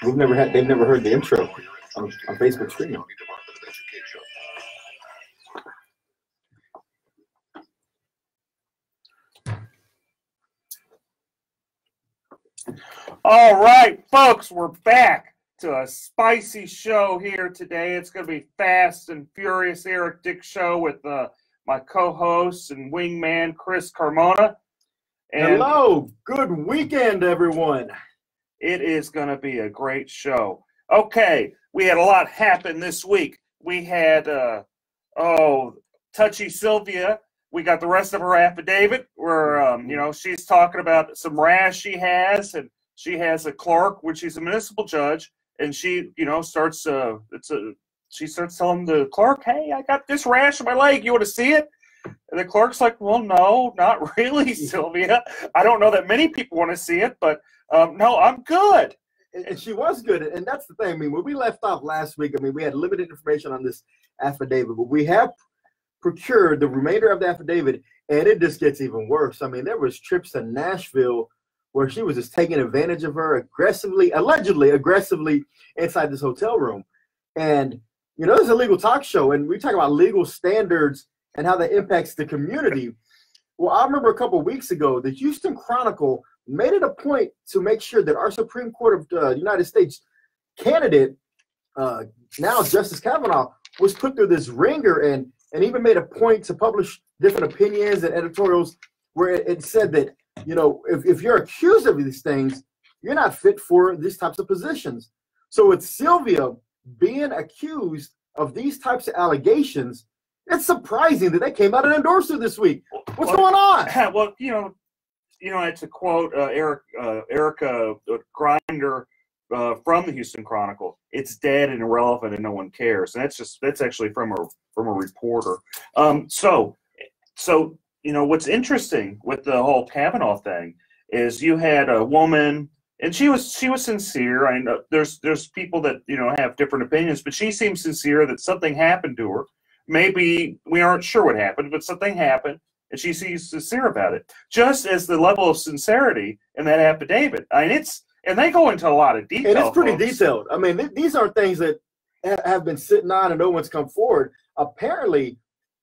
They've never heard the intro on Facebook streaming. All right, folks, we're back to a spicy show here today. It's going to be fast and furious Eric Dick Show with my co-host and wingman, Chris Carmona. And hello, good weekend, everyone. It is going to be a great show. Okay, we had a lot happen this week. We had, Touchy Sylvia. We got the rest of her affidavit where, she's talking about some rash she has, and she has a clerk, which she's a municipal judge, and she, starts telling the clerk, hey, I got this rash on my leg. You want to see it? And the clerk's like, well, no, not really, Sylvia. I don't know that many people want to see it, but no, I'm good. And she was good. And that's the thing. I mean, when we left off last week, we had limited information on this affidavit, but we have procured the remainder of the affidavit, and it just gets even worse. I mean, there was trips to Nashville where she was just taking advantage of her allegedly aggressively inside this hotel room. And, this is a legal talk show, and we talk about legal standards and how that impacts the community. Well, I remember a couple of weeks ago, the Houston Chronicle made it a point to make sure that our Supreme Court of the United States candidate, now Justice Kavanaugh, was put through this ringer and even made a point to publish different opinions and editorials where it said that, if you're accused of these things, you're not fit for these types of positions. So with Sylvia being accused of these types of allegations, it's surprising that they came out and endorsed her this week. What's going on? Well, it's a quote, Erica Grinder from the Houston Chronicle. It's dead and irrelevant and no one cares. And that's actually from a reporter. So what's interesting with the whole Kavanaugh thing is you had a woman, and she was sincere. I know there's people that have different opinions, but she seems sincere that something happened to her. Maybe we aren't sure what happened, but something happened, and she seems sincere about it. Just as the level of sincerity in that affidavit. I mean, and they go into a lot of detail. And it's pretty folks. detailed. I mean, these aren't things that have been sitting on and no one's come forward. Apparently,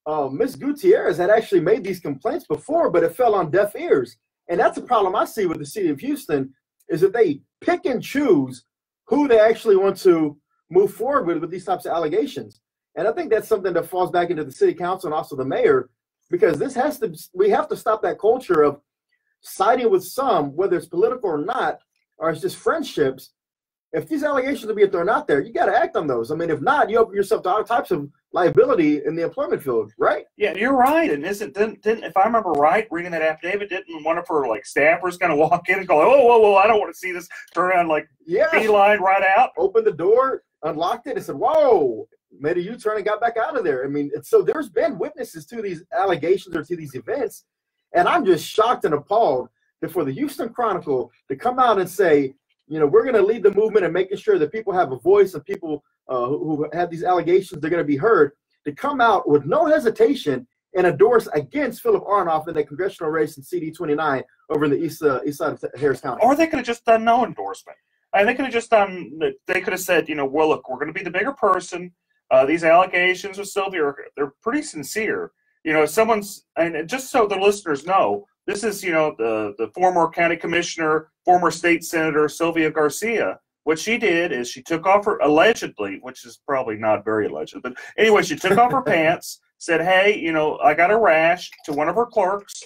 Ms. Gutierrez had actually made these complaints before, but it fell on deaf ears. And that's the problem I see with the city of Houston, is that they pick and choose who they actually want to move forward with these types of allegations. And I think that's something that falls back into the city council and also the mayor, because we have to stop that culture of siding with some, whether it's political or not, or it's just friendships. If these allegations are being thrown out there, you got to act on those. I mean, if not, you open yourself to all types of liability in the employment field, right? Yeah, you're right. And didn't if I remember right, reading that affidavit, didn't one of her staffers kind of walk in and go, whoa, I don't want to see this, turn around beeline right out? Opened the door, unlocked it, and said, whoa, made a U-turn and got back out of there. I mean, so there's been witnesses to these allegations or to these events, and I'm just shocked and appalled that for the Houston Chronicle to come out and say, we're going to lead the movement and making sure that people have a voice and people who have these allegations, they're going to be heard, to come out with no hesitation and endorse against Philip Aronoff in the congressional race in CD 29 over in the east side of Harris County. Or they could have just done no endorsement. And they could have just they could have said, well, look, we're going to be the bigger person. These allegations with Sylvia, they're pretty sincere. Someone's, and just so the listeners know, this is, the former county commissioner, former state senator, Sylvia Garcia. What she did is she took off her, allegedly, which is probably not very alleged, but anyway, she took off her pants, said, hey, I got a rash to one of her clerks,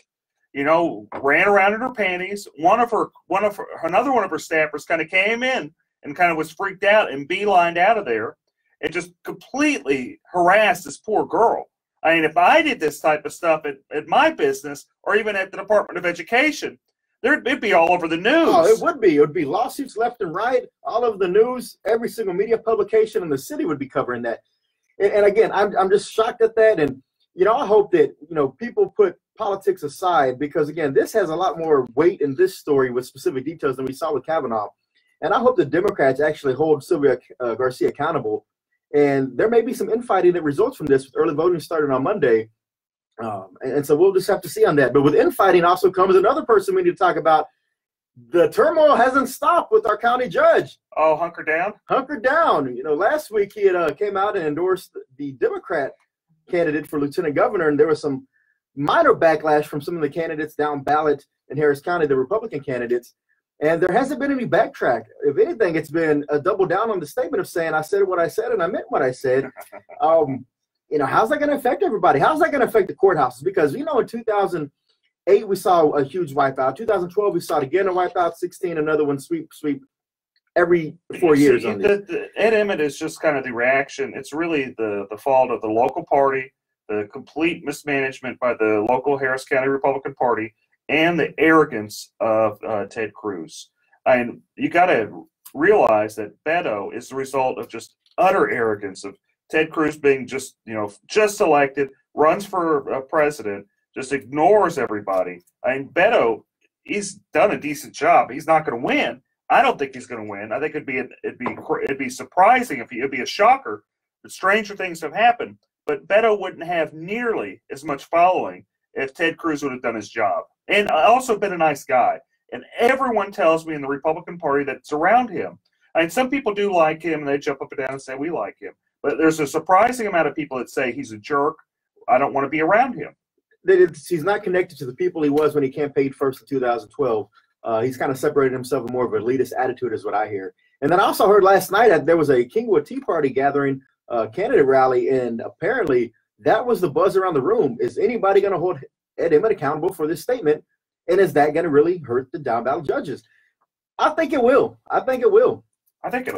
ran around in her panties. Another one of her staffers kind of came in and kind of was freaked out and beelined out of there and just completely harassed this poor girl. I mean, if I did this type of stuff at my business or even at the Department of Education, it'd be all over the news. Oh, it would be. It would be lawsuits left and right, all over the news. Every single media publication in the city would be covering that. And again, I'm just shocked at that. And, I hope that, people put politics aside, because, again, this has a lot more weight in this story with specific details than we saw with Kavanaugh. And I hope the Democrats actually hold Sylvia Garcia accountable. And there may be some infighting that results from this with early voting starting on Monday. And so we'll just have to see on that. But with infighting also comes another person we need to talk about. The turmoil hasn't stopped with our county judge. Oh, hunker down? Hunker down. Last week he had came out and endorsed the Democrat candidate for lieutenant governor, and there was some minor backlash from some of the candidates down ballot in Harris County, the Republican candidates. And there hasn't been any backtrack. If anything, it's been a double down on the statement of saying, I said what I said and I meant what I said. How's that going to affect everybody? How's that going to affect the courthouses? Because, in 2008, we saw a huge wipeout. 2012, we saw it again, a wipeout. 16, another one, sweep every 4 years. Ed Emmett is just kind of the reaction. It's really the fault of the local party, the complete mismanagement by the local Harris County Republican Party, and the arrogance of Ted Cruz. And you got to realize that Beto is the result of just utter arrogance of Ted Cruz being just elected, runs for president, just ignores everybody. I mean, Beto, he's done a decent job. He's not going to win. I don't think he's going to win. I think it'd be surprising it'd be a shocker. But stranger things have happened. But Beto wouldn't have nearly as much following if Ted Cruz would have done his job. And also been a nice guy. And everyone tells me in the Republican Party that's around him. I mean, some people do like him, and they jump up and down and say, we like him. But there's a surprising amount of people that say he's a jerk. I don't want to be around him. He's not connected to the people he was when he campaigned first in 2012. He's kind of separated himself with more of an elitist attitude is what I hear. And then I also heard last night that there was a Kingwood Tea Party gathering, candidate rally, and apparently that was the buzz around the room. Is anybody going to hold Ed Emmett accountable for this statement? And is that going to really hurt the down ballot judges? I think it will. I think it'll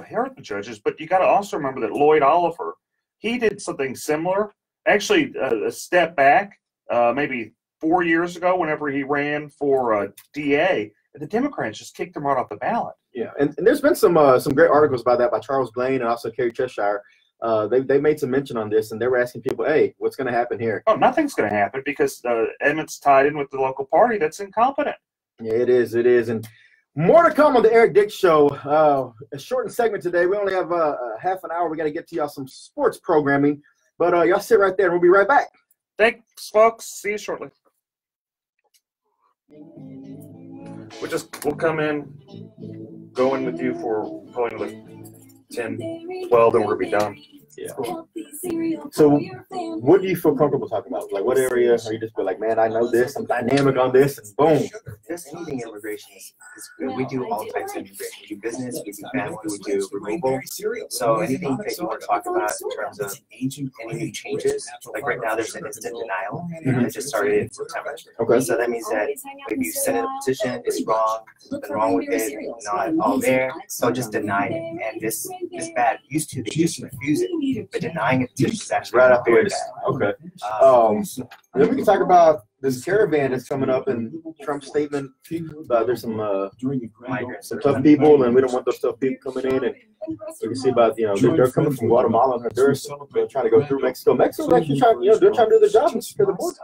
hurt the judges, but you got to also remember that Lloyd Oliver, he did something similar, actually a step back, maybe 4 years ago whenever he ran for DA, and the Democrats just kicked him right off the ballot. Yeah, and there's been some great articles about that by Charles Blaine and also Kerry Cheshire. They made some mention on this, and they were asking people, hey, what's going to happen here? Oh, nothing's going to happen because Emmett's tied in with the local party that's incompetent. Yeah, it is. And more to come on the Eric Dick Show. A shortened segment today. We only have half an hour. We got to get to y'all some sports programming. But y'all sit right there, and we'll be right back. Thanks, folks. See you shortly. We'll come in, go in with you for probably another 10, 12, then we're gonna be done. Yeah. So, what do you feel comfortable talking about? Like, what area are you just be like, man, I know this, I'm dynamic on this, and boom. Just anything immigration is good. We do all types of immigration. We do business, we do family, we do removal. So anything that you want to talk about in terms of any new changes, like right now there's an instant denial that just started in September. Okay. So that means that if you send in a petition, it's wrong, something wrong with it, not all there, so just deny it. And this bad used to, they just refuse it. But denying it is actually right up here. bad. Okay. Then we can talk about this caravan that's coming up and Trump's statement. There's some tough people, and we don't want those tough people coming in. And we can see about, they're coming from Guatemala and Honduras. They're trying to go through Mexico. Mexico's actually trying, they're trying to do their job and secure the border.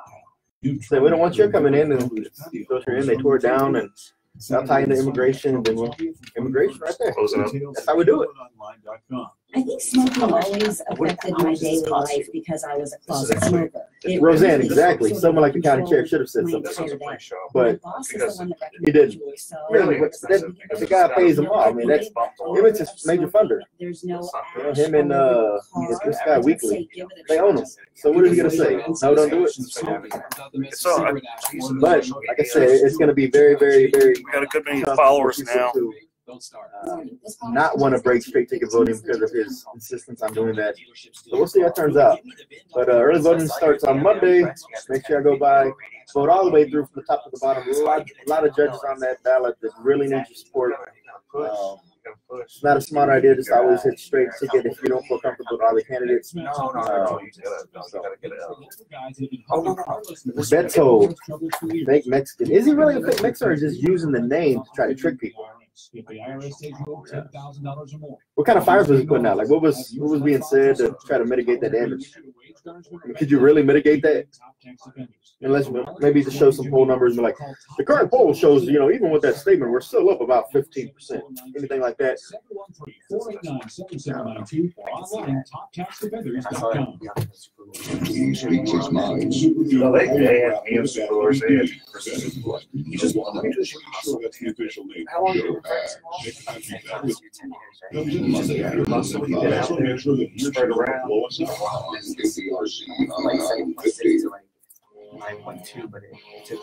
So we don't want you coming in and filter in. They tore it down, and I'll tie into immigration, and then immigration right there. That's how we do it. I think smoking always affected my daily life because I was a closet smoker. Roseanne, exactly. Someone like the county chair should have said something, but he didn't. Really, the guy pays them off. I mean, that's it's his major funder. There's no him and this guy Weekly, they own him. So what is he gonna say? No, don't do it. But like I said, it's gonna be very, very, very. We got a good many followers now. Not want to break straight ticket voting because of his insistence on doing that. So we'll see how it turns out. But early voting starts on Monday. Make sure I go by. Vote all the way through from the top to the bottom. A lot of judges on that ballot that really need your support. It's not a smart idea just always hit straight ticket if you don't feel comfortable with all the candidates. Beto, fake Mexican. Is he really a fake Mexican or just using the name to try to trick people? What kind of fires was he putting out? Like, what was being said to try to mitigate that damage? I mean, could you really mitigate that? Unless maybe to show some poll numbers, and like the current poll shows, even with that statement, we're still up about 15%. Anything like that? He speaks his mind. How long you spread around? 9.2, but it took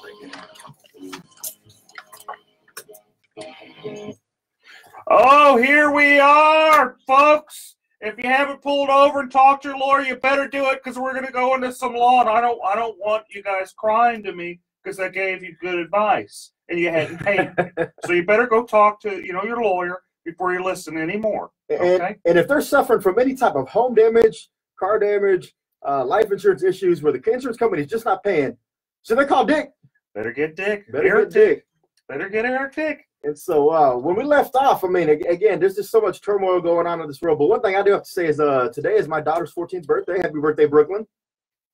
Oh, here we are, folks. If you haven't pulled over and talked to your lawyer, you better do it because we're going to go into some law, and I don't want you guys crying to me because I gave you good advice and you hadn't paid me. So you better go talk to your lawyer before you listen anymore. Okay? And if they're suffering from any type of home damage, car damage, life insurance issues where the insurance company is just not paying, so they call Dick. Better get Dick. Eric Dick. Better get Eric Dick. And so when we left off, I mean, again, there's just so much turmoil going on in this world. But one thing I do have to say is today is my daughter's 14th birthday. Happy birthday, Brooklyn.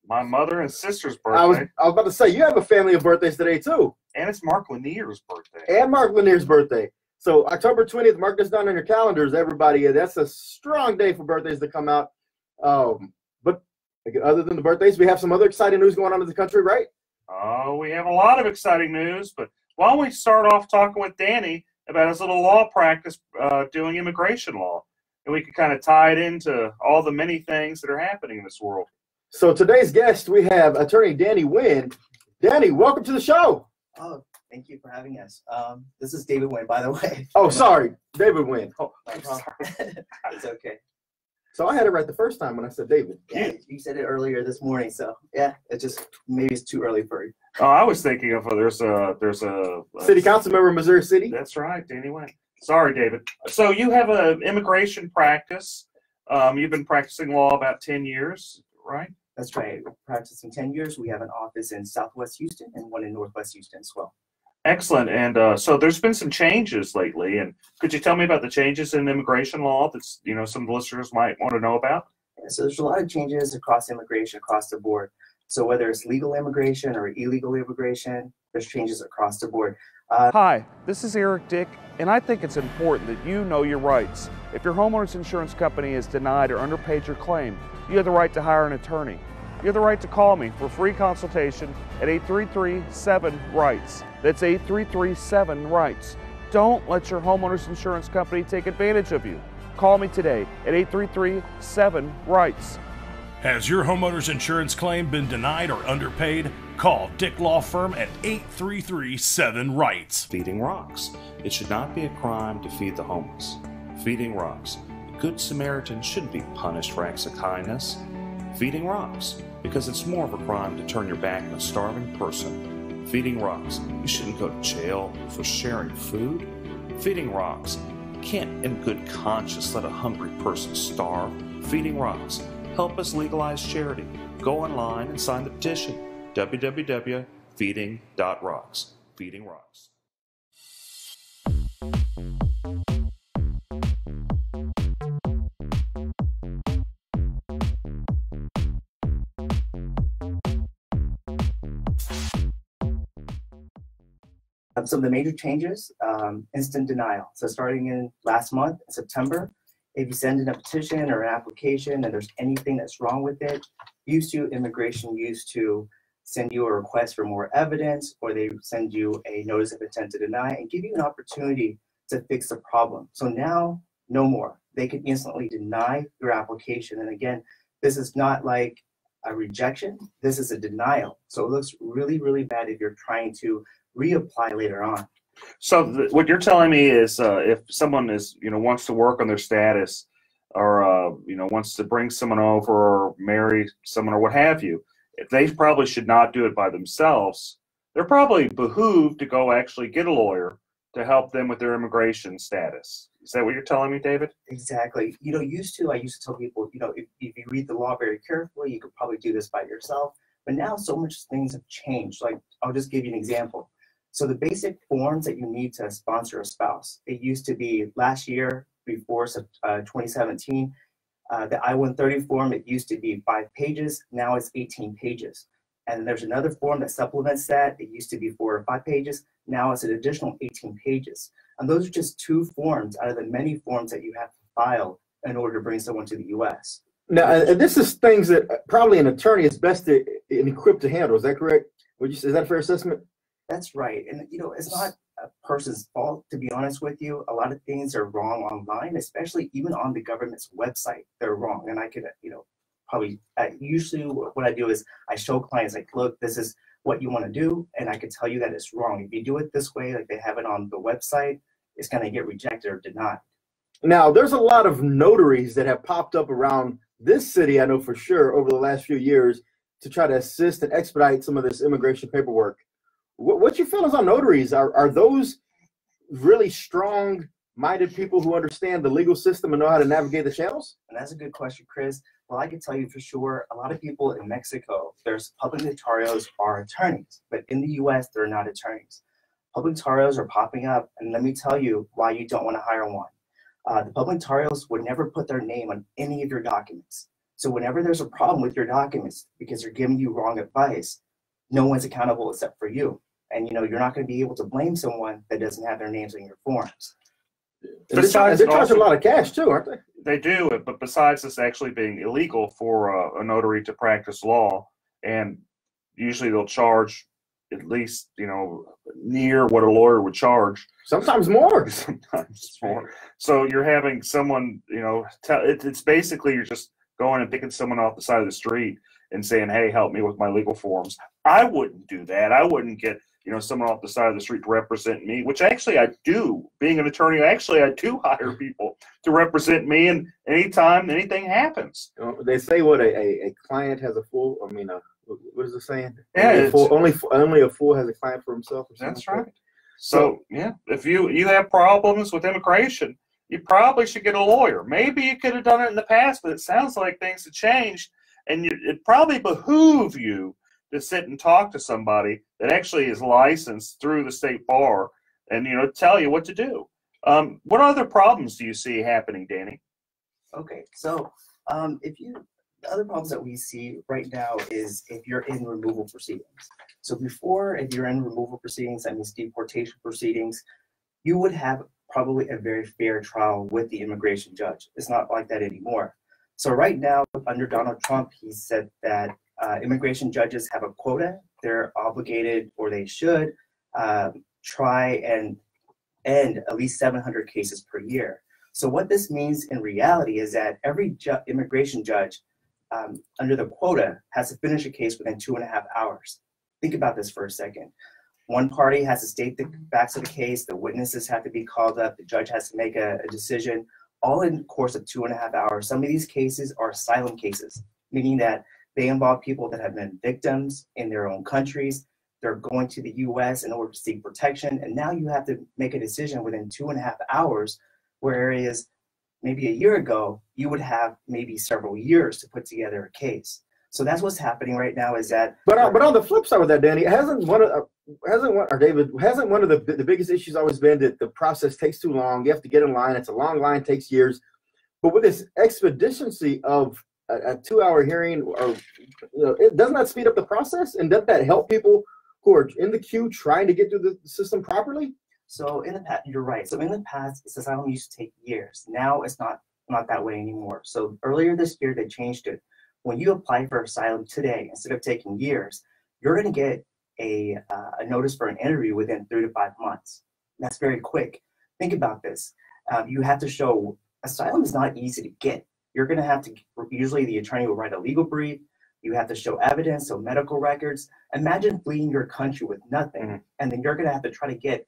My mother and sister's birthday. I was about to say, you have a family of birthdays today, too. And it's Mark Lanier's birthday. And Mark Lanier's birthday. So October 20th, mark this down on your calendars, everybody. That's a strong day for birthdays to come out. But other than the birthdays, we have some other exciting news going on in the country, right? Oh, we have a lot of exciting news, but why don't we start off talking with Danny about his little law practice doing immigration law, and we can kind of tie it into all the many things that are happening in this world. So today's guest, we have attorney Danny Wynn. Danny, welcome to the show. Oh, thank you for having us. This is David Wynn, by the way. Oh, sorry, David Wynn. Oh, it's okay. So I had it right the first time when I said David. Yeah, you said it earlier this morning, so yeah, maybe it's too early for you. Oh, I was thinking of there's a city council member in Missouri City. That's right, Danny Wynn. Sorry, David. So you have an immigration practice. You've been practicing law about 10 years, right? That's right. We're practicing 10 years. We have an office in Southwest Houston and one in Northwest Houston as well. Excellent. And so there's been some changes lately. And could you tell me about the changes in immigration law that's, some of the listeners might want to know about? Yeah, so there's a lot of changes across immigration, across the board. So whether it's legal immigration or illegal immigration, there's changes across the board. Hi, this is Eric Dick, and I think it's important that you know your rights. If your homeowner's insurance company has denied or underpaid your claim, you have the right to hire an attorney. you have the right to call me for free consultation at 833-7-RIGHTS. That's 833-7-RIGHTS. Don't let your homeowner's insurance company take advantage of you. Call me today at 833-7-RIGHTS. Has your homeowner's insurance claim been denied or underpaid? Call Dick Law Firm at 833-7-RIGHTS. Feeding rocks. It should not be a crime to feed the homeless. Feeding rocks. A good Samaritan shouldn't be punished for acts of kindness. Feeding rocks. Because it's more of a crime to turn your back on a starving person. Feeding rocks. You shouldn't go to jail for sharing food. Feeding rocks. You can't in good conscience let a hungry person starve. Feeding rocks. Help us legalize charity. Go online and sign the petition. www.feeding.rocks. Feeding Rocks. Some of the major changes, instant denial. So starting in last month, September, if you send in a petition or an application and there's anything that's wrong with it, immigration used to send you a request for more evidence, or they send you a notice of intent to deny and give you an opportunity to fix the problem. So now, no more. They can instantly deny your application. And again, this is not like a rejection, this is a denial. So it looks really, really bad if you're trying to reapply later on. So what you're telling me is if someone is, wants to work on their status or, wants to bring someone over or marry someone or what have you, if they probably should not do it by themselves. They're probably behooved to go actually get a lawyer to help them with their immigration status. Is that what you're telling me, David? Exactly. I used to tell people, if you read the law very carefully, you could probably do this by yourself. But now so much things have changed. Like, I'll just give you an example. So the basic forms that you need to sponsor a spouse, it used to be last year, before 2017, the I-130 form, it used to be 5 pages. Now it's 18 pages. And there's another form that supplements that. It used to be 4 or 5 pages. Now it's an additional 18 pages. And those are just 2 forms out of the many forms that you have to file in order to bring someone to the U.S. Now, this is things that probably an attorney is best to equipped to handle. Is that correct? Is that a fair assessment? That's right. And, it's not a person's fault, to be honest with you. A lot of things are wrong online, especially even on the government's website. They're wrong. And I could, probably usually what I do is I show clients, like, look, this is what you want to do. And I can tell you that it's wrong. If you do it this way, like they have it on the website, it's going to get rejected or denied. Now, there's a lot of notaries that have popped up around this city, I know for sure, over the last few years to try to assist and expedite some of this immigration paperwork. What's your feelings on notaries? Are those really strong-minded people who understand the legal system and know how to navigate the channels? And that's a good question, Chris. Well, I can tell you for sure, a lot of people in Mexico, there's public notarios are attorneys, but in the U.S., they're not attorneys. Public notarios are popping up, and let me tell you why you don't want to hire one. The public notarios would never put their name on any of your documents. So whenever there's a problem with your documents because they're giving you wrong advice, no one's accountable except for you. And you're not going to be able to blame someone that doesn't have their names on your forms. Besides, they're charging a lot of cash too, aren't they? They do, but besides this actually being illegal for a notary to practice law, and usually they'll charge at least, near what a lawyer would charge. Sometimes more. Sometimes more. So you're having someone, it's basically you're just going and picking someone off the side of the street and saying, hey, help me with my legal forms. I wouldn't do that. I wouldn't get, someone off the side of the street to represent me, which actually I do. Being an attorney, actually I do hire people to represent me, and anytime anything happens. They say what a client has a fool. What is it saying? Yeah, only a fool has a client for himself. That's right. So yeah, if you have problems with immigration, you probably should get a lawyer. Maybe you could have done it in the past, but it sounds like things have changed, and it probably behoove you to sit and talk to somebody that actually is licensed through the state bar and tell you what to do. What other problems do you see happening, Danny? Okay, so the other problems that we see right now is if you're in removal proceedings. So before, if you're in removal proceedings, that means deportation proceedings, you would have probably a very fair trial with the immigration judge. It's not like that anymore. So right now, under Donald Trump, he said that immigration judges have a quota. They're obligated, or they should, try and end at least 700 cases per year. So what this means in reality is that every immigration judge under the quota has to finish a case within 2.5 hours. Think about this for a second. One party has to state the facts of the case, the witnesses have to be called up, the judge has to make a decision, all in the course of 2.5 hours. Some of these cases are asylum cases, meaning that they involve people that have been victims in their own countries. They're going to the US in order to seek protection, and now you have to make a decision within 2.5 hours, whereas maybe a year ago, you would have maybe several years to put together a case. So that's what's happening right now is that. But on the flip side of that, Danny, hasn't one of the biggest issues always been that the process takes too long? You have to get in line. It's a long line, takes years. But with this expediency of a 2-hour hearing, or it doesn't that speed up the process, and doesn't that help people who are in the queue trying to get through the system properly? So in the past, you're right. So in the past, asylum used to take years. Now it's not that way anymore. So earlier this year, they changed it. When you apply for asylum today, instead of taking years, you're going to get a notice for an interview within 3 to 5 months. That's very quick. Think about this. You have to show asylum is not easy to get. You're going to have to, usually the attorney will write a legal brief. You have to show evidence, so medical records. Imagine fleeing your country with nothing, and then you're going to have to try to get,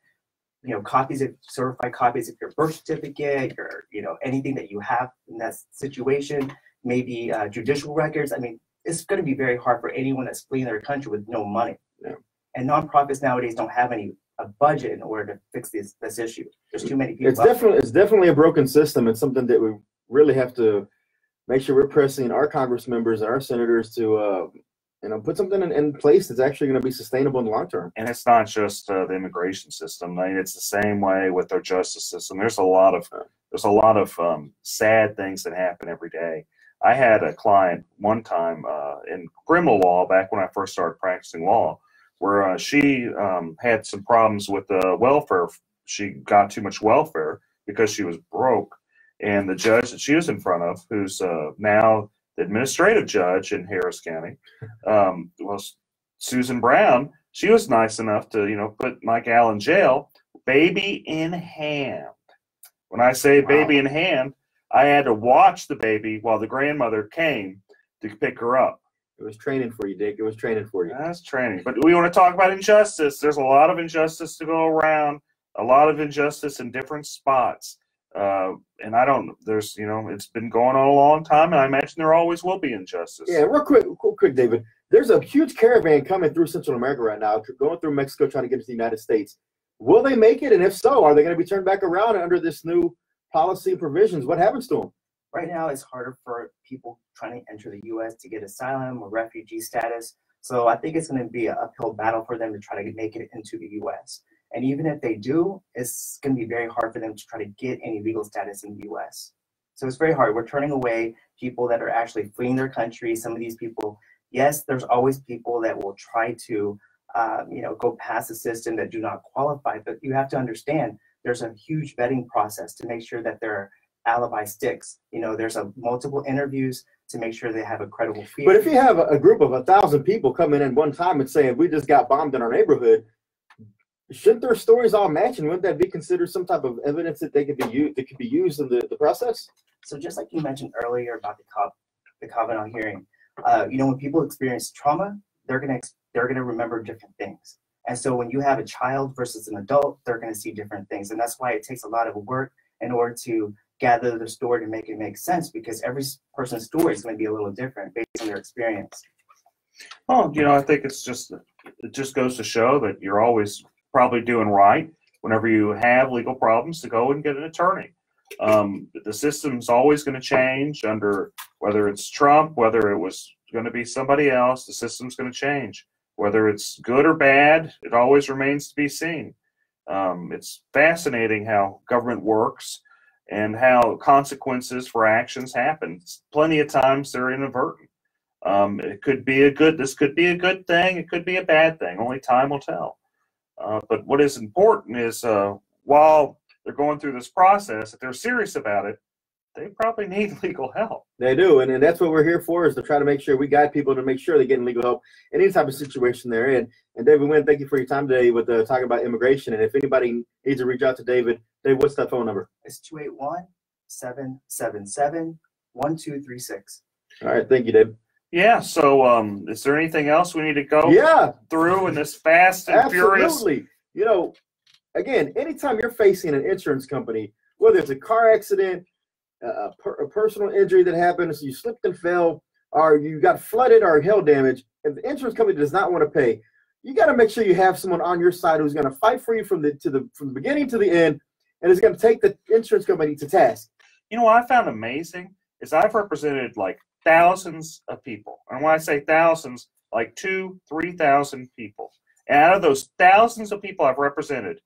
copies of certified copies of your birth certificate, or anything that you have in that situation. Maybe judicial records. I mean, it's going to be very hard for anyone that's fleeing their country with no money. Yeah. And nonprofits nowadays don't have a budget in order to fix this issue. There's too many people. It's definitely a broken system. It's something that we really have to make sure we're pressing our Congress members and our senators to put something in place that's actually going to be sustainable in the long term. And it's not just the immigration system. I mean, it's the same way with our justice system. There's a lot of sad things that happen every day. I had a client one time in criminal law back when I first started practicing law, where she had some problems with welfare. She got too much welfare because she was broke. And the judge that she was in front of, who's now the administrative judge in Harris County, was Susan Brown. She was nice enough to, put Mike Al in jail, baby in hand. When I say baby in hand, I had to watch the baby while the grandmother came to pick her up. It was training for you, Dick. It was training for you. That's training. But we want to talk about injustice. There's a lot of injustice to go around, a lot of injustice in different spots. And it's been going on a long time, and I imagine there always will be injustice. Yeah, real quick, David. There's a huge caravan coming through Central America right now, going through Mexico, trying to get to the United States. Will they make it? And if so, are they going to be turned back around under this new policy provisions? What happens to them? Right now, it's harder for people trying to enter the U.S. to get asylum or refugee status. So I think it's going to be an uphill battle for them to try to make it into the U.S. And even if they do, it's going to be very hard for them to try to get any legal status in the U.S. So it's very hard. We're turning away people that are actually fleeing their country. Some of these people, yes, there's always people that will try to, go past the system that do not qualify. But you have to understand, there's a huge vetting process to make sure that their alibi sticks. There's multiple interviews to make sure they have a credible fear. But if you have a group of 1,000 people coming in one time and saying, we just got bombed in our neighborhood, shouldn't their stories all match, and wouldn't that be considered some type of evidence that could be used in the process? So just like you mentioned earlier about the Kavanaugh hearing, when people experience trauma, they're gonna remember different things. And so when you have a child versus an adult, they're gonna see different things, and that's why it takes a lot of work in order to gather the story to make it make sense, because every person's story is going to be a little different based on their experience. Well, I think it just goes to show that you're always probably doing right whenever you have legal problems to go and get an attorney. The system's always going to change under whether it's Trump, whether it was going to be somebody else. The system's going to change. Whether it's good or bad, it always remains to be seen. It's fascinating how government works and how consequences for actions happen. Plenty of times they're inadvertent. This could be a good thing. It could be a bad thing. Only time will tell. But what is important is while they're going through this process, if they're serious about it, they probably need legal help. They do, and that's what we're here for, is to try to make sure we guide people to make sure they're getting legal help in any type of situation they're in. And David Wynn, thank you for your time today with talking about immigration. And if anybody needs to reach out to David, what's that phone number? It's 281-777-1236. All right, thank you, David. Yeah, so is there anything else we need to go through in this fast and furious? Absolutely. You know, again, anytime you're facing an insurance company, whether it's a car accident, a personal injury that happens, you slipped and fell, or you got flooded or hail damage, if the insurance company does not want to pay, you got to make sure you have someone on your side who's going to fight for you from the beginning to the end, and is going to take the insurance company to task. You know what I found amazing is I've represented like thousands of people. And when I say thousands, like 2,000-3,000 people. And out of those thousands of people I've represented,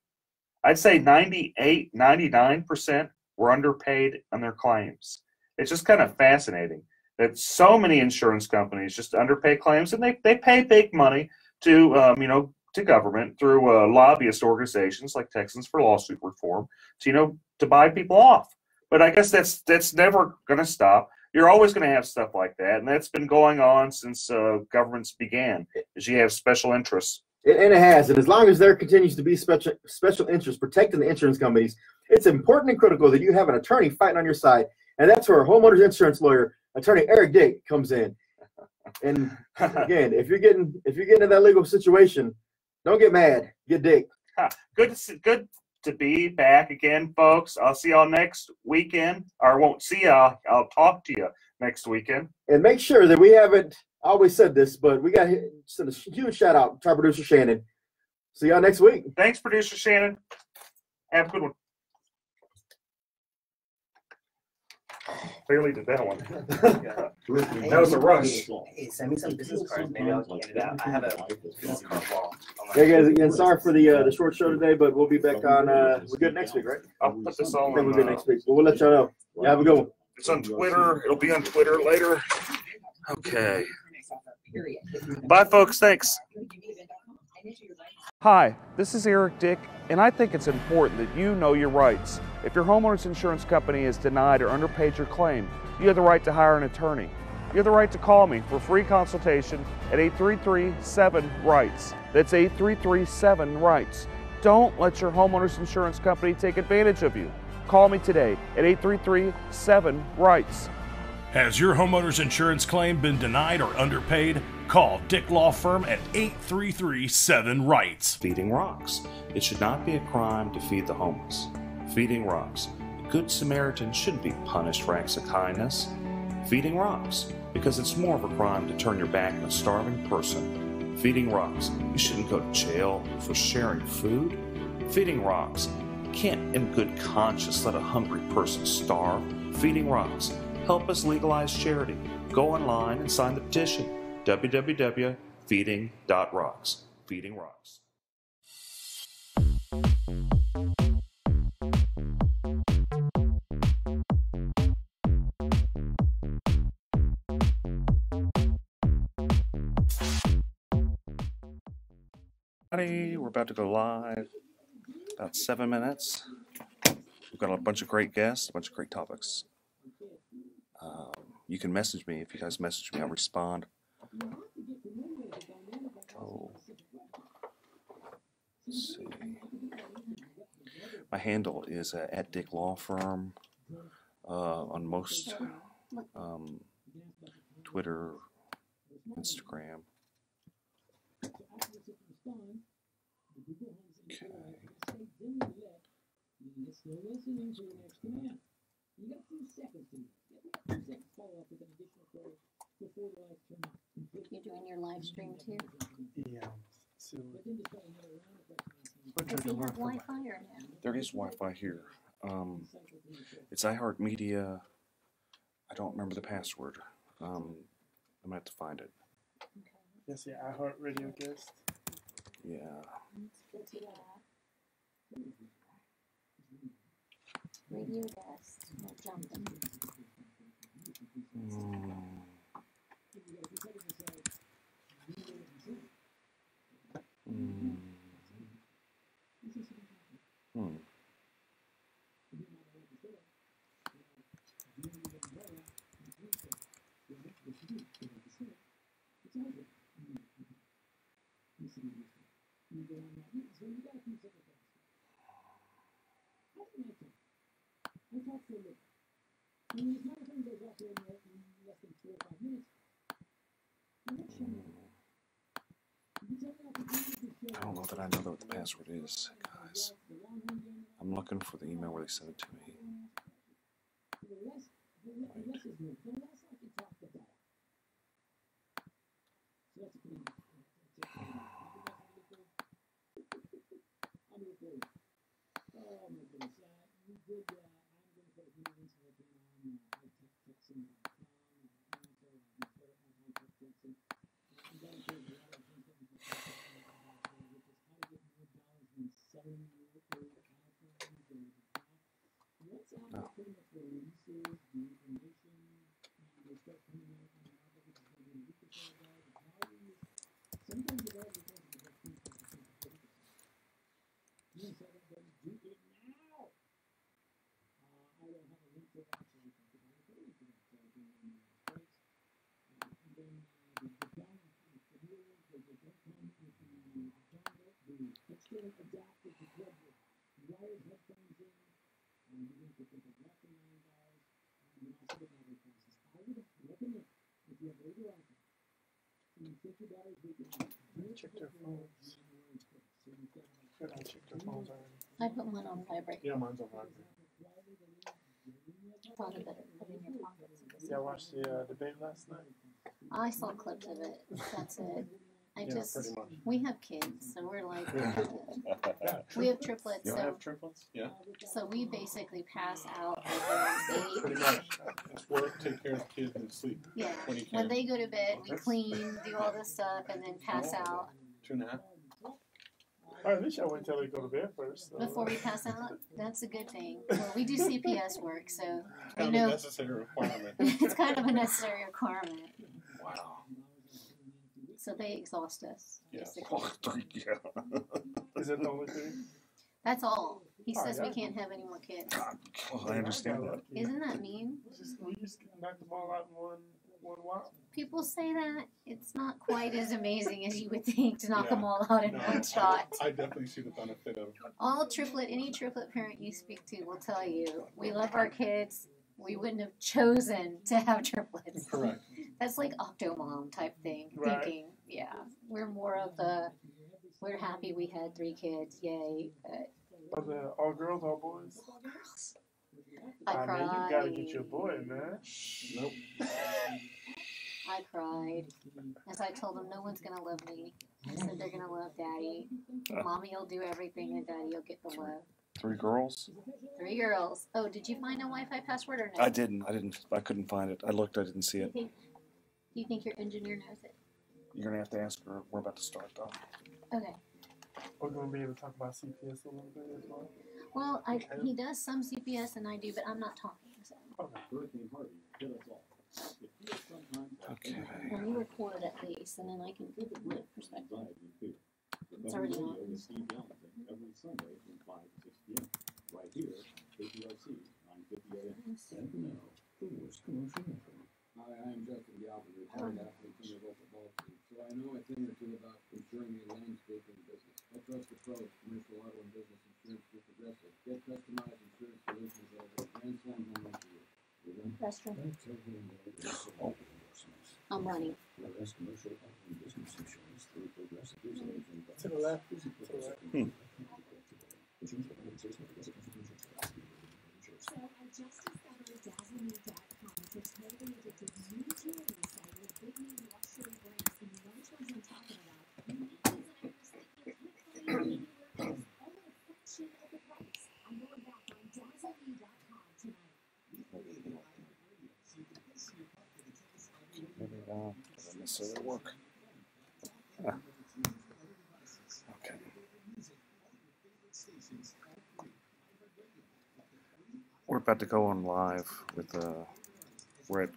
I'd say 98, 99% were underpaid on their claims. It's just kind of fascinating that so many insurance companies just underpay claims, and they pay big money to to government through lobbyist organizations like Texans for Lawsuit Reform to buy people off. But I guess that's never going to stop. You're always going to have stuff like that, and that's been going on since governments began, is you have special interests. And it has, and as long as there continues to be special interests protecting the insurance companies, it's important and critical that you have an attorney fighting on your side, and that's where homeowners insurance lawyer, attorney Eric Dick, comes in. And again, if you're getting in that legal situation, don't get mad, get Dick. Good to be back again, folks. I'll see y'all next weekend. Or I won't see y'all. I'll talk to you next weekend. And make sure that we haven't always said this, but we got to send a huge shout out to our producer Shannon. See y'all next week. Thanks, producer Shannon. Have a good one. Barely did that one. That was a rush. Hey, send me some business cards. Maybe I'll get it out. I have a business card wall. Hey guys, again, sorry for the short show today, but we'll be back on. We're good next week, right? I'll put this all we're on. good next week. But we'll let y'all know. Yeah, have a good one. It's on Twitter. It'll be on Twitter later. Okay. Bye, folks. Thanks. Hi, this is Eric Dick, and I think it's important that you know your rights. If your homeowner's insurance company has denied or underpaid your claim, you have the right to hire an attorney. You have the right to call me for free consultation at 833-7-RIGHTS. That's 833-7-RIGHTS. Don't let your homeowner's insurance company take advantage of you. Call me today at 833-7-RIGHTS. Has your homeowner's insurance claim been denied or underpaid? Call Dick Law Firm at 833-7-RIGHTS. Feeding rocks. It should not be a crime to feed the homeless. Feeding rocks. A good Samaritan shouldn't be punished for acts of kindness. Feeding rocks. Because it's more of a crime to turn your back on a starving person. Feeding rocks. You shouldn't go to jail for sharing food. Feeding rocks. You can't in good conscience let a hungry person starve. Feeding rocks. Help us legalize charity. Go online and sign the petition. www.feeding.rocks. Feeding Rocks. We're about to go live. About 7 minutes. We've got a bunch of great guests, a bunch of great topics. You can message me. If you guys message me, I'll respond. Oh. Let's see. My handle is at Dick Law Firm on most Twitter, Instagram. Okay. You're doing your live stream too? Yeah. So, Does he have Wi-Fi or no? There is Wi-Fi here. It's iHeartMedia. I don't remember the password. I'm gonna have to find it. yes, yeah, iHeartRadio guest. Yeah. Radio guest. No jumping. I don't know that I know what the password is, guys. I'm looking for the email where they sent it to me. Check their phones. Good, I checked their phones already. I put mine on vibrate. Yeah, mine's on vibrate. Probably better put in your pockets. Yeah, I watched the debate last night. I saw clips of it. That's it. Yeah, pretty much. We have kids, so we're like, we have triplets. You So, have triplets? Yeah. so we basically pass out Pretty at much. It's work, take care of the kids, and sleep. Yeah. When you When can. they go to bed, we clean, do all this stuff, and then pass out. 2.5. Or at least I wait till they go to bed first. So. Before we pass out, that's a good thing. Well, we do CPS work, so It's we kind of a know necessary requirement. it's kind of a necessary requirement. Wow. So they exhaust us. Yeah. basically. Is that the only thing? That's all. He Oh, says we yeah. can't have any more kids. Well, I understand that. Isn't that mean? We just knock them all out in one while. People say that it's not quite as amazing as you would think to knock Yeah. them all out in No, one shot. I definitely see the benefit of. Any triplet parent you speak to will tell you, we love our kids. We wouldn't have chosen to have triplets. Correct. That's like Octomom type thing, Right. thinking. Yeah, we're more of the, we're happy we had 3 kids, yay. But Are they all girls, all boys? I mean, cried. you gotta get your boy, man. Nope. I cried. As I told them, no one's gonna love me. I said they're gonna love daddy. Mommy will do everything and daddy will get the love. 3 girls? 3 girls. Oh, did you find a Wi-Fi password or no? I didn't. I couldn't find it. I looked. I didn't see it. Do you think your engineer knows it? You're gonna have to ask her. We're about to start though. Okay. We're gonna be able to talk about CPS a little bit as well. Well, he does some CPS and I do, but I'm not talking. So. Okay. When you record at least, and then I can give it my perspective. It's already on. Every Sunday from 5 to 6 p.m. Right here on KPRC 950 AM. And now, the worst commercial ever. Hi, I'm Justin Galvin, retired athlete from the local ball team. So I know a thing or two about insuring a landscaping business. I trust the pros, commercial auto and business insurance through Progressive. Get customized insurance solutions at a Grand Slam home run for you. Restroom. I'm running. Whereas commercial auto and business insurance through Progressive is agent. To the left. To the left. So I just discovered DazzleMe.com. It's a totally addictive new jewelry site with big name luxury brands. And you know which ones I'm talking about. The designers that you can't find anywhere else. All at a fraction of the price. I'm going back on DazzleMe.com tonight. Maybe doesn't necessarily work. Okay. We're about to go on live with we're at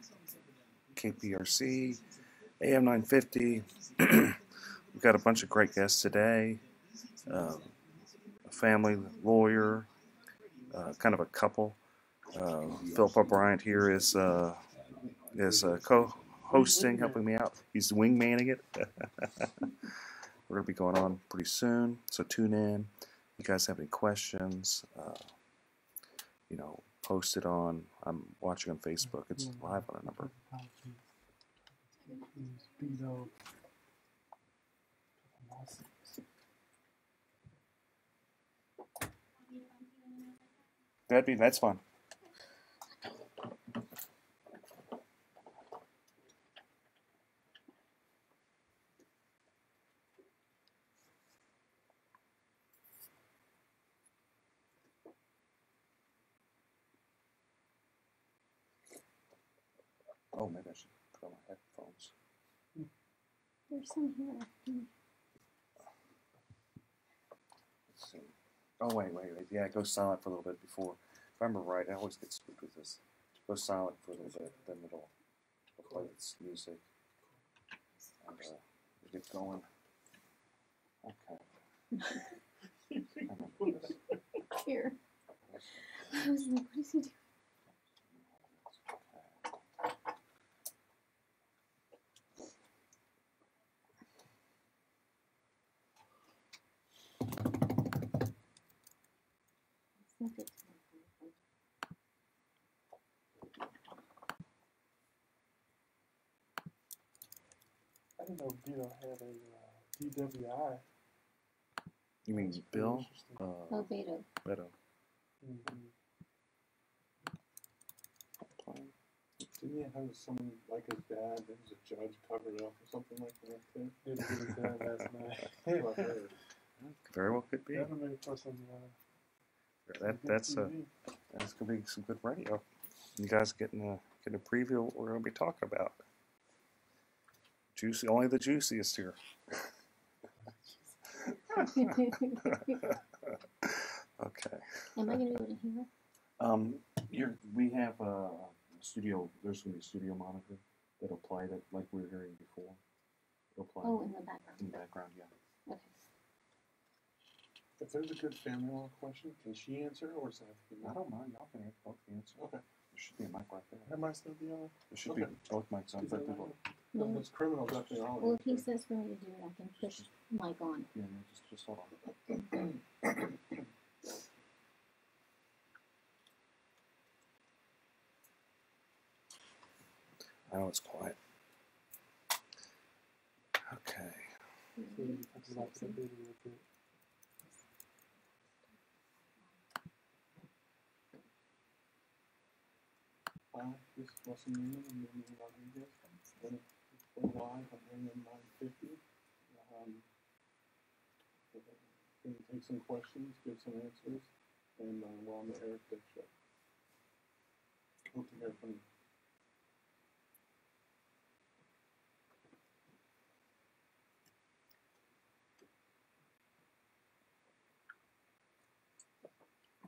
KPRC AM 950. We've got a bunch of great guests today. A family lawyer, kind of a couple. Philip O'Brien here is co-hosting, helping me out. He's wingmanning it. We're going to be going on pretty soon, so tune in. If you guys have any questions, you know, post it on, I'm watching on Facebook. It's live on a number. That's fine. Oh, maybe I should put on my headphones. There's some here. Let's see. Oh, wait. Yeah, it goes silent for a little bit before. If I remember right, I always get spooked with this. It goes silent for a little bit, then it'll play its music. And we get going. Okay. Here. I was like, what is he doing? I didn't know Beto had a DWI. You mean Bill? Oh, Beto. Beto. Didn't he have someone like his dad that was a judge covered up or something like that too? Didn't get his dad last night. That's what I heard. Very well could be. That'll make for some. That's gonna be some good radio. You guys getting a preview of what we're gonna be talking about. Juicy, only the juiciest here. Okay. Am I gonna be able to hear? We have a studio. There's gonna be a studio monitor that'll play that like we were hearing before. It'll play. Oh, in the background. In the background, yeah. Okay. If there's a good family law question, can she answer or does it have to be me? I don't mind. Y'all can both answer. Okay. There should be a mic right there. That might still be on. There should be both mics on. No. Those criminals definitely are. Well, if he says for me to do it, I can push mic on. Yeah, just hold on. I know it's quiet. Okay. This is Russell Newman and then Rodriguez. Then it's live on AM 950. Can take some questions, give some answers, and we're on the Eric Dick Show. Hope to hear from you.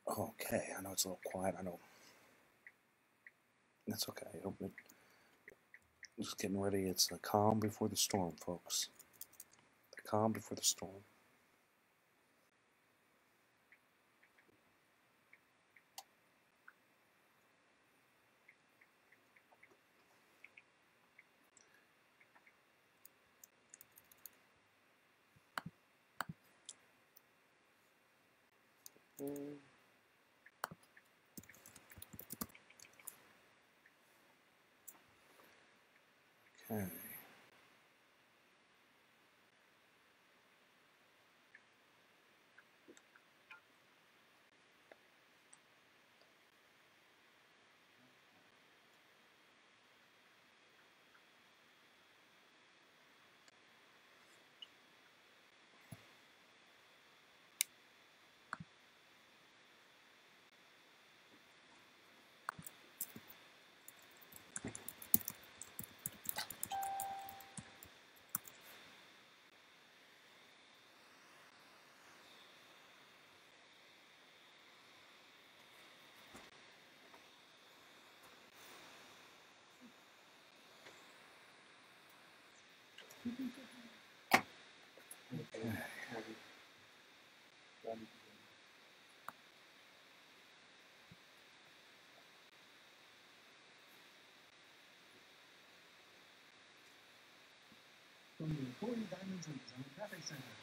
Okay, I know it's a little quiet. I know. That's okay. Just getting ready. It's the calm before the storm, folks. The calm before the storm. Okay. from the Emporium Diamonds and Design Traffic Center.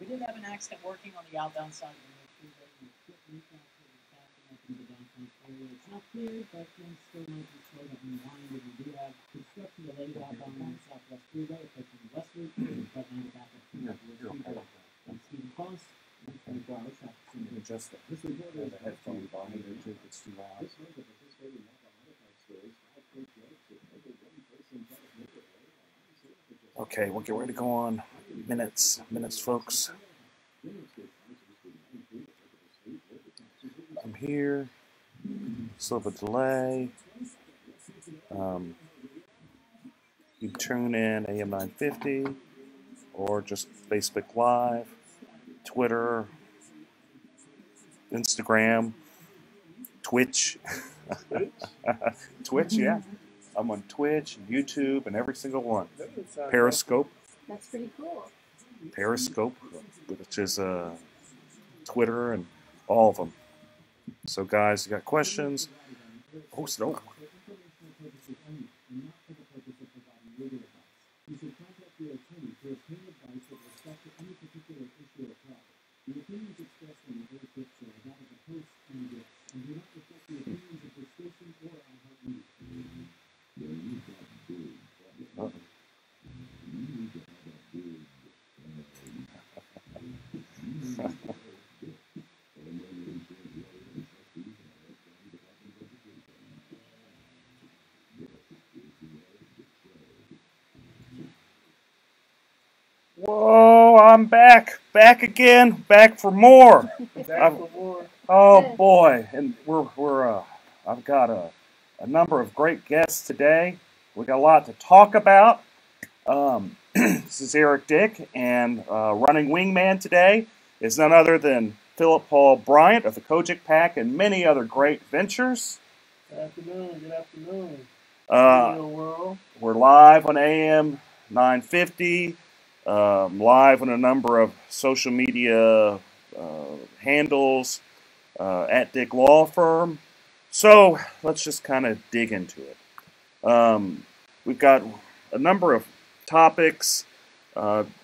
We did have an accident working on the outbound side of the freeway. We put recap to the backing up into the downtown area. It's not clear, but things still might be slow to unwind. And we do have construction related outbound on the Southwest Freeway affecting Westwood, but now the backup from Stephen Foss. 24 hour traffic center. Adjust that. This report is the headphone volume there too, if it's too loud. this month of participating in Napa Enterprise stores, 5.8 to Okay, we'll get ready to go on. Minutes, folks. I'm here. Still have a delay. You tune in AM 950 or just Facebook Live, Twitter, Instagram, Twitch. Twitch, yeah. I'm on Twitch, YouTube, and every single one. Periscope. That's pretty cool. Periscope, which is Twitter and all of them. So, guys, you got questions? Oh, no. You should contact your attorney to obtain advice with respect to any particular issue or problem. The opinions expressed on the whole picture are that of the host and guests, and do not reflect the opinions of the station or iHeartMedia. Whoa, I'm back again, back for more. Oh boy, and I've got a number of great guests today. We got a lot to talk about. This is Eric Dick, and running wingman today is none other than Philip Paul Bryant of the Kojic Pack and many other great ventures. Good afternoon. We're live on AM 950. Live on a number of social media handles at Dick Law Firm. So let's just kind of dig into it. We've got a number of topics.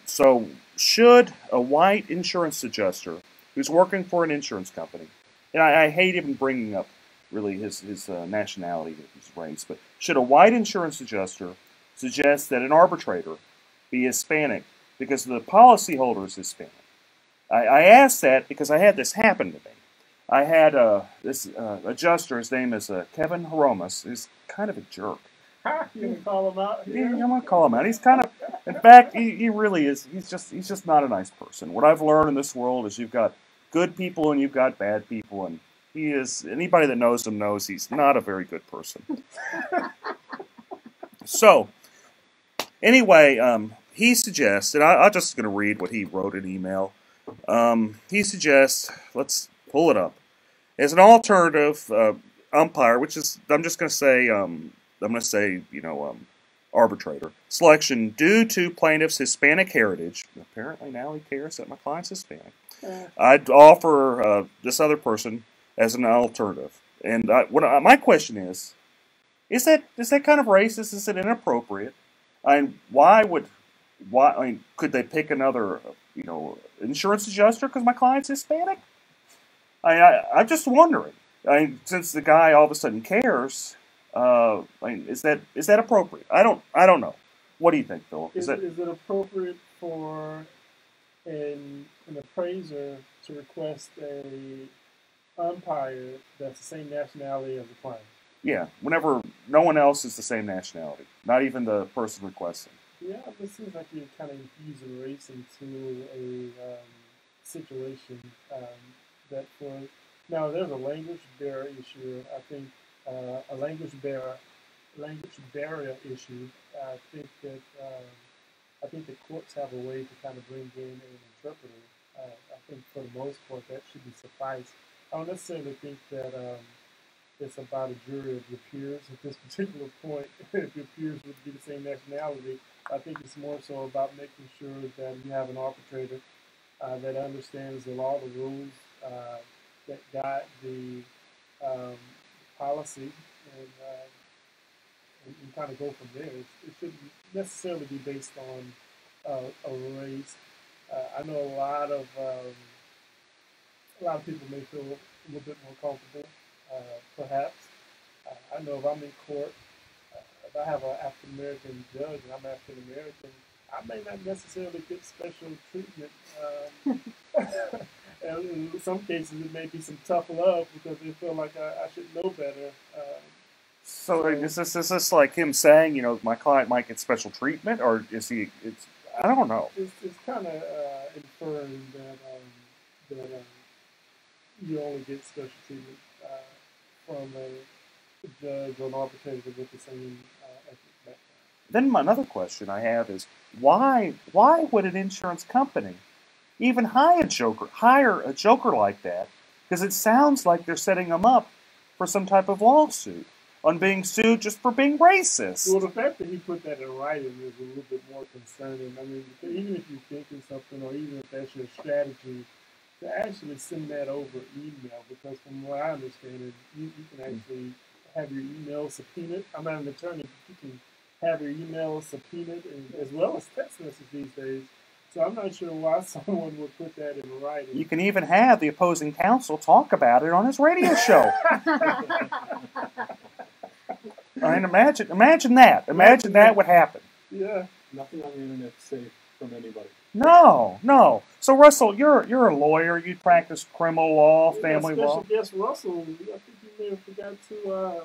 So should a white insurance adjuster who's working for an insurance company, and I hate even bringing up really his nationality, his race, but should a white insurance adjuster suggest that an arbitrator be Hispanic because the policyholder is Hispanic? I asked that because I had this happen to me. I had this adjuster, his name is Kevin Horomas, who's kind of a jerk. You gonna call him out here? Yeah, I'm gonna call him out. He's kind of, in fact, he really is. He's just not a nice person. What I've learned in this world is you've got good people and you've got bad people, and he is. Anybody that knows him knows he's not a very good person. So, anyway, he suggests, and I'm just going to read what he wrote in email. He suggests, let's pull it up, as an alternative umpire, which is, I'm just going to say, arbitrator selection due to plaintiff's Hispanic heritage. Apparently now he cares that my client's Hispanic. I'd offer this other person as an alternative. And my question is that kind of racist? Is it inappropriate? Could they pick another, insurance adjuster because my client's Hispanic? I'm just wondering. Since the guy all of a sudden cares, is that appropriate? I don't know. What do you think, Philip? Is it appropriate for an appraiser to request a umpire that's the same nationality as the client? Yeah, whenever no one else is the same nationality, not even the person requesting. Yeah, it seems like you're kind of infusing race into a situation now there's a language barrier issue. I think a language barrier issue. I think the courts have a way to kind of bring in an interpreter. I think for the most part that should be suffice. I don't necessarily think that it's about a jury of your peers at this particular point. If your peers would be the same nationality, I think it's more so about making sure that you have an arbitrator that understands the law, the rules, that guide the policy, and kind of go from there. It shouldn't necessarily be based on a race. I know a lot of people may feel a little bit more comfortable, perhaps. I know if I'm in court, if I have an African American judge and I'm African American, I may not necessarily get special treatment. And in some cases, it may be some tough love because they feel like I should know better. So is this like him saying, you know, my client might get special treatment, or is he? I don't know. It's kind of inferring that you only get special treatment from a judge or an arbitrator with the same ethnic background. Then another question I have is why would an insurance company even hire a joker like that? Because it sounds like they're setting them up for some type of lawsuit on being sued just for being racist. Well, the fact that he put that in writing is a little bit more concerning. I mean, even if you're thinking something, or even if that's your strategy, to actually send that over email, because from what I understand, you can actually have your email subpoenaed. I'm not an attorney, but you can have your email subpoenaed, as well as text message these days. So I'm not sure why someone would put that in writing. You can even have the opposing counsel talk about it on his radio show. I mean, imagine that. Imagine that would happen. Yeah. Nothing on the internet is safe from anybody. No. So Russell, you're a lawyer. You practice criminal law, family law. Special guest Russell. I think you may have forgot to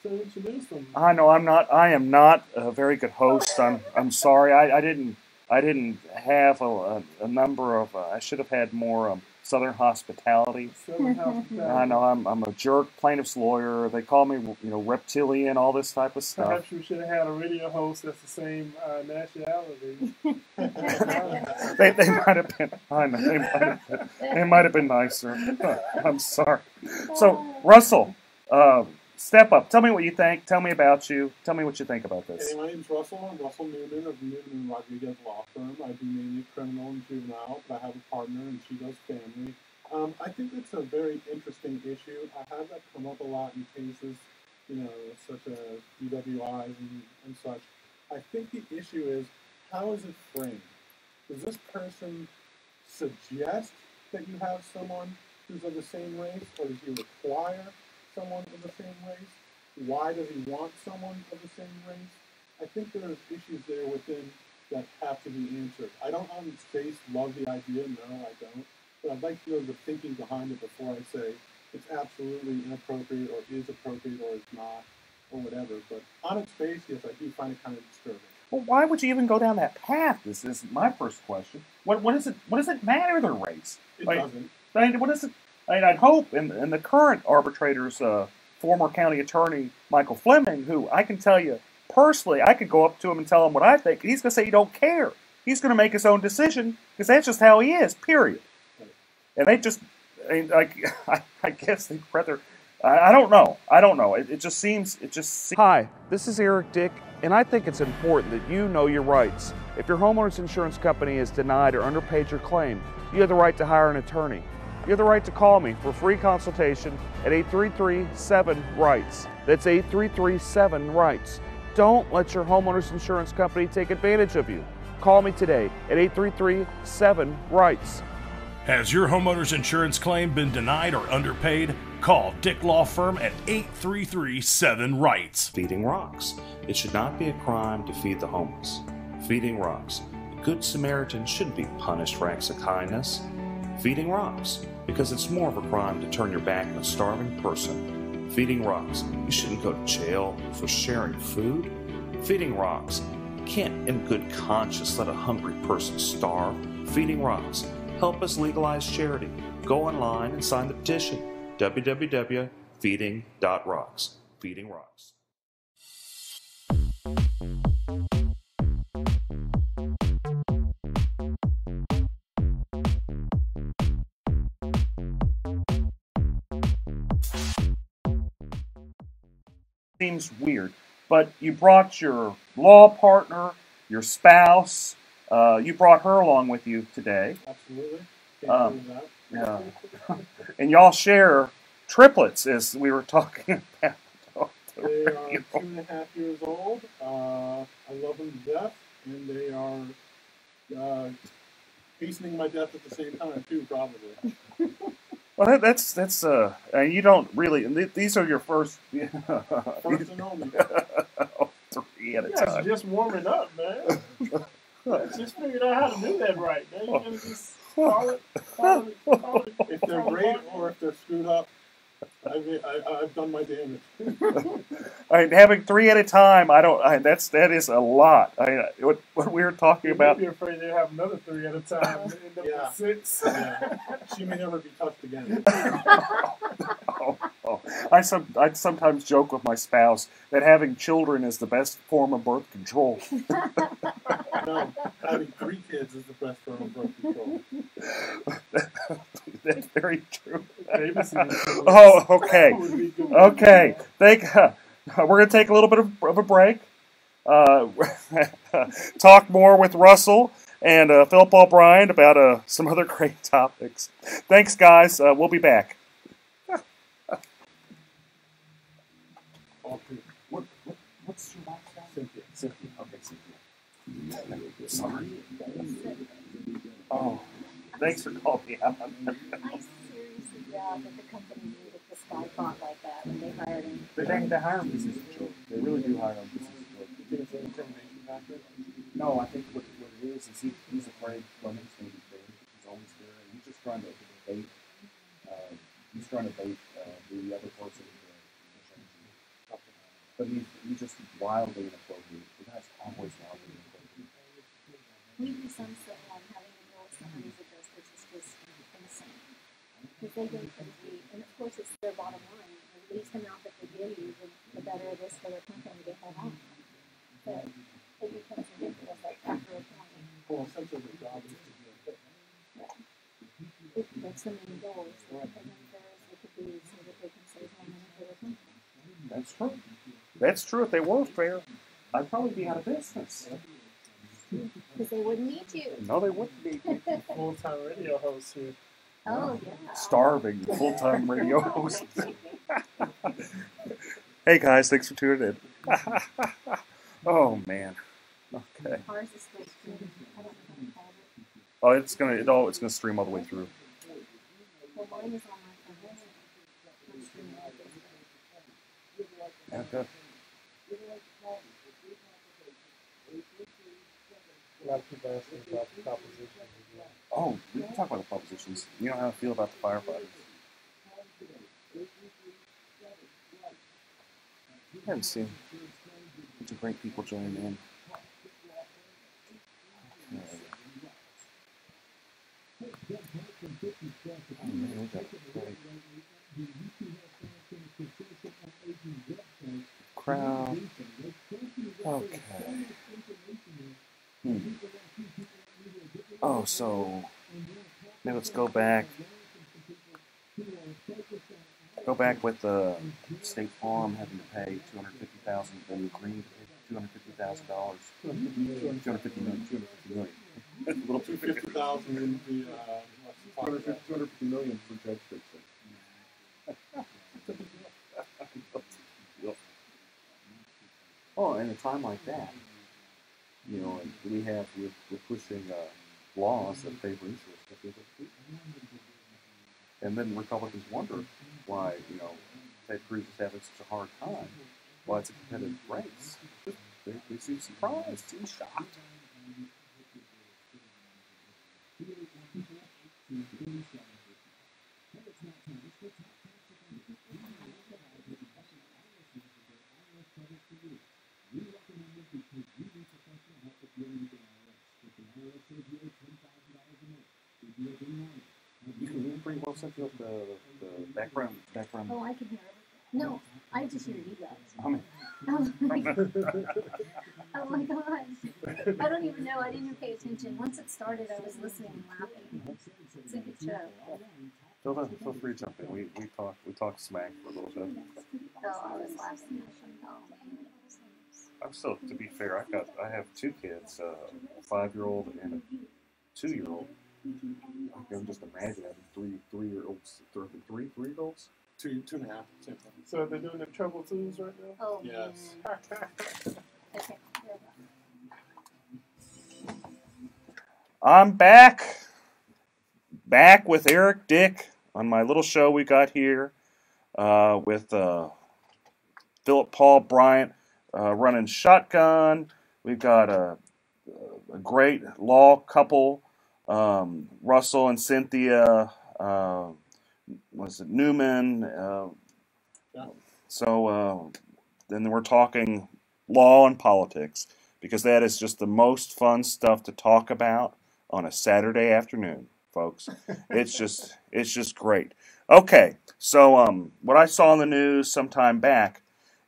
introduce him. I know I am not a very good host. I'm sorry. I didn't have a number of. I should have had more Southern hospitality. Southern hospitality. I know I'm a jerk plaintiff's lawyer. They call me, reptilian, all this type of stuff. Perhaps we should have had a radio host that's the same nationality. they might have been. I know they might have been nicer. I'm sorry. So Russell, step up. Tell me what you think. Tell me about you. Tell me what you think about this. Hey, my name's Russell. I'm Russell Newman of Newman & Rodriguez Law Firm. I do mainly criminal and juvenile, but I have a partner and she does family. I think it's a very interesting issue. I have that come up a lot in cases, such as DWIs and such. I think the issue is, how is it framed? Does this person suggest that you have someone who's of the same race, or does he require someone of the same race? Why does he want someone of the same race? I think there's issues there within that have to be answered. I don't on its face love the idea, no, I don't. But I'd like to know the thinking behind it before I say it's absolutely inappropriate, or is appropriate, or is not, or whatever. But on its face, yes, I do find it kind of disturbing. Well, why would you even go down that path? This is my first question. What does it matter their race? It doesn't. I mean, what is it? I mean, I'd hope in the current arbitrator's former county attorney, Michael Fleming, who I can tell you personally, I could go up to him and tell him what I think, and he's going to say he don't care. He's going to make his own decision, because that's just how he is, period. And they just, I guess they'd rather, I don't know. It just seems. Hi, this is Eric Dick, and I think it's important that you know your rights. If your homeowner's insurance company has denied or underpaid your claim, you have the right to hire an attorney. You have the right to call me for a free consultation at 833-7-RIGHTS. That's 833-7-RIGHTS. Don't let your homeowner's insurance company take advantage of you. Call me today at 833-7-RIGHTS. Has your homeowner's insurance claim been denied or underpaid? Call Dick Law Firm at 833-7-RIGHTS. Feeding rocks. It should not be a crime to feed the homeless. Feeding rocks. A good Samaritan shouldn't be punished for acts of kindness. Feeding rocks. Because it's more of a crime to turn your back on a starving person. Feeding rocks. You shouldn't go to jail for sharing food. Feeding rocks. You can't in good conscience let a hungry person starve. Feeding rocks. Help us legalize charity. Go online and sign the petition. www.feeding.rocks. Feeding Rocks. Seems weird, but you brought your law partner, your spouse, you brought her along with you today. Absolutely. Yeah. And y'all share triplets, as we were talking about. They are 2.5 years old. I love them to death, and they are hastening my death at the same time too, probably. Well, that's you don't really. These are your first. First and only. 3 at a You guys are time. just warming up, man. Just figured out how to do that right. Now you gotta just call it. If they're great or if they're screwed up, I've done my damage. Having 3 at a time, that is a lot. What we were talking about. You're afraid they have another 3 at a time and end up with 6. Yeah. She may never be touched again. I sometimes joke with my spouse that having children is the best form of birth control. No, having 3 kids is the best form of birth control. That's very true. Oh, okay. Okay. We're going to take a little bit of a break. Talk more with Russell and Philip O'Brien about some other great topics. Thanks, guys. We'll be back. What's your last name? Cynthia. Okay, Cynthia. Sorry. Oh, thanks for calling me out. I seriously doubt that the company knew that this guy thought like that when they hired him. They hire him because he's a joke. They really do hire him because he's a joke. You think it's an intimidation factor? No, I think what it is he's afraid Fleming's going to be there. He's always there, and he's just trying to bait. He's trying to bait the other person into changing. But he's just wildly inappropriate. The guy's always wildly inappropriate. We do some stuff on having to deal with somebody that does this is just insane. Because they go crazy, and of course it's their bottom line. The least amount that they give you, the better it is for their company to have on. But it becomes ridiculous like after a point. Well, essentially the job is to be a fit. That's the main goal, is to make them fair as they could be so that they can save more money for their company. That's true. That's true. If they were fair, I'd probably be out of business. Because they wouldn't need you. No, they wouldn't be. Full-time radio host here. Oh, yeah. Starving full-time radio host. Hey guys, thanks for tuning in. Oh man. Okay. Ours is still streaming. I don't know how to call it. Oh, it's gonna stream all the way through. Well, mine is on my phone. I'm streaming all this. Yeah, good. A lot of people asking about the propositions as well. Oh, we can talk about the propositions. You know how I feel about the firefighters. I haven't seen a bunch of great people joining in. Oh, man, we got a great crowd. Okay. Oh, so now let's go back. Go back with the State Farm having to pay $250,000, then Green to pay $250,000. $250 million. A little too $50,000 in the $250 million for Judge Dixon. Oh, in a time like that, you know, we're pushing laws that favor interest. And then Republicans wonder why, you know, Ted Cruz is having such a hard time. Why it's a competitive race. They seem surprised, seem shocked. You can pretty well set up the background. Oh, I can hear it. No, I just hear you guys. I mean, Oh my gosh. I don't even know. I didn't even pay attention. Once it started, I was listening and laughing. It's a good show. Feel free to jump in. We talked smack for a little bit. Oh, I was laughing. Oh, man. I'm still, to be fair, I have 2 kids, a 5-year-old and a 2-year-old. I can just imagine having 3-year-olds, 3-year-olds. 2.5. So they're doing the trouble twos right now? Oh, yes. Okay. I'm back with Eric Dick on my little show we got here with Philip Paul Bryant running shotgun. We've got a great law couple, Russell and Cynthia. Was it Newman? So then we're talking law and politics, because that is just the most fun stuff to talk about on a Saturday afternoon, folks. It's just great. Okay, so what I saw in the news some time back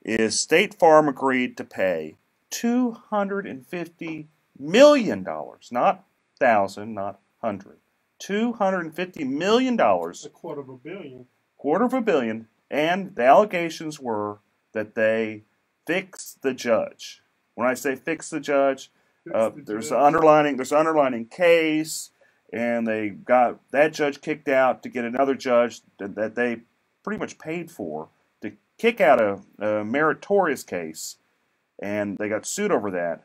is State Farm agreed to pay $250 million, not thousand, not hundred, $250 million. A quarter of a billion. Quarter of a billion, and the allegations were that they fixed the judge. When I say fix the judge, there's an underlining case, and they got that judge kicked out to get another judge that they pretty much paid for to kick out a meritorious case, and they got sued over that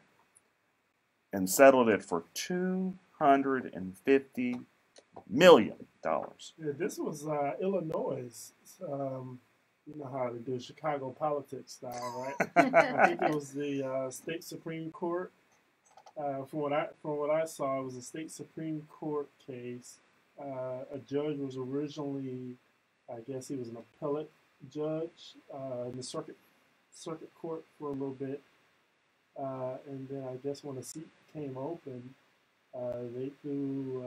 and settled it for $250 million. Yeah, this was Illinois. You know how they do Chicago politics style, right? I think it was the state Supreme Court. From what I saw, it was a state Supreme Court case. A judge was originally, I guess he was an appellate judge in the circuit court for a little bit, and then I guess when the seat came open, they threw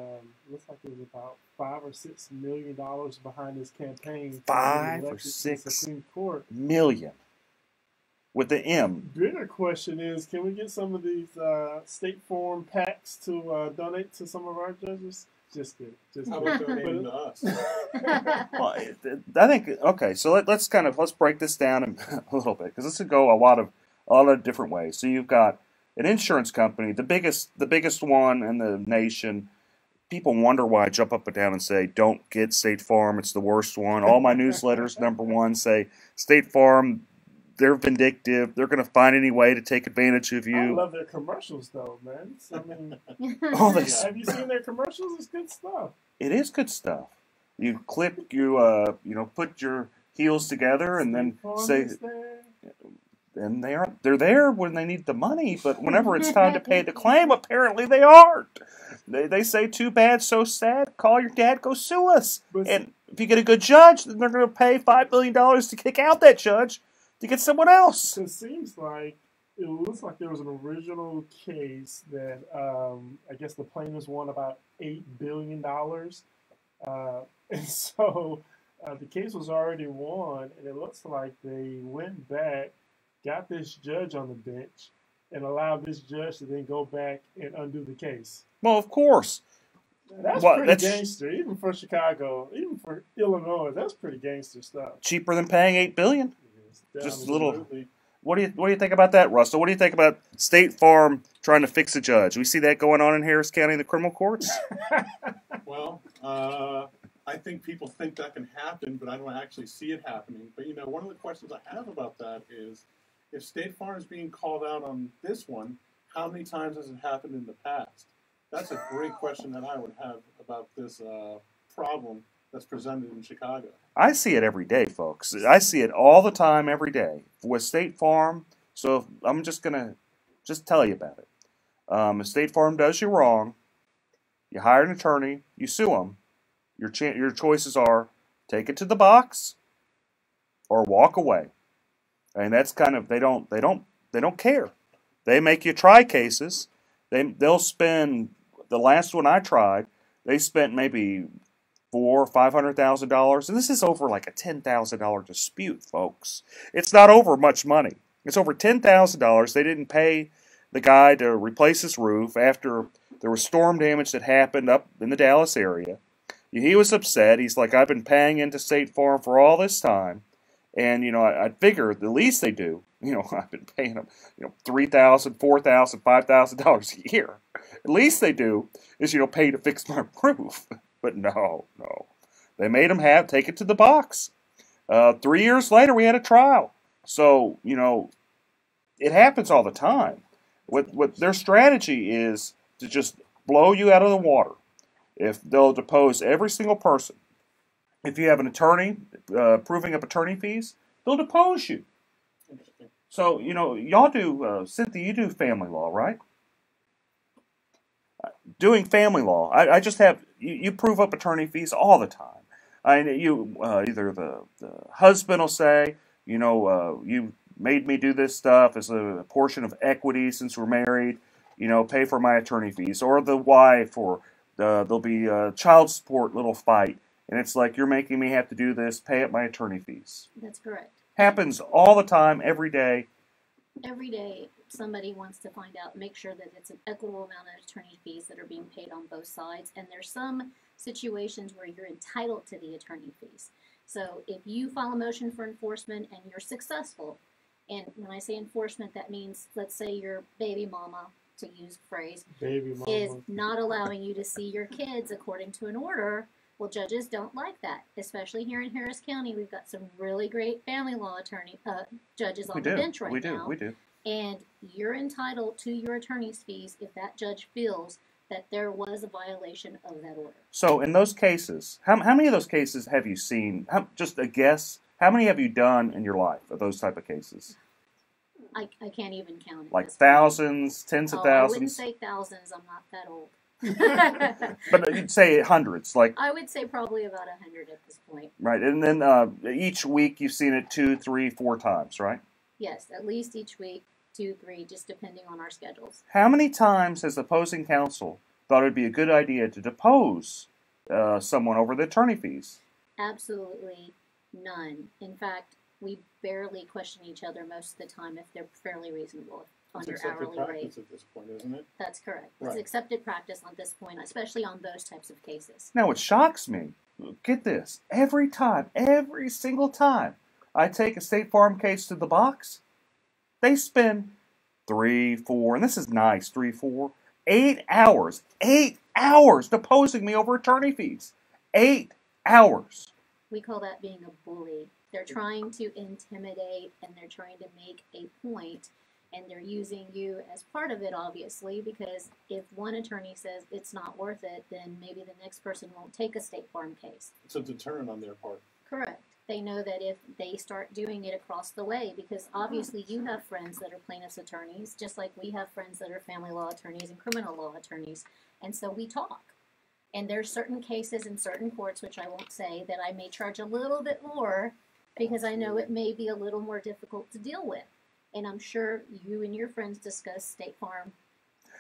looks like it was about $5 or $6 million behind his campaign. $5 or $6 million with the M. Bigger question is, can we get some of these State Farm PACs to donate to some of our judges? Just kidding. Just donating to us. Well, I think okay. So let's break this down a little bit, because this could go a lot of different ways. So you've got an insurance company, the biggest one in the nation. People wonder why I jump up and down and say, don't get State Farm, it's the worst one. All my newsletters, number one, say State Farm, they're vindictive. They're going to find any way to take advantage of you. I love their commercials, though, man. I mean, have you seen their commercials? It's good stuff. It is good stuff. You put your heels together and then say, and they're there when they need the money, but whenever it's time to pay the claim, apparently they aren't. They say, too bad, so sad, call your dad, go sue us. And if you get a good judge, then they're going to pay $5 million to kick out that judge to get someone else. It seems like, it looks like there was an original case that I guess the plaintiffs won about $8 billion. And so the case was already won, and it looks like they went back, got this judge on the bench, and allowed this judge to then go back and undo the case. Well, of course. That's pretty gangster, even for Chicago, even for Illinois. That's pretty gangster stuff. Cheaper than paying $8 billion. Yes, just a little. What do you think about that, Russell? What do you think about State Farm trying to fix a judge? We see that going on in Harris County in the criminal courts. Well, I think people think that can happen, but I don't actually see it happening. But one of the questions I have about that is, if State Farm is being called out on this one, how many times has it happened in the past? That's a great question that I would have about this problem that's presented in Chicago. I see it every day, folks. I see it all the time, every day with State Farm. So I'm just gonna tell you about it. If State Farm does you wrong, you hire an attorney, you sue them. Your choices are take it to the box or walk away. And that's kind of they don't care. They make you try cases. They'll spend, the last one I tried, they spent maybe $400,000 or $500,000, and this is over like a $10,000 dispute, folks. It's not over much money. It's over $10,000. They didn't pay the guy to replace his roof after there was storm damage that happened up in the Dallas area. He was upset. He's like, I've been paying into State Farm for all this time, and I figure the least they do, I've been paying them, $3,000, $4,000, $5,000 a year. The least they do is pay to fix my roof. But no. They made him take it to the box. 3 years later, we had a trial. So, it happens all the time. What their strategy is to just blow you out of the water if they'll depose every single person. If you have an attorney proving up attorney fees, they'll depose you. So, you know, y'all do, Cynthia, you do family law, right? Doing family law, I just have, you prove up attorney fees all the time. Either the husband will say, you know, you made me do this stuff as a portion of equity since we're married, you know, pay for my attorney fees. Or the wife, or there'll be a child support little fight. And it's like, you're making me have to do this, pay up my attorney fees. That's correct. Happens all the time, every day. Every day, somebody wants to find out, make sure that it's an equitable amount of attorney fees that are being paid on both sides. And there's some situations where you're entitled to the attorney fees. So if you file a motion for enforcement and you're successful, and when I say enforcement, that means, let's say your baby mama, to use the phrase, is not allowing you to see your kids according to an order. Well, judges don't like that, especially here in Harris County. We've got some really great family law judges on the bench right now. We do. And you're entitled to your attorney's fees if that judge feels that there was a violation of that order. So in those cases, how many of those cases have you seen? Just a guess. How many have you done in your life of those type of cases? I can't even count it. Like thousands, tens of thousands? I wouldn't say thousands. I'm not that old. But you'd say hundreds, like I would say probably about 100 at this point. Right, and then each week you've seen it 2, 3, 4 times, right? Yes, at least each week, 2, 3, just depending on our schedules. How many times has the opposing counsel thought it would be a good idea to depose someone over the attorney fees? Absolutely none. In fact, we barely question each other most of the time if they're fairly reasonable. On your hourly rate. At this point, isn't it? That's correct. Right. It's accepted practice on this point, especially on those types of cases. Now, what shocks me, get this, every single time I take a State Farm case to the box, they spend 3, 4, and this is nice, 3, 4, 8 hours deposing me over attorney fees. 8 hours. We call that being a bully. They're trying to intimidate and they're trying to make a point. And they're using you as part of it, obviously, because if one attorney says it's not worth it, then maybe the next person won't take a State Farm case. It's a deterrent on their part. Correct. They know that if they start doing it across the way, because obviously you have friends that are plaintiffs' attorneys, just like we have friends that are family law attorneys and criminal law attorneys, and so we talk. And there's certain cases in certain courts, which I won't say, that I may charge a little bit more because I know it may be a little more difficult to deal with. And I'm sure you and your friends discuss State Farm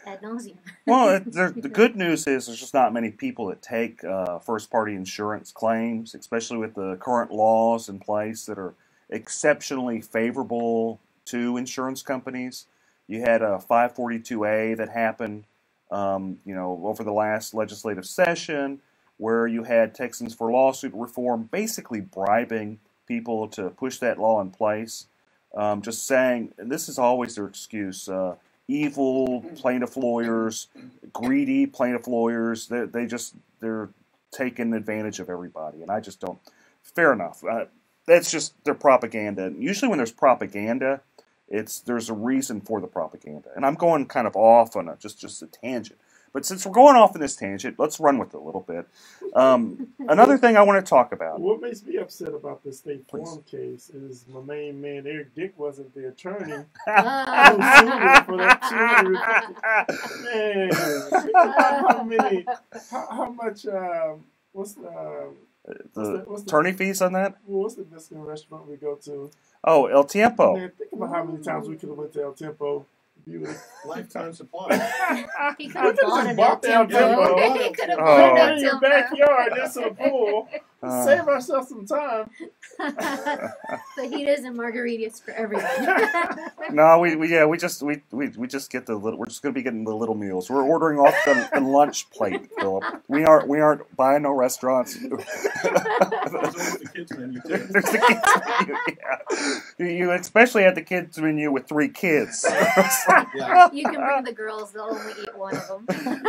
ad nauseum. Well, the good news is there's just not many people that take first-party insurance claims, especially with the current laws in place that are exceptionally favorable to insurance companies. You had a 542A that happened, over the last legislative session, where you had Texans for Lawsuit Reform basically bribing people to push that law in place. Just saying, and this is always their excuse, evil plaintiff lawyers, greedy plaintiff lawyers, they're taking advantage of everybody, and I just don't. Fair enough. That's just their propaganda. And usually when there's propaganda, there's a reason for the propaganda. And I'm going kind of off on just a tangent. But since we're going off in this tangent, let's run with it a little bit. Another thing I want to talk about. What makes me upset about the State Farm case is my main man, Eric Dick, wasn't the attorney. I was suing for that how much, what's the attorney fees on that? What's the Mexican restaurant we go to? Oh, El Tiempo. Man, think about how many times we could have went to El Tiempo. Lifetime supply. He could have bought El Tiempo. He could have bought it in your backyard next to the pool. Save ourselves some time. Fajitas and margaritas for everyone. No, we just get the little. We're just gonna be getting the little meals. We're ordering off the lunch plate, Philip. We aren't buying no restaurants. There's the kids menu too. There's the kids menu. Yeah. You especially have the kids menu with 3 kids. You can bring the girls; they'll only eat one of them.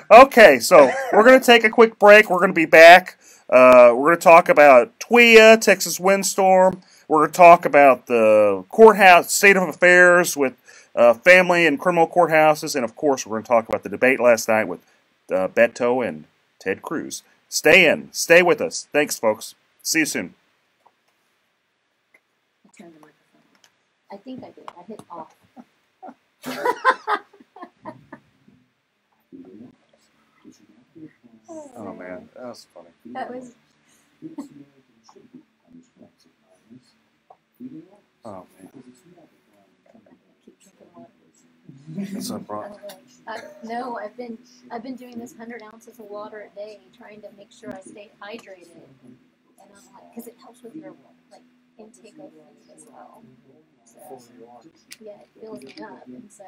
Okay, so we're going to take a quick break. We're going to be back. We're going to talk about TWIA, Texas windstorm. We're going to talk about the courthouse state of affairs with family and criminal courthouses, and of course we're going to talk about the debate last night with Beto and Ted Cruz. Stay in. Stay with us. Thanks, folks. See you soon. I turned the microphone off. I think I did. I hit off. Oh man, that was funny. That was. Oh man. That's what I brought. No, I've been doing this 100 ounces of water a day, trying to make sure I stay hydrated, and I'm like, because it helps with your like intake of food as well. So yeah, it fills me up, and so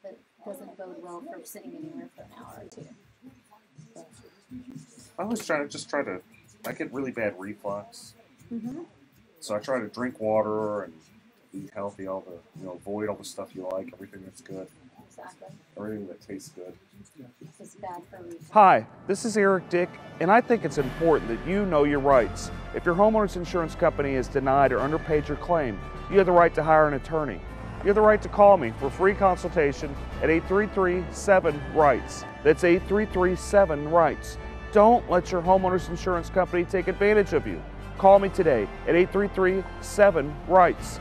that doesn't bode well for sitting anywhere for an hour or two. So. I always try to. I get really bad reflux, so I try to drink water and eat healthy. All the avoid all the stuff you like, everything that's good, Exactly. everything that tastes good. It's bad for reflux. Hi, this is Eric Dick, and I think it's important that you know your rights. If your homeowner's insurance company has denied or underpaid your claim, you have the right to hire an attorney. You have the right to call me for a free consultation at 833-7-RIGHTS. That's 833-7-RIGHTS. Don't let your homeowner's insurance company take advantage of you. Call me today at 833-7-RIGHTS.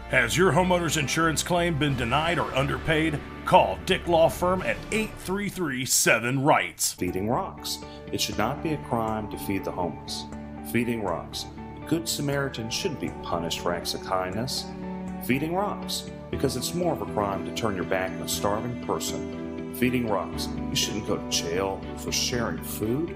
Has your homeowner's insurance claim been denied or underpaid? Call Dick Law Firm at 833-7-RIGHTS. Feeding rocks. It should not be a crime to feed the homeless. Feeding rocks. A good Samaritan shouldn't be punished for acts of kindness. Feeding rocks. Because it's more of a crime to turn your back on a starving person. Feeding rocks. You shouldn't go to jail for sharing food.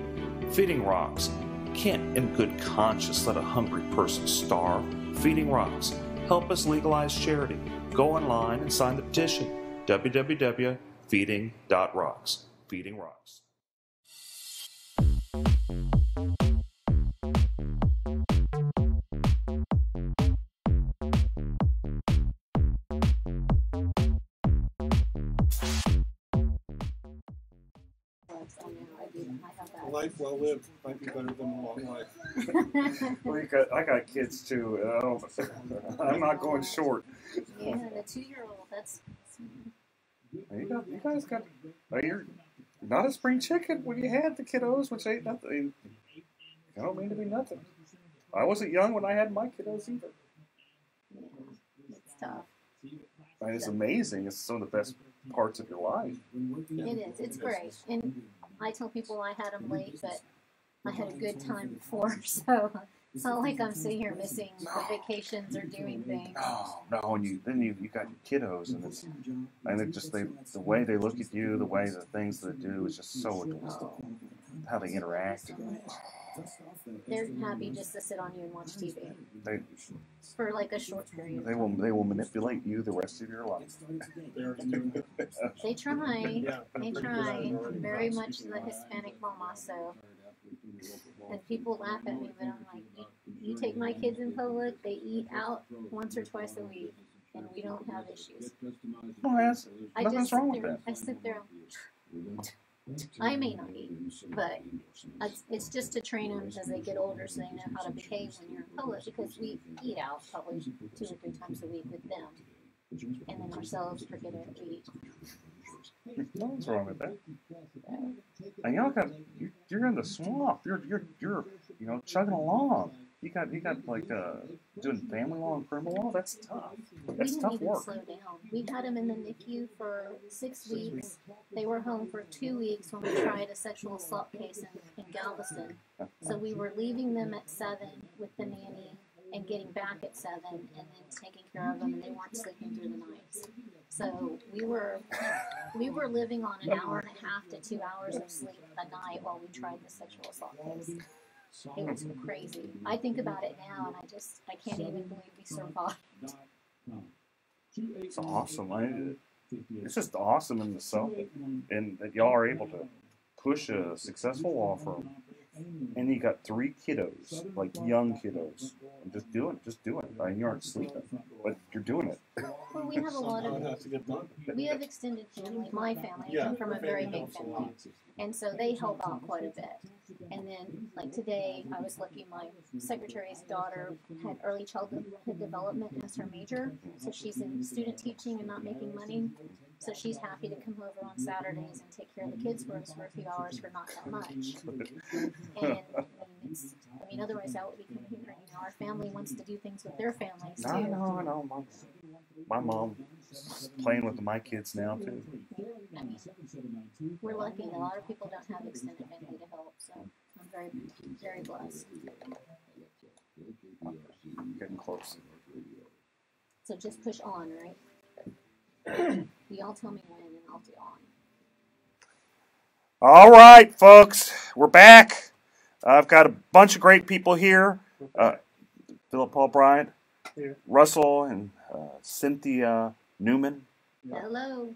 Feeding rocks. You can't in good conscience let a hungry person starve. Feeding rocks. Help us legalize charity. Go online and sign the petition. www.feeding.rocks. Feeding Rocks. A life well lived might be better than a long life. Well, I got kids too. I'm not going short. Yeah, the 2-year-old. That's. You guys got. You're not a spring chicken when you had the kiddos, which ain't nothing. I don't mean to be nothing. I wasn't young when I had my kiddos either. It's tough. And it's amazing. It's some of the best parts of your life. It is. It's great. And I tell people I had them late, but I had a good time before, so it's not like I'm sitting here missing the vacations or doing things. No, and you got your kiddos, and the way they look at you, the way the things they do is just so adorable. How they interact. They're happy just to sit on you and watch TV They for like a short period. they will manipulate you the rest of your life. They try. They try. Very much the Hispanic mama, so. And people laugh at me, but I'm like, you take my kids in public, they eat out once or twice a week, and we don't have issues. Nothing's wrong with that. I sit there. I may not eat, but it's just to train them as they get older so they know how to behave when you're in public, because we eat out probably 2 or 3 times a week with them. And then ourselves forget it, we eat. Nothing's wrong with that. And you're in the swamp. You're chugging along. You got like doing family law and criminal law. That's tough. That's We tough didn't even work. slow down. We had them in the NICU for 6 weeks. They were home for 2 weeks when we tried a sexual assault case in Galveston. So we were leaving them at 7 with the nanny and getting back at 7 and then taking care of them, and they weren't sleeping through the nights. So we were living on an hour and a half to 2 hours of sleep a night while we tried the sexual assault case. It was crazy. I think about it now, and I can't even believe we survived. It's awesome. It's just awesome in itself, and that y'all are able to push a successful law firm. And you got 3 kiddos, like young kiddos, and just do it. I mean, you aren't sleeping, but you're doing it. Well, we have a lot Somehow it of, has to get done. we have extended family. My family, I Yeah, come from a your very family big helps a family. lot. And so they help out quite a bit. And then, like today, I was lucky my secretary's daughter had early childhood development as her major. So she's in student teaching and not making money. So she's happy to come over on Saturdays and take care of the kids for us for a few hours for not that much. And I mean, otherwise I would be coming here. You know, our family wants to do things with their families too. No. My mom's playing with my kids now too. I mean, we're lucky. A lot of people don't have extended family to help, so I'm very, very blessed. Getting close. So just push on, right? You all tell me when, and I'll do on. All right, folks, we're back. I've got a bunch of great people here. Philip Paul Bryant, Here. Russell, and Cynthia Newman. Hello.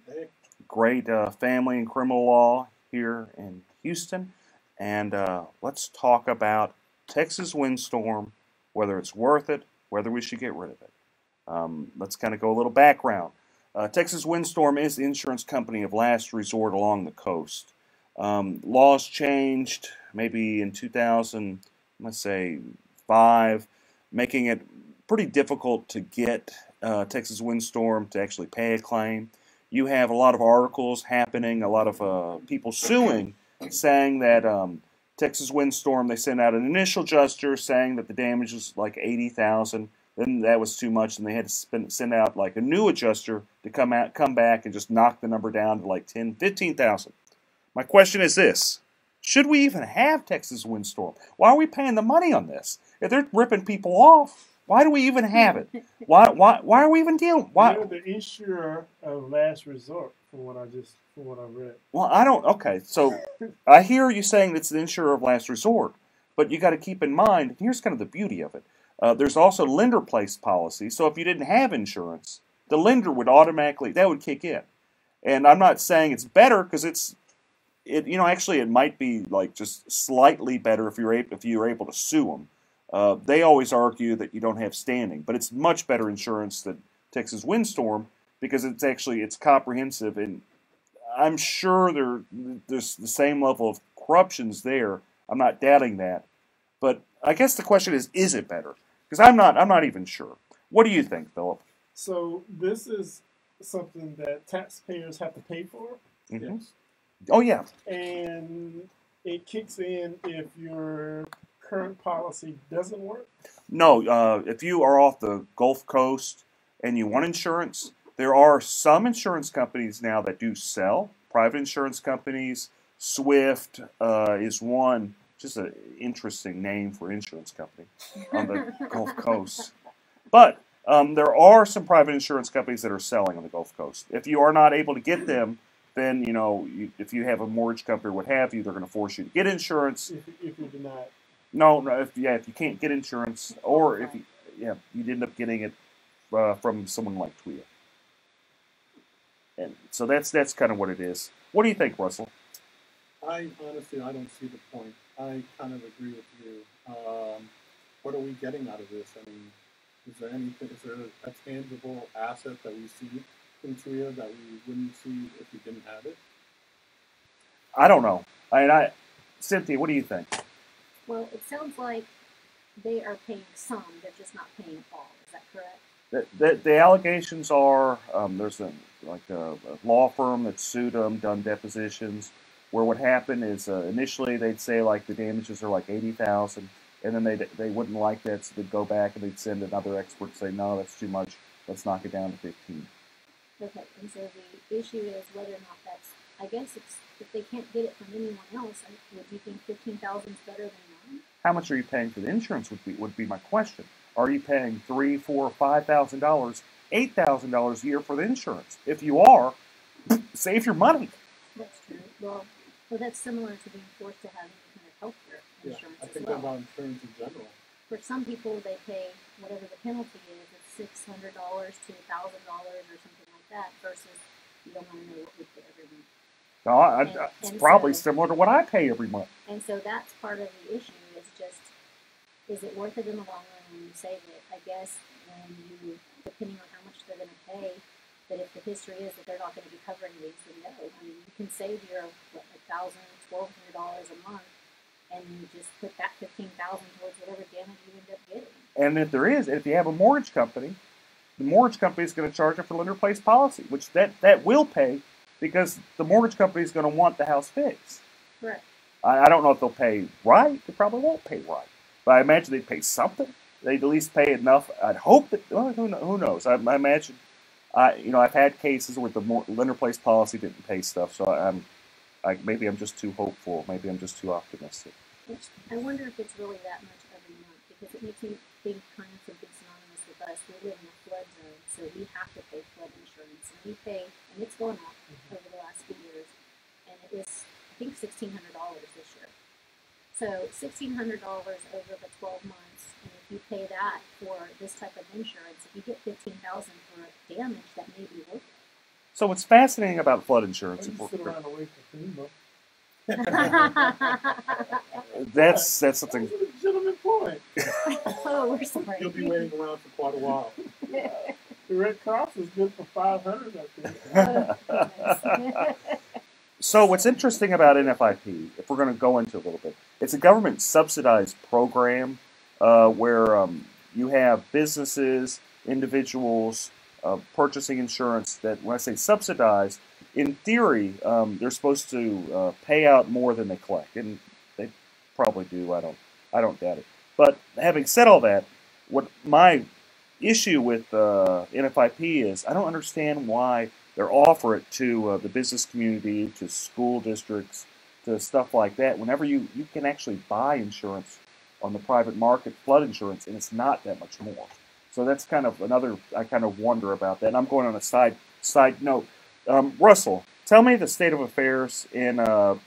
Great family and criminal law here in Houston. And let's talk about Texas windstorm, whether it's worth it, whether we should get rid of it. Let's kind of go a little background. Texas Windstorm is the insurance company of last resort along the coast. Laws changed maybe in 2000, let's say 5, making it pretty difficult to get Texas Windstorm to actually pay a claim. You have a lot of articles happening, a lot of people suing, saying that Texas Windstorm, they sent out an initial adjuster saying that the damage was like $80,000. Then that was too much, and they had to send out like a new adjuster to come back and just knock the number down to like $10,000, $15,000. My question is this: should we even have Texas Windstorm? Why are we paying the money on this? If they're ripping people off, why do we even have it? Why are we even dealing? Why? You're the insurer of last resort, from what I read. Well, I don't. Okay, so I hear you saying it's the insurer of last resort, but you got to keep in mind. Here's kind of the beauty of it. There's also lender-placed policy. So if you didn't have insurance, the lender would automatically kick in. And I'm not saying it's better because actually it might be like just slightly better if you're able to sue them. They always argue that you don't have standing, but it's much better insurance than Texas Windstorm because it's comprehensive, and I'm sure there's the same level of corruptions there. I'm not doubting that, but I guess the question is it better? Because I'm not even sure. What do you think, Philip? So this is something that taxpayers have to pay for. Mm-hmm. Yes. Oh yeah. And it kicks in if your current policy doesn't work. No, if you are off the Gulf Coast and you want insurance, there are some insurance companies now that do sell. Private insurance companies. Swift is one. Just an interesting name for insurance company on the Gulf Coast. But there are some private insurance companies that are selling on the Gulf Coast. If you are not able to get them, then if you have a mortgage company or what have you, they're going to force you to get insurance. If you're denied. No, if you can't get insurance, or if you end up getting it from someone like TWIA. And so that's kind of what it is. What do you think, Russell? I don't see the point. I kind of agree with you. What are we getting out of this? I mean, is there a tangible asset that we see in TWIA that we wouldn't see if we didn't have it? I don't know. Cynthia, what do you think? Well, it sounds like they are paying some, they're just not paying all. Is that correct? The allegations are there's a law firm that sued them, done depositions, where what happened is initially they'd say like the damages are like $80,000, and then they wouldn't like that, so they'd go back and they'd send another expert and say, no, that's too much, let's knock it down to 15. Okay, and so the issue is whether or not that's, I guess it's, if they can't get it from anyone else, would you think 15,000 is better than none? How much are you paying for the insurance would be my question. Are you paying $3,000, $4,000, $5,000, $8,000 a year for the insurance? If you are, save your money. That's true. Well, that's similar to being forced to have any kind of health care insurance I think about insurance in general. For some people, they pay whatever the penalty is. It's $600 to $1,000 or something like that, versus you don't want to know what we pay every month. No, it's probably similar to what I pay every month. And so that's part of the issue, is just, is it worth it in the long run when you save it? I guess when you, depending on how much they're going to pay, But if the history is that they're not going to be covering these, then no. I mean, you can save your $1,000, $1,200 a month, and you just put that $15,000 towards whatever damage you end up getting. And if there is, if you have a mortgage company, the mortgage company is going to charge you for lender-placed policy, which that will pay because the mortgage company is going to want the house fixed. Correct. I don't know if they'll pay right. They probably won't pay right. But I imagine they'd pay something. They'd at least pay enough. I'd hope that, well, who knows? I imagine, I've had cases where the lender-placed policy didn't pay stuff, so maybe I'm just too hopeful. Maybe I'm just too optimistic. I wonder if it's really that much every month, because it makes me think clients have been synonymous with us. We live in a flood zone, so we have to pay flood insurance, and we pay, and it's gone up over the last few years, and it was, I think, $1,600 this year. So $1,600 over the 12 months, and if you pay that for this type of insurance, if you get $15,000 for damage, that may be worth it. So what's fascinating about flood insurance? Sit around and wait for FEMA. That's something. That's a legitimate point. Oh, we're sorry. You'll be waiting around for quite a while. The Red Cross is good for 500, I think. So what's interesting about NFIP, if we're going to go into a little bit, it's a government subsidized program where you have businesses, individuals purchasing insurance that, when I say subsidized, in theory, they're supposed to pay out more than they collect, and they probably do. I don't doubt it. But having said all that, what my issue with NFIP is, I don't understand why they offer it to the business community, to school districts, to stuff like that. Whenever you can actually buy insurance on the private market, flood insurance, and it's not that much more. So that's kind of another. I kind of wonder about that. And I'm going on a side note. Russell, tell me the state of affairs in the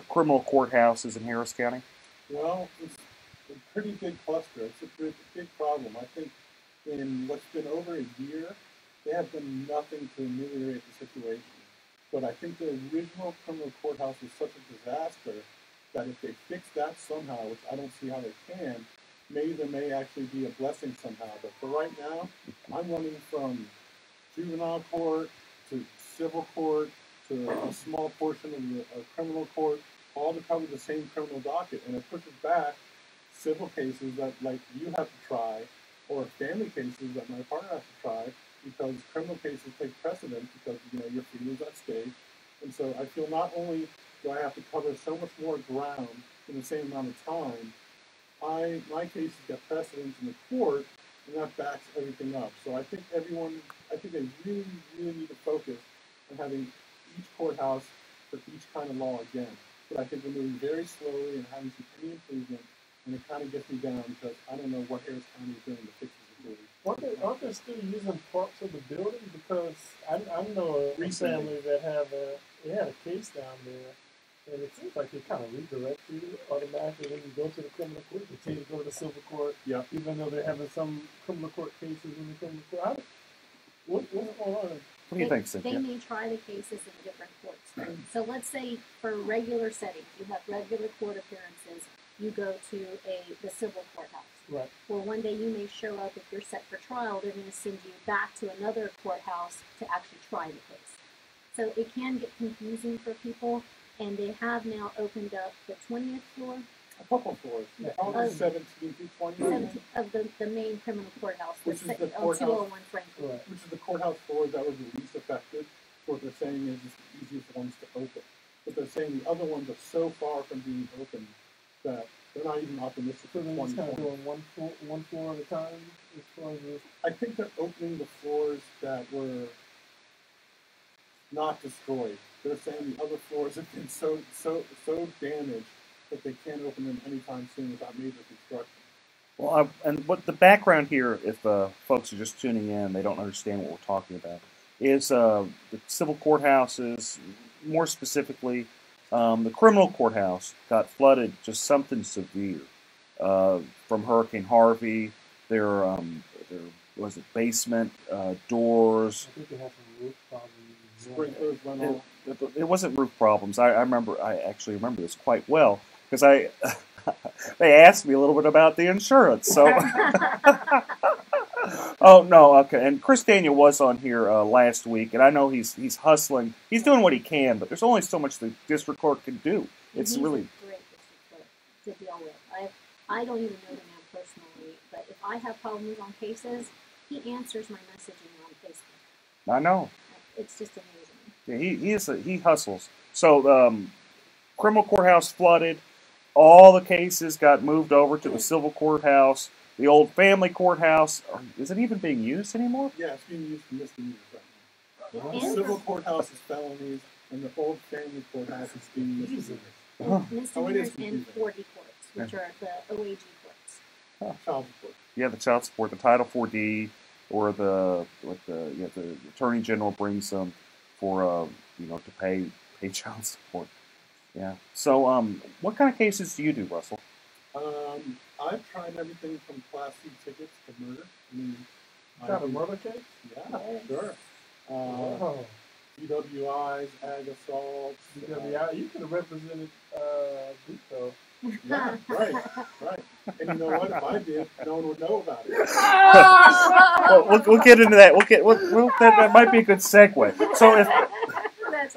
criminal courthouses in Harris County. Well, it's a pretty big cluster. It's a big problem. I think in what's been over a year, they have done nothing to ameliorate the situation. But I think the original criminal courthouse was such a disaster that if they fix that somehow, which I don't see how they can, maybe there may actually be a blessing somehow. But for right now, I'm running from juvenile court to civil court to a small portion of the criminal court, all to cover the same criminal docket. And it pushes back civil cases that, like, you have to try, or family cases that my partner has to try, because criminal cases take precedence because, your freedom's at stake. And so I feel not only do I have to cover so much more ground in the same amount of time, my cases get precedence in the court, and that backs everything up. So I think they really, really need to focus on having each courthouse for each kind of law again. But I think we're moving very slowly and haven't seen any improvement, and it kind of gets me down because I don't know what Harris County is doing to fix the situation. Aren't they still using parts of the building? Because I know a family that had a case down there, and it seems like they kind of redirect you automatically when you go to the criminal court. They tell you to go to the civil court, even though they're having some criminal court cases in the criminal court. What's going on? What do you think, Cynthia? They may try the cases in different courts. So let's say for regular settings, you have regular court appearances, you go to the civil courthouse. Right. Well, one day you may show up, if you're set for trial, they're going to send you back to another courthouse to actually try the case. So it can get confusing for people, and they have now opened up the 20th floor. A couple floors. Probably 17 through 20. Of the main criminal courthouse, Which is the on courthouse, 201 Franklin. right, which is the courthouse floor that was the least affected. So what they're saying is it's the easiest ones to open. But they're saying the other ones are so far from being open that they're not even optimistic for So they're just 2020. kind of doing one floor at a time as far as this. I think they're opening the floors that were not destroyed. They're saying the other floors have been so damaged that they can't open them anytime soon without major construction. Well, and what the background here, if folks are just tuning in, they don't understand what we're talking about, is the civil courthouses, more specifically, the criminal courthouse got flooded, just something severe from Hurricane Harvey. There was a basement, doors. I think they have some roof problems. Sprinklers went off. It wasn't roof problems. I actually remember this quite well because they asked me a little bit about the insurance. So, Oh no, okay. And Chris Daniel was on here last week, and I know he's hustling. He's doing what he can, but there's only so much the district court can do. It's He's really a great district clerk to deal with. I don't even know the man personally, but if I have problems on cases, he answers my messaging on Facebook. I know. It's just amazing. Yeah, he hustles. So criminal courthouse flooded. All the cases got moved over to the civil courthouse. The old family courthouse, is it even being used anymore? Yeah, it's being used for misdemeanors right now. Yeah. The civil courthouse is felonies, and the old family courthouse is being misdemeanors. Misdemeanors and 4D courts, which are the OAG courts. Child support. Yeah, the child support, the Title 4D, or the Attorney General brings them for to pay child support. Yeah. So what kind of cases do you do, Russell? I've tried everything from Class C tickets to murder. I mean, Got a murder case? Yeah, sure. DWIs, ag assaults. DWI, you could have represented Duco. Yeah, right. And you know what? If I did, no one would know about it. Well, we'll get into that. That might be a good segue. So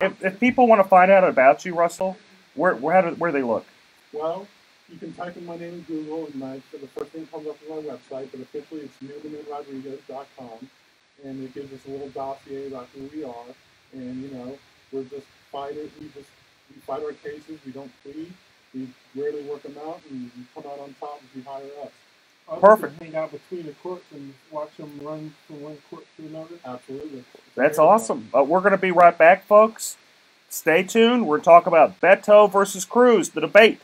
if people want to find out about you, Russell, where do they look? Well, you can type in my name in Google, and the first thing that comes up is my website, but officially it's newmanandrodriguez.com, and it gives us a little dossier about who we are, and, we're just fighters. We fight our cases. We don't plead. We rarely work them out, and we come out on top if you hire us. Perfect. Hang out between the courts and watch them run from one court to another. Absolutely. That's awesome. We're going to be right back, folks. Stay tuned. We're talking about Beto versus Cruz, the debate.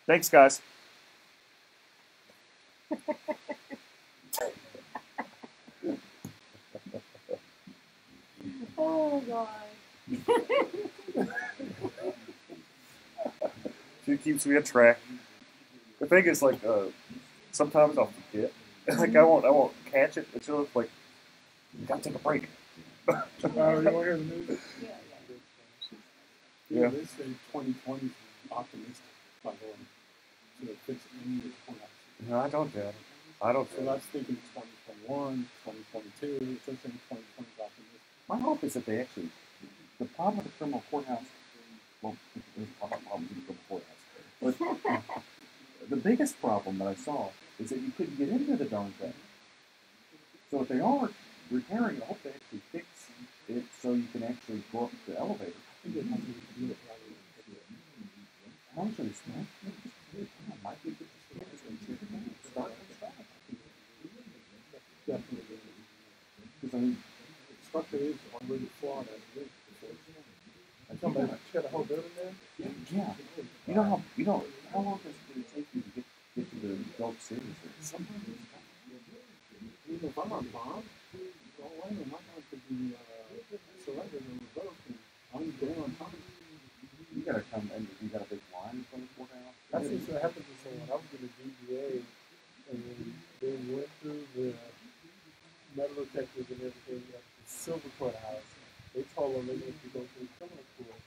Thanks, guys. Oh, God. She keeps me on track. The thing is, sometimes I'll forget. I won't catch it until it's like, you gotta take a break. You want to hear the news? Yeah, they say 2020 is optimistic, by the way. So it fits any of the points. No, I don't doubt it. I don't. So that's thinking 2021, 2022. It's saying 2020 is optimistic. My hope is that they actually. The problem with the criminal courthouse. Well, there's a lot of problems with the criminal courthouse. But the biggest problem that I saw is that you couldn't get into the darn thing. So if they are repairing it, I hope they actually fix it so you can actually go up the elevator. I think how much are they spent? Might be good to start from the back. Definitely. Because I mean, the structure is already flawed as it is. Somebody got a whole building there? Yeah. How long does it take you to get to the Gulf City? Sometimes it's even if I'm on bond, my mind could be surrendered and revoked, and I'm going on time. You gotta come, and you got a big line from the courthouse. That's what happened to someone. I was in the DGA, and they went through the metal detectors and everything at the Silver Courthouse. They told them they needed to go to the criminal court.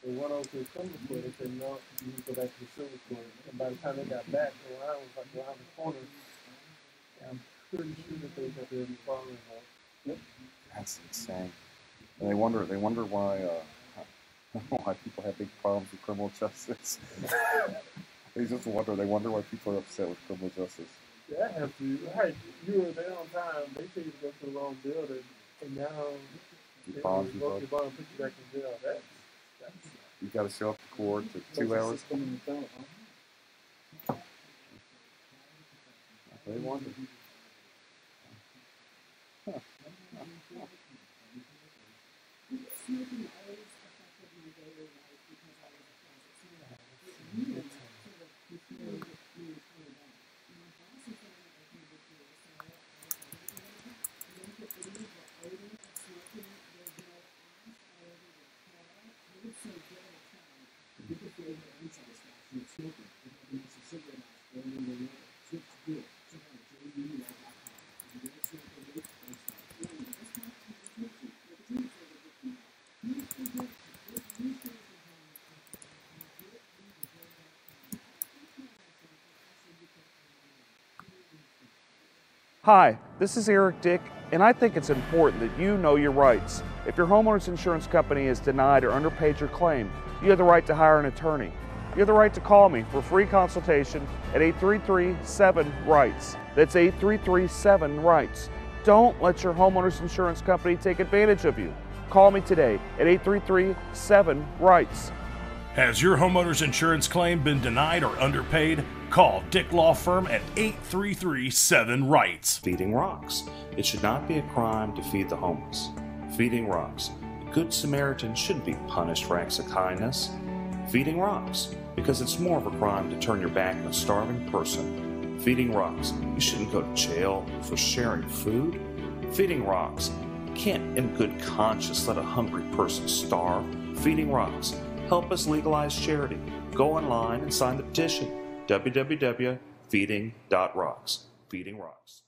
They went over to the criminal court. They said, no, you need to go back to the Silver Court. And by the time they got back, the line was like around the corner. And I'm pretty sure that they got there following her. Yep. That's insane. And they wonder why people have big problems with criminal justice. They wonder why people are upset with criminal justice. Yeah, I have to. Hey, you were there on time. They tell you to go to the wrong building, and now You they bond just you revoke both. your bond and put you back in jail. That's You got to show up to court for 2 hours. They wonder. Huh. Smoking always affected my daily life because I was a closet smoker. It really sort of controlled me from that. My boss is saying that I can get through, so I don't believe the odor of smoking. There's no ash all over the car. I would say give it a try. Because the odor and satisfaction of smoking. If you can use a cigarette ash burning in your nose, switch to good. Check out JUL.com. You don't smoke a vape, don't stop. This month, smoking. Hi, this is Eric Dick, and I think it's important that you know your rights. If your homeowner's insurance company has denied or underpaid your claim, you have the right to hire an attorney. You have the right to call me for free consultation at 833-7-RIGHTS. That's 833-7-RIGHTS. Don't let your homeowner's insurance company take advantage of you. Call me today at 833-7-RIGHTS. Has your homeowner's insurance claim been denied or underpaid? Call Dick Law Firm at 833-7-RIGHTS. Feeding Rocks. It should not be a crime to feed the homeless. Feeding Rocks. A good Samaritan should be punished for acts of kindness. Feeding Rocks. Because it's more of a crime to turn your back on a starving person. Feeding Rocks. You shouldn't go to jail for sharing food. Feeding Rocks. You can't in good conscience let a hungry person starve. Feeding Rocks. Help us legalize charity. Go online and sign the petition. www.feeding.rocks. Feeding Rocks.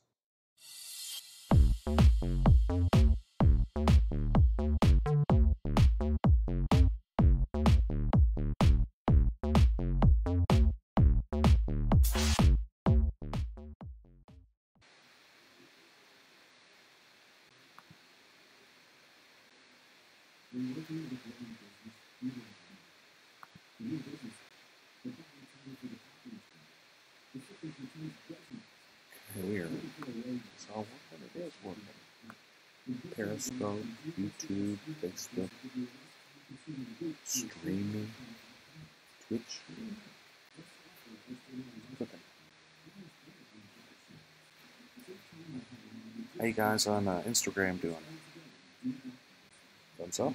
Weird. So what it is working. Periscope, YouTube, Facebook, streaming, Twitch. How you guys on Instagram doing? Thumbs up?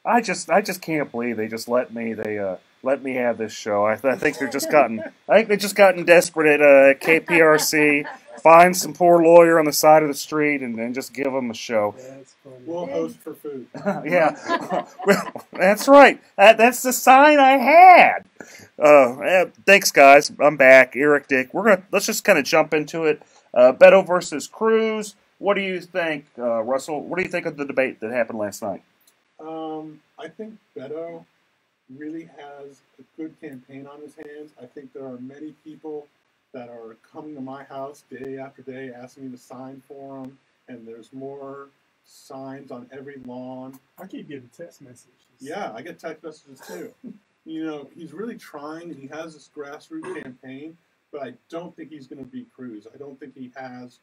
I just can't believe they just let me let me have this show. I think they're just gotten desperate at KPRC. Find some poor lawyer on the side of the street and then just give them a show. We'll host for food. Yeah, well, that's right. That's the sign I had. Thanks, guys. I'm back. Eric Dick. Let's just kind of jump into it. Beto versus Cruz. What do you think, Russell? What do you think of the debate that happened last night? I think Beto really has a good campaign on his hands. I think there are many people that are coming to my house day after day asking me to sign for them, and there's more signs on every lawn. I keep getting text messages. Yeah, I get text messages too. You know, he's really trying. He has this grassroots campaign, but I don't think he's going to beat Cruz. I don't think he has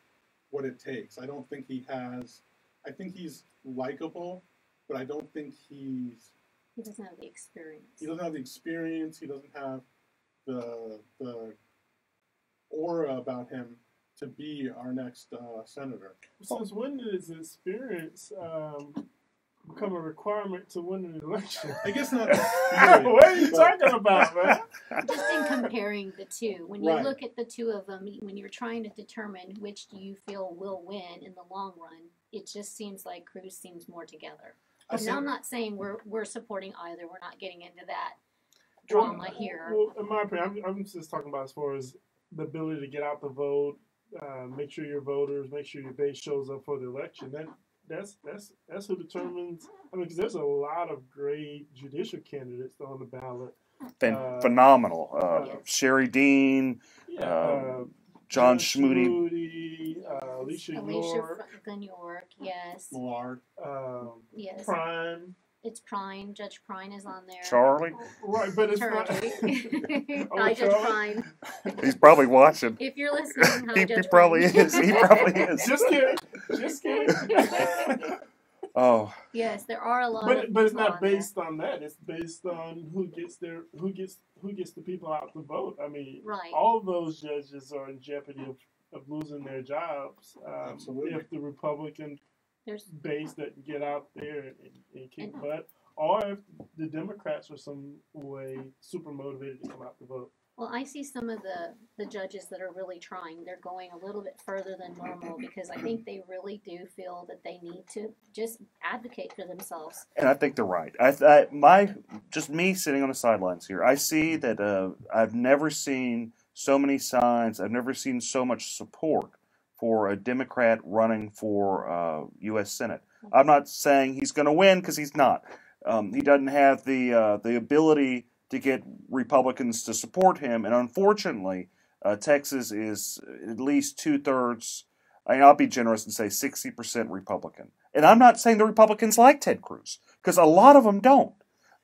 what it takes. I don't think he has. I think he's likable, but I don't think he doesn't have the experience. He doesn't have the experience. He doesn't have the aura about him to be our next senator. Since when did his experience become a requirement to win an election? I guess not. What are you talking about, man? Just in comparing the two, when you Right. look at the two of them, when you're trying to determine which do you feel will win in the long run, it just seems like Cruz seems more together. And I'm not saying we're supporting either. We're not getting into that drama here. Well, in my opinion, I'm just talking about as far as the ability to get out the vote, make sure your voters, make sure your base shows up for the election. That's who determines. I mean, because there's a lot of great judicial candidates on the ballot. Phenomenal. Yes. Sherry Dean, John Schmoody. Alicia York, yes. Millard. Yes. Prime. It's Prine. Judge Prine is on there. Charlie. Right, but it's not. Hi, Judge Prine. He's probably watching. If you're listening, hi, he Judge probably Prine. is. He probably is. Just kidding. Just kidding. Oh. Yes, there are a lot. But it's not based on that. It's based on who gets the people out to vote. I mean, right. All those judges are in jeopardy of losing their jobs. Absolutely. If the Republican base doesn't get out there and kick butt, or if the Democrats are some way super motivated to come out to vote. Well, I see some of the judges that are really trying. They're going a little bit further than normal because I think they really do feel that they need to just advocate for themselves. And I think they're right. Just me sitting on the sidelines here, I see that I've never seen so many signs. I've never seen so much support for a Democrat running for U.S. Senate. I'm not saying he's going to win because he's not. He doesn't have the ability to get Republicans to support him, and unfortunately, Texas is at least 2/3. I'll be generous and say 60% Republican. And I'm not saying the Republicans like Ted Cruz, because a lot of them don't.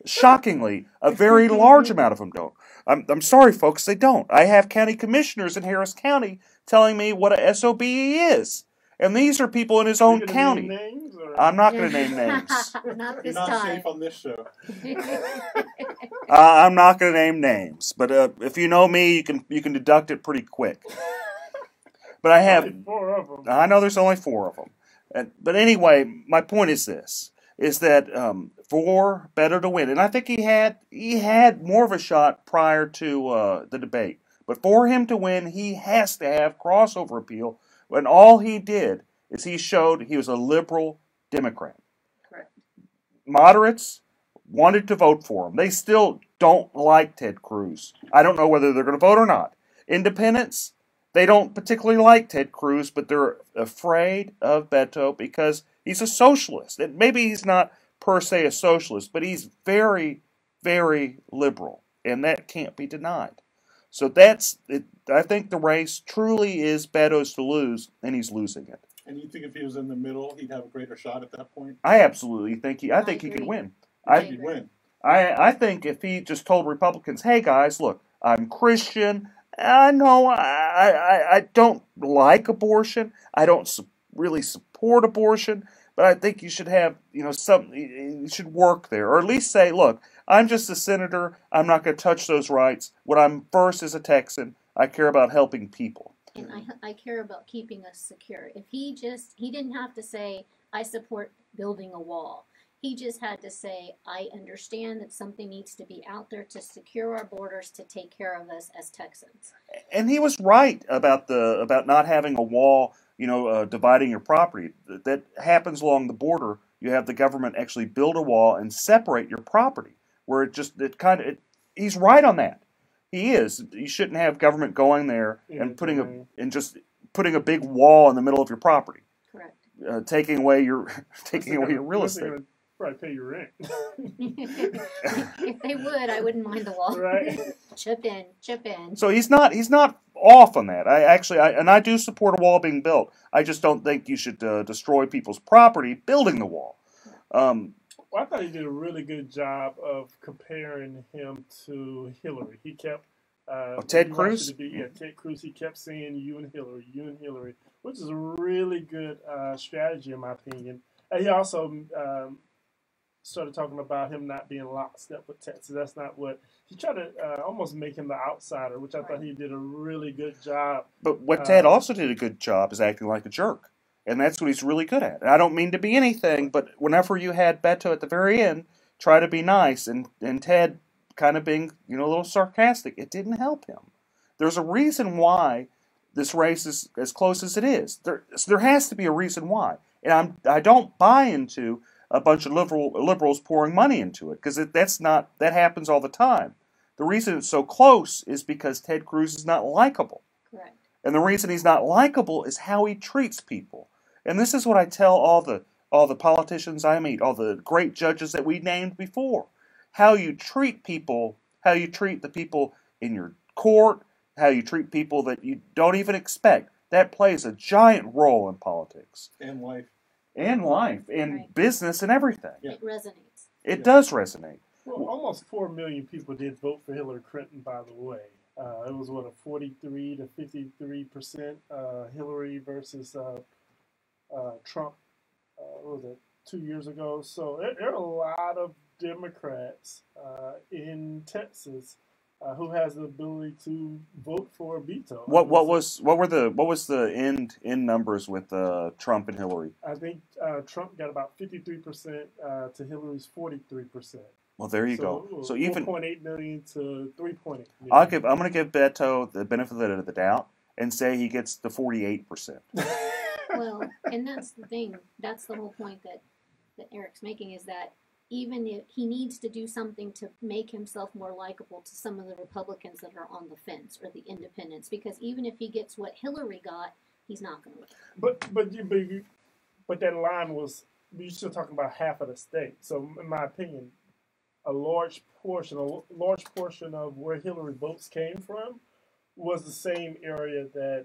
Shockingly, a very large amount of them don't. I'm sorry, folks, they don't. I have county commissioners in Harris County telling me what a SOB he is. And these are people in his own county. I'm not going to name names. Not this You're not time. safe on this show. I'm not going to name names, but if you know me, you can deduct it pretty quick. But I have Only 4 of them. I know there's only 4 of them. But anyway, my point is this: is that for Beto to win, and I think he had more of a shot prior to the debate. But for him to win, he has to have crossover appeal. And all he did is he showed he was a liberal Democrat. Correct. Moderates wanted to vote for him. They still don't like Ted Cruz. I don't know whether they're going to vote or not. Independents, they don't particularly like Ted Cruz, but they're afraid of Beto because he's a socialist. And maybe he's not per se a socialist, but he's very, very liberal. And that can't be denied. So that's it. I think the race truly is Beto's to lose, and he's losing it. And you think if he was in the middle, he'd have a greater shot at that point? I absolutely think he could win. He'd win. I think if he just told Republicans, "Hey guys, look, I'm Christian. I know I don't like abortion. I don't really support abortion, but I think you should have something. You should work there, or at least say, look, I'm just a senator. I'm not going to touch those rights. What I'm first as a Texan, I care about helping people. And I care about keeping us secure. If he didn't have to say, I support building a wall. He just had to say, I understand that something needs to be out there to secure our borders, to take care of us as Texans. And he was right about not having a wall, dividing your property. That happens along the border. You have the government actually build a wall and separate your property. Where he's right on that. He is. You shouldn't have government going there and putting a big wall in the middle of your property. Correct. Taking away your real estate. Probably pay your rent. If they would, I wouldn't mind the wall. Right. Chip in. So he's not off on that. I do support a wall being built. I just don't think you should destroy people's property building the wall. Well, I thought he did a really good job of comparing him to Hillary. He kept Ted Cruz? Ted Cruz. He kept saying you and Hillary, which is a really good strategy in my opinion. And he also started talking about him not being lockstep with Texas. That's not what he tried to almost make him the outsider, which I thought he did a really good job. But what Ted also did a good job is acting like a jerk. And that's what he's really good at. And I don't mean to be anything, but whenever you had Beto at the very end try to be nice and Ted kind of being a little sarcastic, it didn't help him. There's a reason why this race is as close as it is. There has to be a reason why. And I don't buy into a bunch of liberals pouring money into it, because that happens all the time. The reason it's so close is because Ted Cruz is not likable. Correct. And the reason he's not likable is how he treats people. And this is what I tell all the politicians I meet, all the great judges that we named before. How you treat people, how you treat the people in your court, how you treat people that you don't even expect. That plays a giant role in politics. And life. And business and everything. It resonates. It does resonate. Well, almost 4 million people did vote for Hillary Clinton, by the way. It was, a 43 to 53% Hillary versus Trump, what was it, 2 years ago? So there are a lot of Democrats in Texas who has the ability to vote for a veto. What was the end numbers with Trump and Hillary? I think Trump got about 53% to Hillary's 43%. Well, there you go. So even 4.8 million to 3.8 million. I'm going to give Beto the benefit of the doubt and say he gets the 48%. Well, and that's the thing. That's the whole point that Eric's making, is that even if he needs to do something to make himself more likable to some of the Republicans that are on the fence or the independents, because even if he gets what Hillary got, he's not going to win. But that line was, you're still talking about half of the state. So in my opinion, a large portion of where Hillary votes came from was the same area that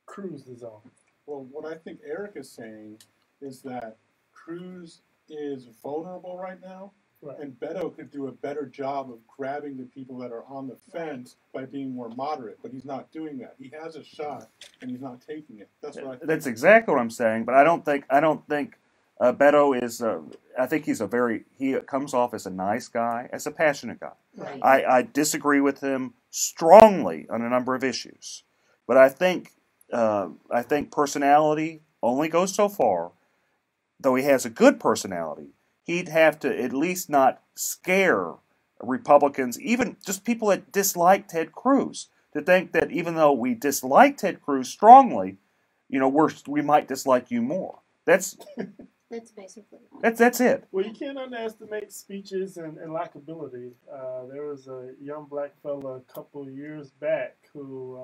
Cruz is on. Well, what I think Eric is saying is that Cruz is vulnerable right now, right, and Beto could do a better job of grabbing the people that are on the fence by being more moderate, but he's not doing that. He has a shot, and he's not taking it. That's what I think. That's exactly what I'm saying. But I don't think Beto is. I think he comes off as a nice guy, as a passionate guy. Right. I disagree with him strongly on a number of issues, but I think personality only goes so far. Though he has a good personality, he'd have to at least not scare Republicans, even just people that dislike Ted Cruz, to think that even though we dislike Ted Cruz strongly, we might dislike you more. That's basically that's it. Well, you can't underestimate speeches and likability. There was a young black fella a couple of years back who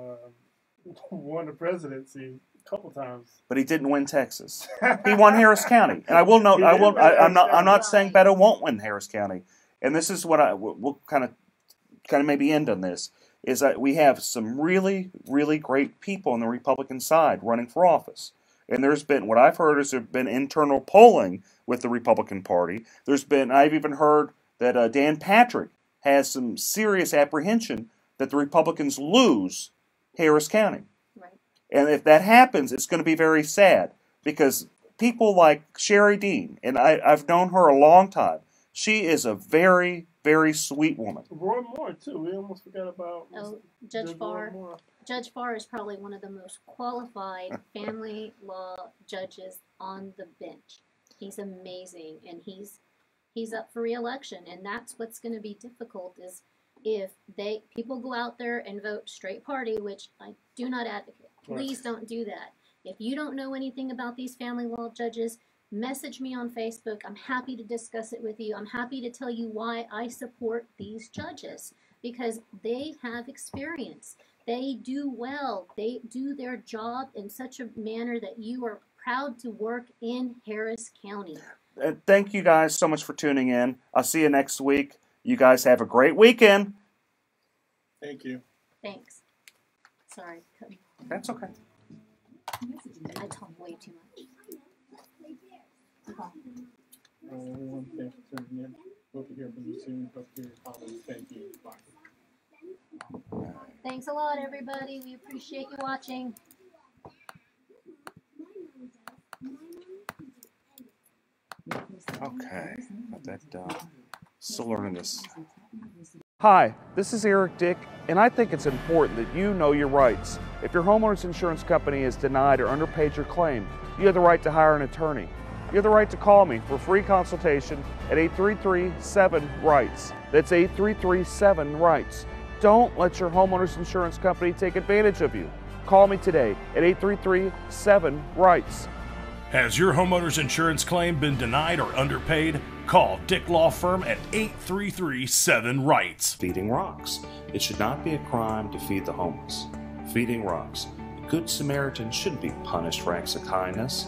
won the presidency a couple times, but he didn't win Texas. He won Harris County, and I will note. I'm not saying Beto won't win Harris County, and this is what we'll kind of maybe end on this, is that we have some really, really great people on the Republican side running for office. And there's been, what I've heard is there have been internal polling with the Republican Party. I've even heard that Dan Patrick has some serious apprehension that the Republicans lose Harris County. Right. And if that happens, it's going to be very sad, because people like Sherry Dean, and I've known her a long time, she is a very, very sweet woman. Roy Moore, too. We almost forgot about Judge Farr. Judge Farr is probably one of the most qualified family law judges on the bench. He's amazing, and he's up for re-election, and that's what's going to be difficult, is if people go out there and vote straight party, which I do not advocate. Please don't do that. If you don't know anything about these family law judges, message me on Facebook. I'm happy to discuss it with you. I'm happy to tell you why I support these judges, because they have experience. They do well. They do their job in such a manner that you are proud to work in Harris County. Thank you guys so much for tuning in. I'll see you next week. You guys have a great weekend. Thank you. Thanks. Sorry. That's okay. I talk way too much. Everyone, thanks for tuning in. Hope to hear from you soon. Hope to hear your comments. Thank you. Bye. Thanks a lot, everybody. We appreciate you watching. Okay, got that still learning this. Hi, this is Eric Dick, and I think it's important that you know your rights. If your homeowner's insurance company has denied or underpaid your claim, you have the right to hire an attorney. You have the right to call me for a free consultation at 833-7-RIGHTS. That's 833-7-RIGHTS. Don't let your homeowner's insurance company take advantage of you. Call me today at 833-7-RIGHTS. Has your homeowner's insurance claim been denied or underpaid? Call Dick Law Firm at 833-7-RIGHTS. Feeding Rocks. It should not be a crime to feed the homeless. Feeding Rocks. A good Samaritan shouldn't be punished for acts of kindness.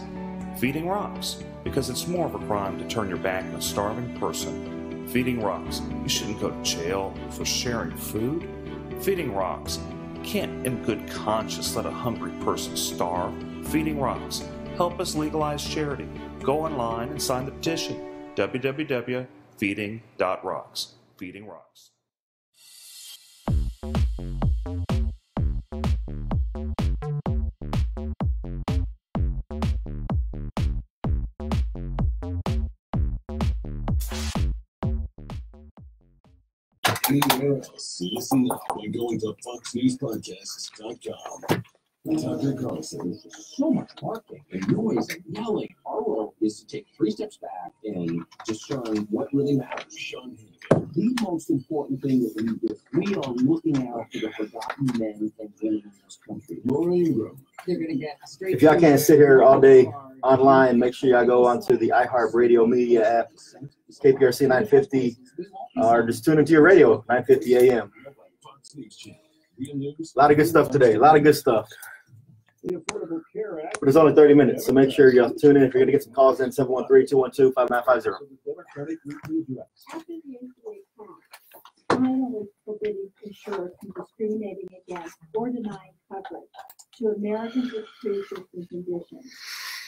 Feeding Rocks. Because it's more of a crime to turn your back on a starving person. Feeding Rocks. You shouldn't go to jail for sharing food. Feeding Rocks. You can't in good conscience let a hungry person starve. Feeding Rocks. Help us legalize charity. Go online and sign the petition. www.feeding.rocks. Feeding Rocks. Anywhere else, listen now by going to FoxNewsPodcasts.com. Tucker Carlson. So much barking and noise and yelling. Our role is to take 3 steps back and discern what really matters. Sean Hannity. The most important thing that we are looking out for the forgotten men and women in this country. Laura Ingram. They're going to get a straight. If y'all can't sit here all day online, make sure y'all go onto the iHeartRadio media app, KPRC 950, or just tune into your radio, 950 AM. A lot of good stuff today. A lot of good stuff. But it's only 30 minutes, so make sure y'all tune in. If you're going to get some calls in, 713-212-5950. Finally forbidding insurers from discriminating against or denying coverage to Americans with pre-existing conditions.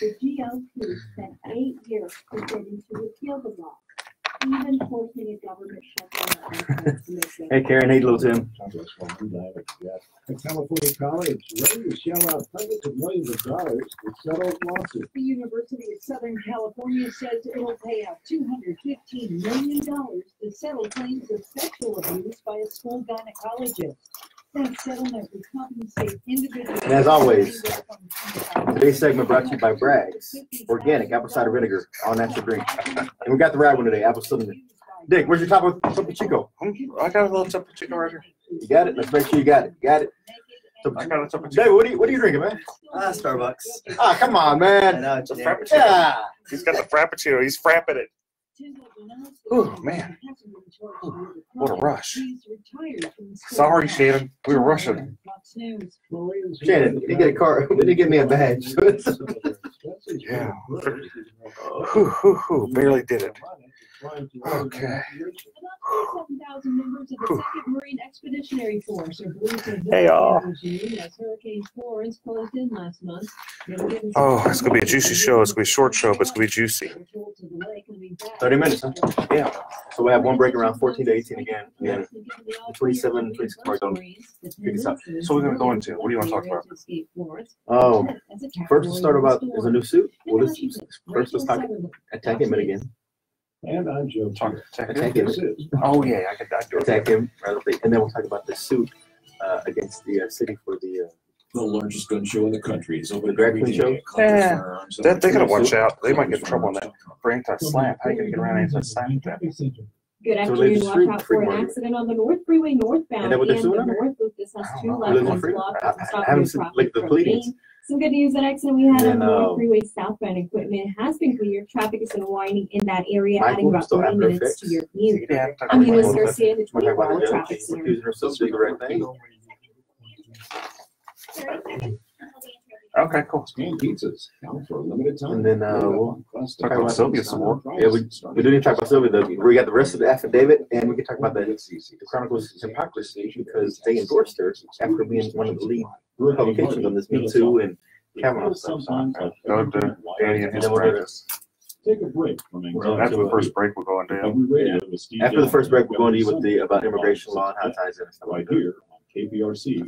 The GOP spent 8 years preparing to repeal the law, even forcing a government shutdown. Hey, Karen. Hey, little Tim. A California college ready to shell out hundreds of millions of dollars to settle lawsuits. The University of Southern California says it'll pay out $215 million to settle claims of sexual abuse by a school gynecologist. That settlement would compensate individuals. And as always, today's segment brought to you by Bragg's Organic Apple Cider Vinegar, all natural drink. And we got the right one today, apple cinnamon. Dick, where's your Topo Chico? I got a little Topo Chico right here. You got it? Let's make sure you got it. Got it? I got a Topo Chico. David, what are you drinking, man? Starbucks. Ah, come on, man. It's a Frappuccino. Yeah. He's got the Frappuccino. He's frapping it. Oh, man. Ooh, what a rush. Sorry, Shannon. We were rushing. Shannon, you get a car. Did you give me a badge? Yeah. Barely did it. Okay. 37,000 members of the 2nd Marine Expeditionary Force are believed to have Hey, y'all. as Hurricane Florence closed in last month. Oh, it's going to be a juicy show. It's going to be a short show, but it's going to be juicy. 30 minutes, huh? Yeah. So we have one break around 14 to 18 again. Yeah. 27, 26 mark on. Pick us up. So we're going to go into, what do you want to talk about? Oh, first let's start about, there's a new suit. Well, first let's talk attack him again. And I'm Joe. Attack him. Oh, yeah, I could attack him. And then we'll talk about the suit against the city for the largest gun show in the country. Is over the drag queen show. Yeah, they got to watch out. They might get in trouble on that for anti-slap. How are you going to get around anti-slap? Good afternoon. Watch out for an accident on the North Freeway northbound and the North Loop. This has 2 left lanes blocked. I haven't seen the pleadings. Some good news, that accident we had on the North Freeway southbound equipment has been cleared. Traffic is unwinding in that area, adding about 30 minutes to your commute. I'm Eunice Garcia, the 24-hour traffic center. Okay, cool. Scan pizzas out for a limited time. And then we'll talk about Sylvia some more. Yeah, we do need to talk about Sylvia though. We got the rest of the affidavit, and we can talk about the Chronicles hypocrisy because they endorsed her after being one of the lead publications on this Me Too and Kavanaugh stuff. Go to Danny and his practice. Take a break from After the first break, we're going down. After the first break, we're going to you with the about immigration law and how it ties in and stuff like here. KPRC.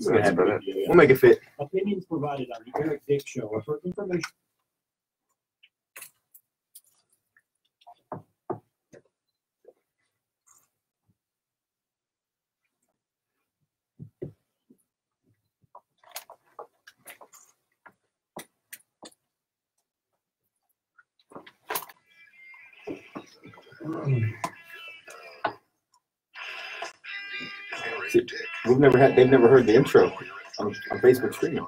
We'll make it fit. Opinions provided on the Eric Dick Show are for information. See, they've never heard the intro on Facebook streaming.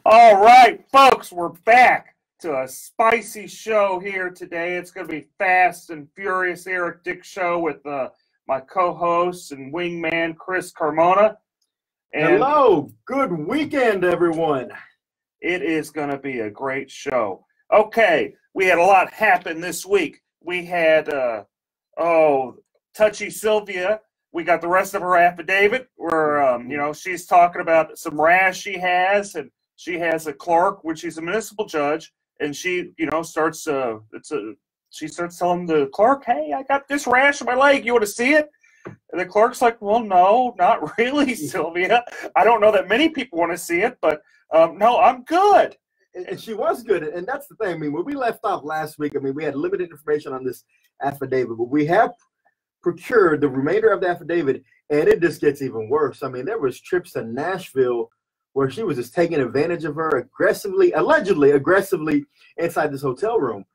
All right, folks, we're back to a spicy show here today. It's going to be fast and furious Eric Dick Show with my co-host and wingman, Chris Carmona. And hello, good weekend, everyone. It is going to be a great show. Okay, we had a lot happen this week. We had, Touchy Sylvia. We got the rest of her affidavit where, she's talking about some rash she has, and she has a clerk, which she's a municipal judge, and she, starts telling the clerk, hey, I got this rash on my leg. You want to see it? And the clerk's like, well, no, not really, Sylvia. I don't know that many people want to see it, but no, I'm good. And she was good. And that's the thing. I mean, when we left off last week, I mean, we had limited information on this affidavit, but we have procured the remainder of the affidavit, and it just gets even worse. I mean, there was trips to Nashville where she was just taking advantage of her allegedly aggressively inside this hotel room.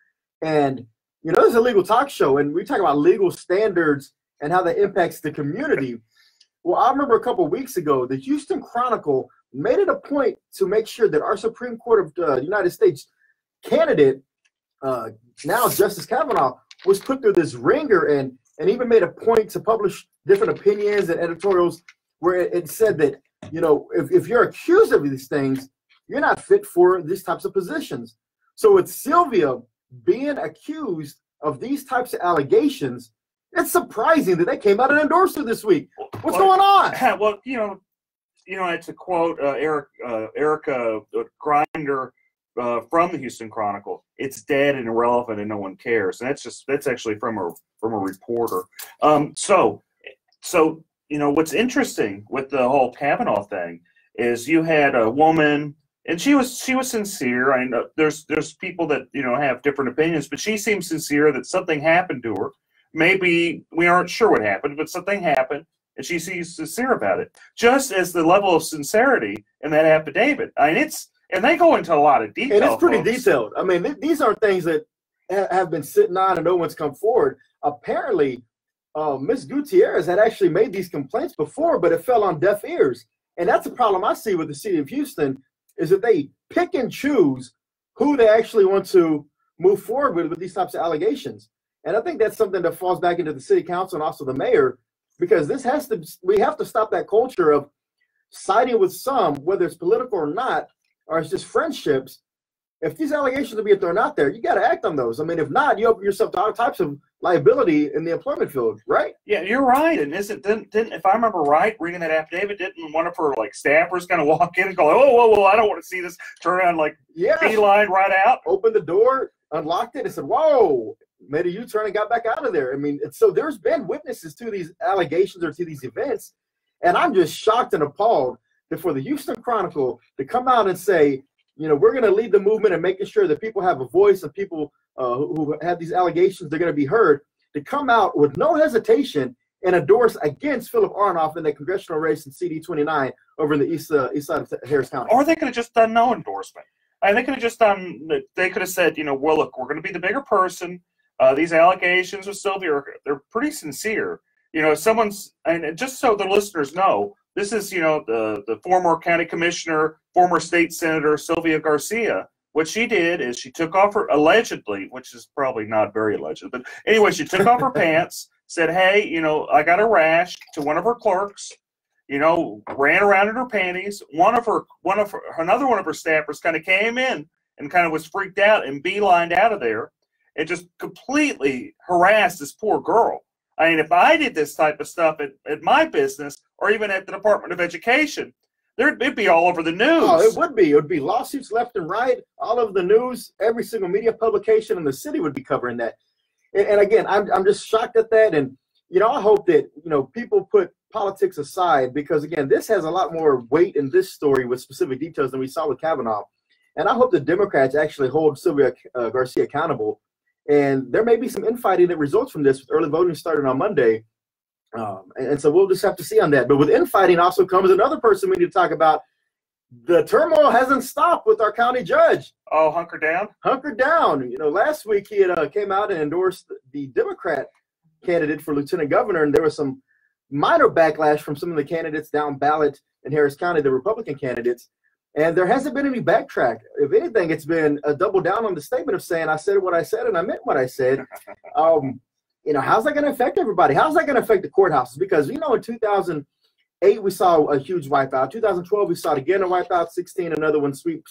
And, you know, this is a legal talk show, and we talk about legal standards and how that impacts the community. Well, I remember a couple of weeks ago, the Houston Chronicle made it a point to make sure that our Supreme Court of the United States candidate, now Justice Kavanaugh, was put through this ringer and even made a point to publish different opinions and editorials where it said that, you know, if you're accused of these things, you're not fit for these types of positions. So with Sylvia being accused of these types of allegations, it's surprising that they came out and endorsed her this week. What's going on? Well, you know, to quote Erica Grinder from the Houston Chronicle, it's dead and irrelevant and no one cares. And that's actually from a reporter. So you know, what's interesting with the whole Kavanaugh thing is you had a woman, and she was sincere. I know there's people that, you know, have different opinions, but she seems sincere that something happened to her. Maybe we aren't sure what happened, but something happened, and she seems sincere about it. Just as the level of sincerity in that affidavit. I mean, and they go into a lot of detail. And it's pretty folks. detailed. I mean, these aren't things that have been sitting on and no one's come forward. Apparently, Ms. Gutierrez had actually made these complaints before, but it fell on deaf ears. And that's the problem I see with the city of Houston, is that they pick and choose who they actually want to move forward with these types of allegations. And I think that's something that falls back into the city council and also the mayor, because we have to stop that culture of siding with some, whether it's political or not, or it's just friendships. If these allegations are being thrown out there, you got to act on those. I mean, if not, you open yourself to all types of liability in the employment field, right? Yeah, you're right. And didn't if I remember right, reading that affidavit, didn't one of her like staffers kind of walk in and go, whoa, I don't want to see this, turn around, like beeline right out, opened the door, unlocked it, and said, whoa, made a U-turn and got back out of there. I mean, so there's been witnesses to these allegations or to these events, and I'm just shocked and appalled that for the Houston Chronicle to come out and say, you know, we're going to lead the movement and making sure that people have a voice and people who have these allegations, they're going to be heard, to come out with no hesitation and endorse against Philip Arnoff in the congressional race in CD 29 over in the east side of Harris County. Or they could have just done no endorsement. I mean, they could have just done, they could have said, you know, well, look, we're going to be the bigger person. These allegations with Sylvia, they're pretty sincere. You know, and just so the listeners know, this is, you know, the former county commissioner, former state senator, Sylvia Garcia. What she did is she took off her, allegedly, which is probably not very alleged, but anyway, she took off her pants, said, hey, you know, I got a rash to one of her clerks, you know, ran around in her panties. Another one of her staffers kind of came in and kind of was freaked out and beelined out of there and just completely harassed this poor girl. I mean, if I did this type of stuff at my business or even at the Department of Education, it'd be all over the news. Oh, it would be. It would be lawsuits left and right, all over the news. Every single media publication in the city would be covering that. And again, I'm just shocked at that. And, you know, I hope that, you know, people put politics aside because, again, this has a lot more weight in this story with specific details than we saw with Kavanaugh. And I hope the Democrats actually hold Sylvia Garcia accountable. And there may be some infighting that results from this with early voting starting on Monday. And so we'll just have to see on that. But with infighting also comes another person we need to talk about. The turmoil hasn't stopped with our county judge. Oh, hunker down? Hunker down. You know, last week he had came out and endorsed the Democrat candidate for lieutenant governor, and there was some minor backlash from some of the candidates down ballot in Harris County, the Republican candidates. And there hasn't been any backtrack. If anything, it's been a double down on the statement of saying I said what I said and I meant what I said. You know, how's that going to affect everybody? How's that going to affect the courthouses? Because, you know, in 2008, we saw a huge wipeout. 2012, we saw it again, a wipeout. 16, another one, sweep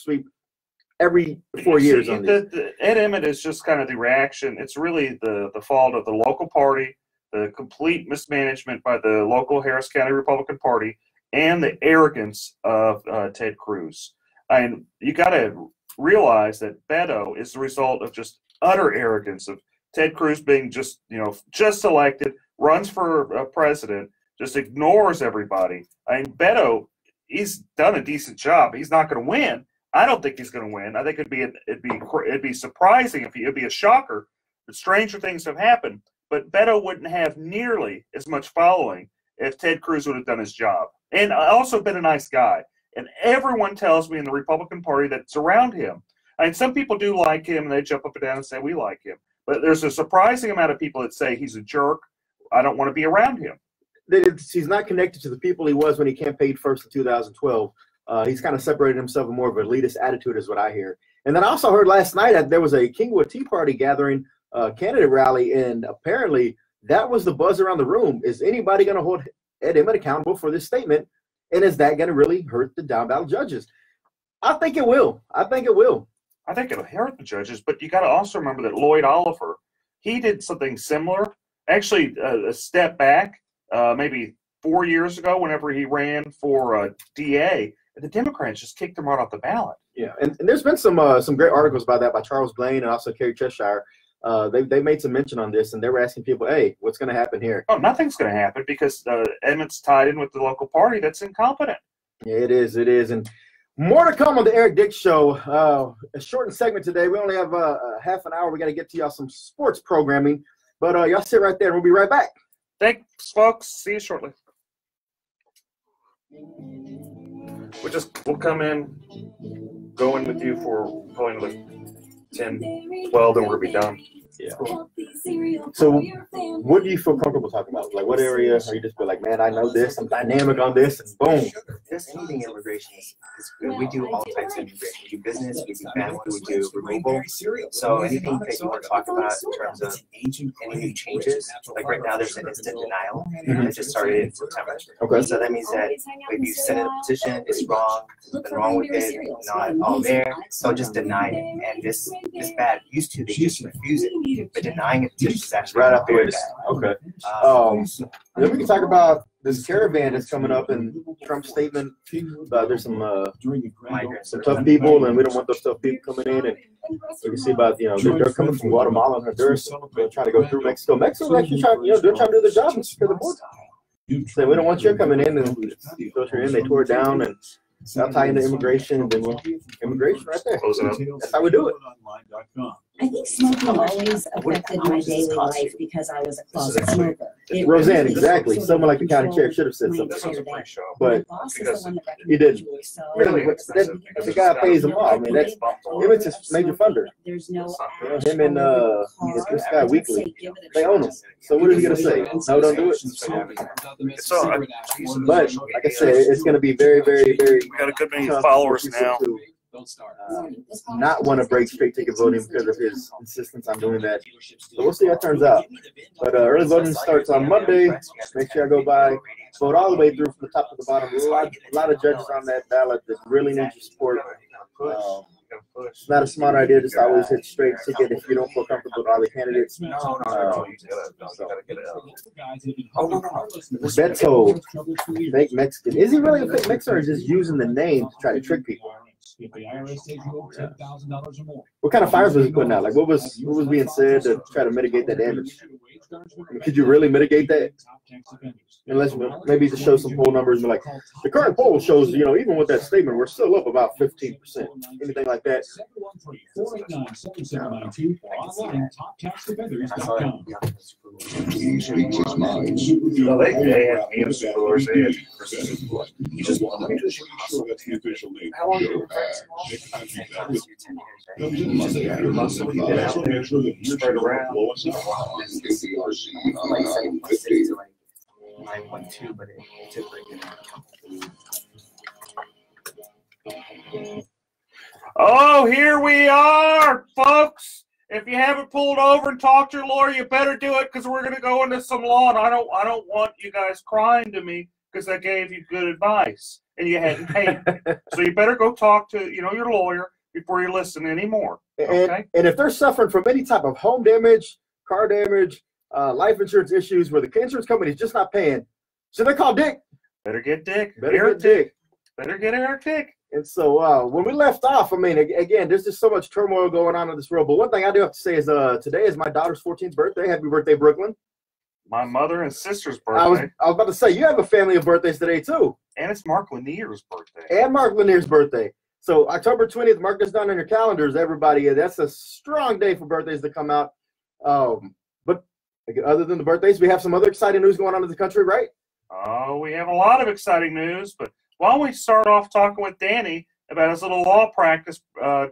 every 4 years. See, Ed Emmett is just kind of the reaction. It's really the fault of the local party, the complete mismanagement by the local Harris County Republican Party, and the arrogance of Ted Cruz. And you got to realize that Beto is the result of just utter arrogance of Ted Cruz being just elected, runs for president, just ignores everybody. I mean, Beto, he's done a decent job. He's not going to win. I don't think he's going to win. I think it'd be surprising if it'd be a shocker. But stranger things have happened. But Beto wouldn't have nearly as much following if Ted Cruz would have done his job, and also been a nice guy. And everyone tells me in the Republican Party that's around him. I mean, some people do like him, and they jump up and down and say we like him. But there's a surprising amount of people that say he's a jerk. I don't want to be around him. He's not connected to the people he was when he campaigned first in 2012. He's kind of separated himself with more of an elitist attitude is what I hear. And then I also heard last night that there was a Kingwood Tea Party gathering, candidate rally, and apparently that was the buzz around the room. Is anybody going to hold Ed Emmett accountable for this statement? And is that going to really hurt the down ballot judges? I think it will. I think it will. I think it'll hurt the judges, but you got to also remember that Lloyd Oliver, he did something similar, actually a step back, maybe 4 years ago whenever he ran for DA, and the Democrats just kicked him right off the ballot. Yeah, and there's been some great articles about that by Charles Blaine and also Kerry Cheshire. They made some mention on this, and they were asking people, hey, what's going to happen here? Oh, nothing's going to happen because Emmett's tied in with the local party that's incompetent. Yeah, it is. It is. And more to come on the Eric Dick Show. A shortened segment today. We only have half an hour. We got to get to y'all some sports programming. But y'all sit right there, and we'll be right back. Thanks, folks. See you shortly. We'll come in, go in with you for probably another 10, 12, then we'll be done. Yeah. So what do you feel comfortable talking about? Like what area are you just feel like, man, I know this, I'm dynamic on this, and boom. Just anything immigration is good. We do all types of immigration. We do business, we do family, we do removal. So anything that you want to talk about in terms of any new changes, like right now there's an instant denial that just started in September. Okay. So that means that if you send in a petition, it's wrong, something wrong with it, not all there, so just deny it. And this bad used to, they just refuse it. But denying it is actually right after this. Okay. Then we can talk about this caravan that's coming up and Trump's statement. There's some tough people, and we don't want those tough people coming in. And we can see about they're coming from Guatemala and Honduras. They're trying to go through Mexico. Mexico's actually trying to do their job and secure the border. So we don't want you coming in, and those are in. They tore it down, and I'll tie into immigration, and then immigration right there. That's how we do it. I think smoking always affected my daily life because I was a closet smoker. Roseanne, exactly. Someone like the county chair should have said something, but he didn't. Really, the guy pays them off. I mean, Emmett's his major funder. There's no him and this guy Weekly, they own him. So what is he gonna say? No, don't do it. But like I said, it's gonna be very, very, very. We got a good many followers now. Not want to break straight ticket voting because of his insistence on doing that. So we'll see how it turns out. But early voting starts on Monday. Make sure I go by. Vote all the way through from the top to the bottom. A lot of judges on that ballot that really need your support. It's not a smart idea just always hit straight ticket if you don't feel comfortable with all the candidates. Beto, fake Mexican. Is he really a fake Mexican, or is he just using the name to try to trick people? What kind of fires was he putting out? Like what was being said to try to mitigate that damage? I mean, could you really mitigate that? Unless maybe to show some poll numbers, like the current poll shows, even with that statement, we're still up about 15%. Anything like that. He speaks his mind. He just wanted to make sure that the official name. How long did spread around? 9.2, but it took Oh, here we are, folks. If you haven't pulled over and talked to your lawyer, you better do it because we're going to go into some law. And I don't want you guys crying to me because I gave you good advice and you hadn't paid. So you better go talk to your lawyer before you listen anymore. Okay? And if they're suffering from any type of home damage, car damage, life insurance issues where the insurance company is just not paying, so they call Dick. Better get Dick. Eric Dick. Better get Eric Dick. And so when we left off, I mean, again, there's just so much turmoil going on in this world. But one thing I do have to say is today is my daughter's 14th birthday. Happy birthday, Brooklyn. my mother and sister's birthday. I was about to say, you have a family of birthdays today, too. And it's Mark Lanier's birthday. And Mark Lanier's birthday. So October 20th, mark this down on your calendars, everybody. That's a strong day for birthdays to come out. But other than the birthdays, we have some other exciting news going on in the country, right? Oh, we have a lot of exciting news. But why don't we start off talking with Danny about his little law practice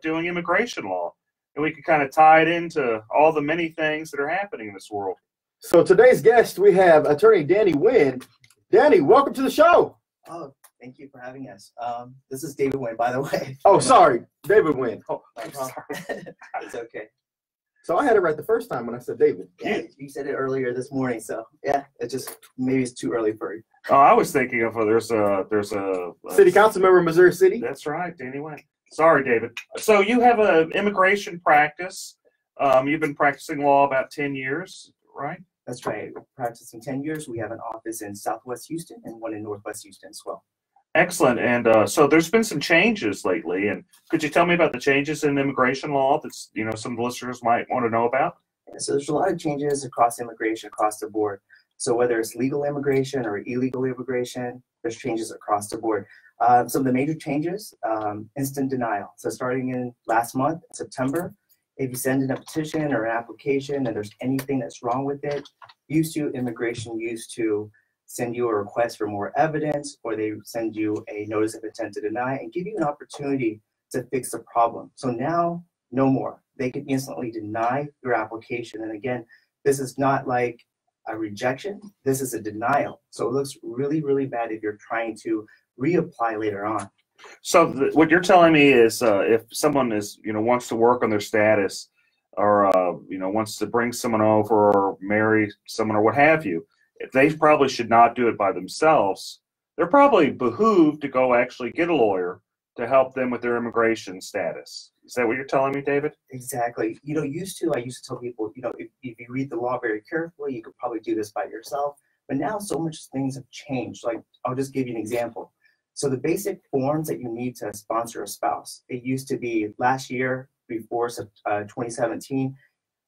doing immigration law. And we can kind of tie it into all the many things that are happening in this world. So today's guest, we have attorney Danny Wynn. Danny, welcome to the show. Oh, thank you for having us. This is David Wynn, by the way. Oh, sorry. David Wynn. Oh, I'm sorry. It's okay. So I had it right the first time when I said David. Yeah, you said it earlier this morning, so yeah, it just maybe it's too early for you. Oh, I was thinking of there's a city council member in Missouri City. That's right, Danny Wynn. Sorry, David. So you have an immigration practice. You've been practicing law about 10 years, right? That's right. We're practicing 10 years. We have an office in Southwest Houston and one in Northwest Houston as well. Excellent. And so there's been some changes lately. And could you tell me about the changes in immigration law that's, some of the listeners might want to know about? Yeah, so there's a lot of changes across immigration, across the board. So whether it's legal immigration or illegal immigration, there's changes across the board. Some of the major changes, instant denial. So starting in last month, September, if you send in a petition or an application and there's anything that's wrong with it, immigration used to send you a request for more evidence, or they send you a notice of intent to deny and give you an opportunity to fix the problem. So now, no more. They can instantly deny your application. And again, this is not like a rejection. This is a denial. So it looks really, really bad if you're trying to reapply later on. So what you're telling me is if someone is, wants to work on their status or, wants to bring someone over or marry someone or what have you, if they probably should not do it by themselves, they're probably behooved to go actually get a lawyer to help them with their immigration status. Is that what you're telling me, David? Exactly. I used to tell people, if you read the law very carefully, you could probably do this by yourself. But now so much things have changed. Like, I'll just give you an example. So the basic forms that you need to sponsor a spouse, it used to be last year, before 2017,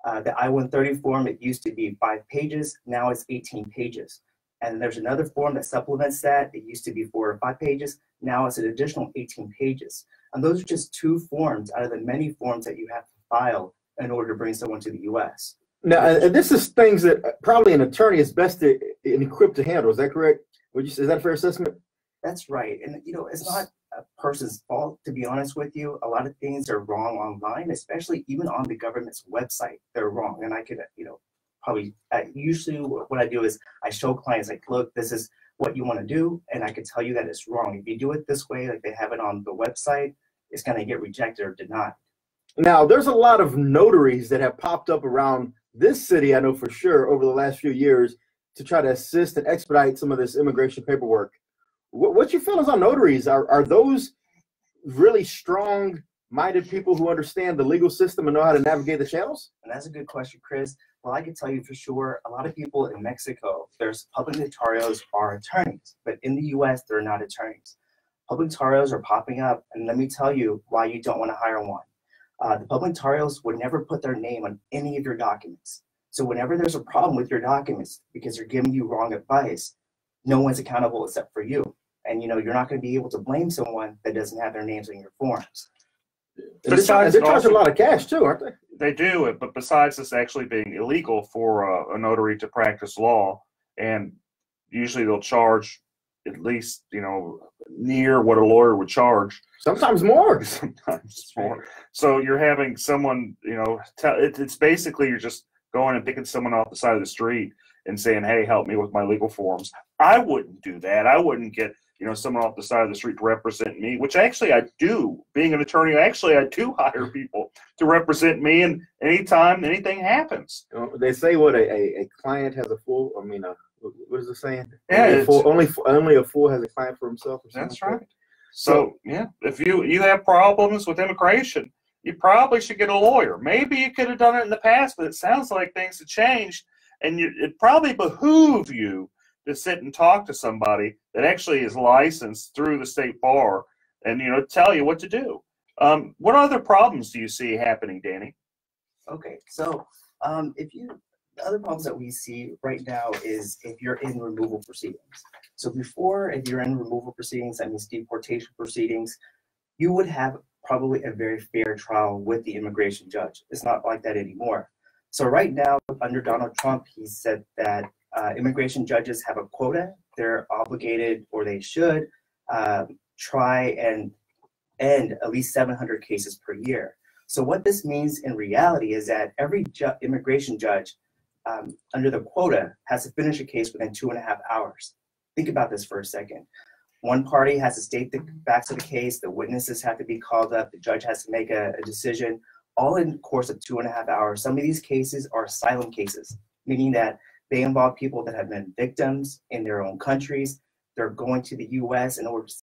the I-130 form, it used to be 5 pages. Now it's 18 pages. And there's another form that supplements that. It used to be 4 or 5 pages. Now it's an additional 18 pages. And those are just 2 forms out of the many forms that you have to file in order to bring someone to the U.S. Now, and this is things that probably an attorney is best equipped to handle. Is that correct? Is that a fair assessment? That's right. And, it's not a person's fault, to be honest with you. A lot of things are wrong online, especially even on the government's website. They're wrong. And I could, probably usually what I do is I show clients, like, look, this is what you want to do. And I could tell you that it's wrong. If you do it this way, like they have it on the website, it's going to get rejected or denied. Now, there's a lot of notaries that have popped up around this city, I know for sure, over the last few years to try to assist and expedite some of this immigration paperwork. What's your feelings on notaries? Are those really strong-minded people who understand the legal system and know how to navigate the channels? And that's a good question, Chris. Well, I can tell you for sure, a lot of people in Mexico, there's public notarios are attorneys, but in the U.S., they're not attorneys. Public notarios are popping up, and let me tell you why you don't want to hire one. The public notarios would never put their name on any of your documents. So whenever there's a problem with your documents because they're giving you wrong advice, no one's accountable except for you. And you're not going to be able to blame someone that doesn't have their names on your forms. They're charging a lot of cash too, aren't they? They do, but besides this actually being illegal for a notary to practice law, and usually they'll charge at least, near what a lawyer would charge. Sometimes more. Sometimes more. So you're having someone, it's basically you're just going and picking someone off the side of the street and saying, hey, help me with my legal forms. I wouldn't do that. I wouldn't get, someone off the side of the street to represent me, which actually I do. Being an attorney, actually I do hire people to represent me, and anytime anything happens. They say what a client has a fool. What is it saying? Yeah, only a fool has a client for himself. Or that's right. So yeah, if you have problems with immigration, you probably should get a lawyer. Maybe you could have done it in the past, but it sounds like things have changed, and it probably behoove you to sit and talk to somebody that actually is licensed through the state bar and tell you what to do. What other problems do you see happening, Danny? Okay, so if you the other problems that we see right now is if you're in removal proceedings. So before, if you're in removal proceedings, that means deportation proceedings, you would have probably a very fair trial with the immigration judge. It's not like that anymore. So right now, under Donald Trump, he said that immigration judges have a quota. They're obligated, or they should, try and end at least 700 cases per year. So what this means in reality is that every immigration judge under the quota has to finish a case within 2.5 hours. Think about this for a second. One party has to state the facts of the case, the witnesses have to be called up, the judge has to make a decision, all in the course of 2.5 hours. Some of these cases are asylum cases, meaning that they involve people that have been victims in their own countries. They're going to the US in order to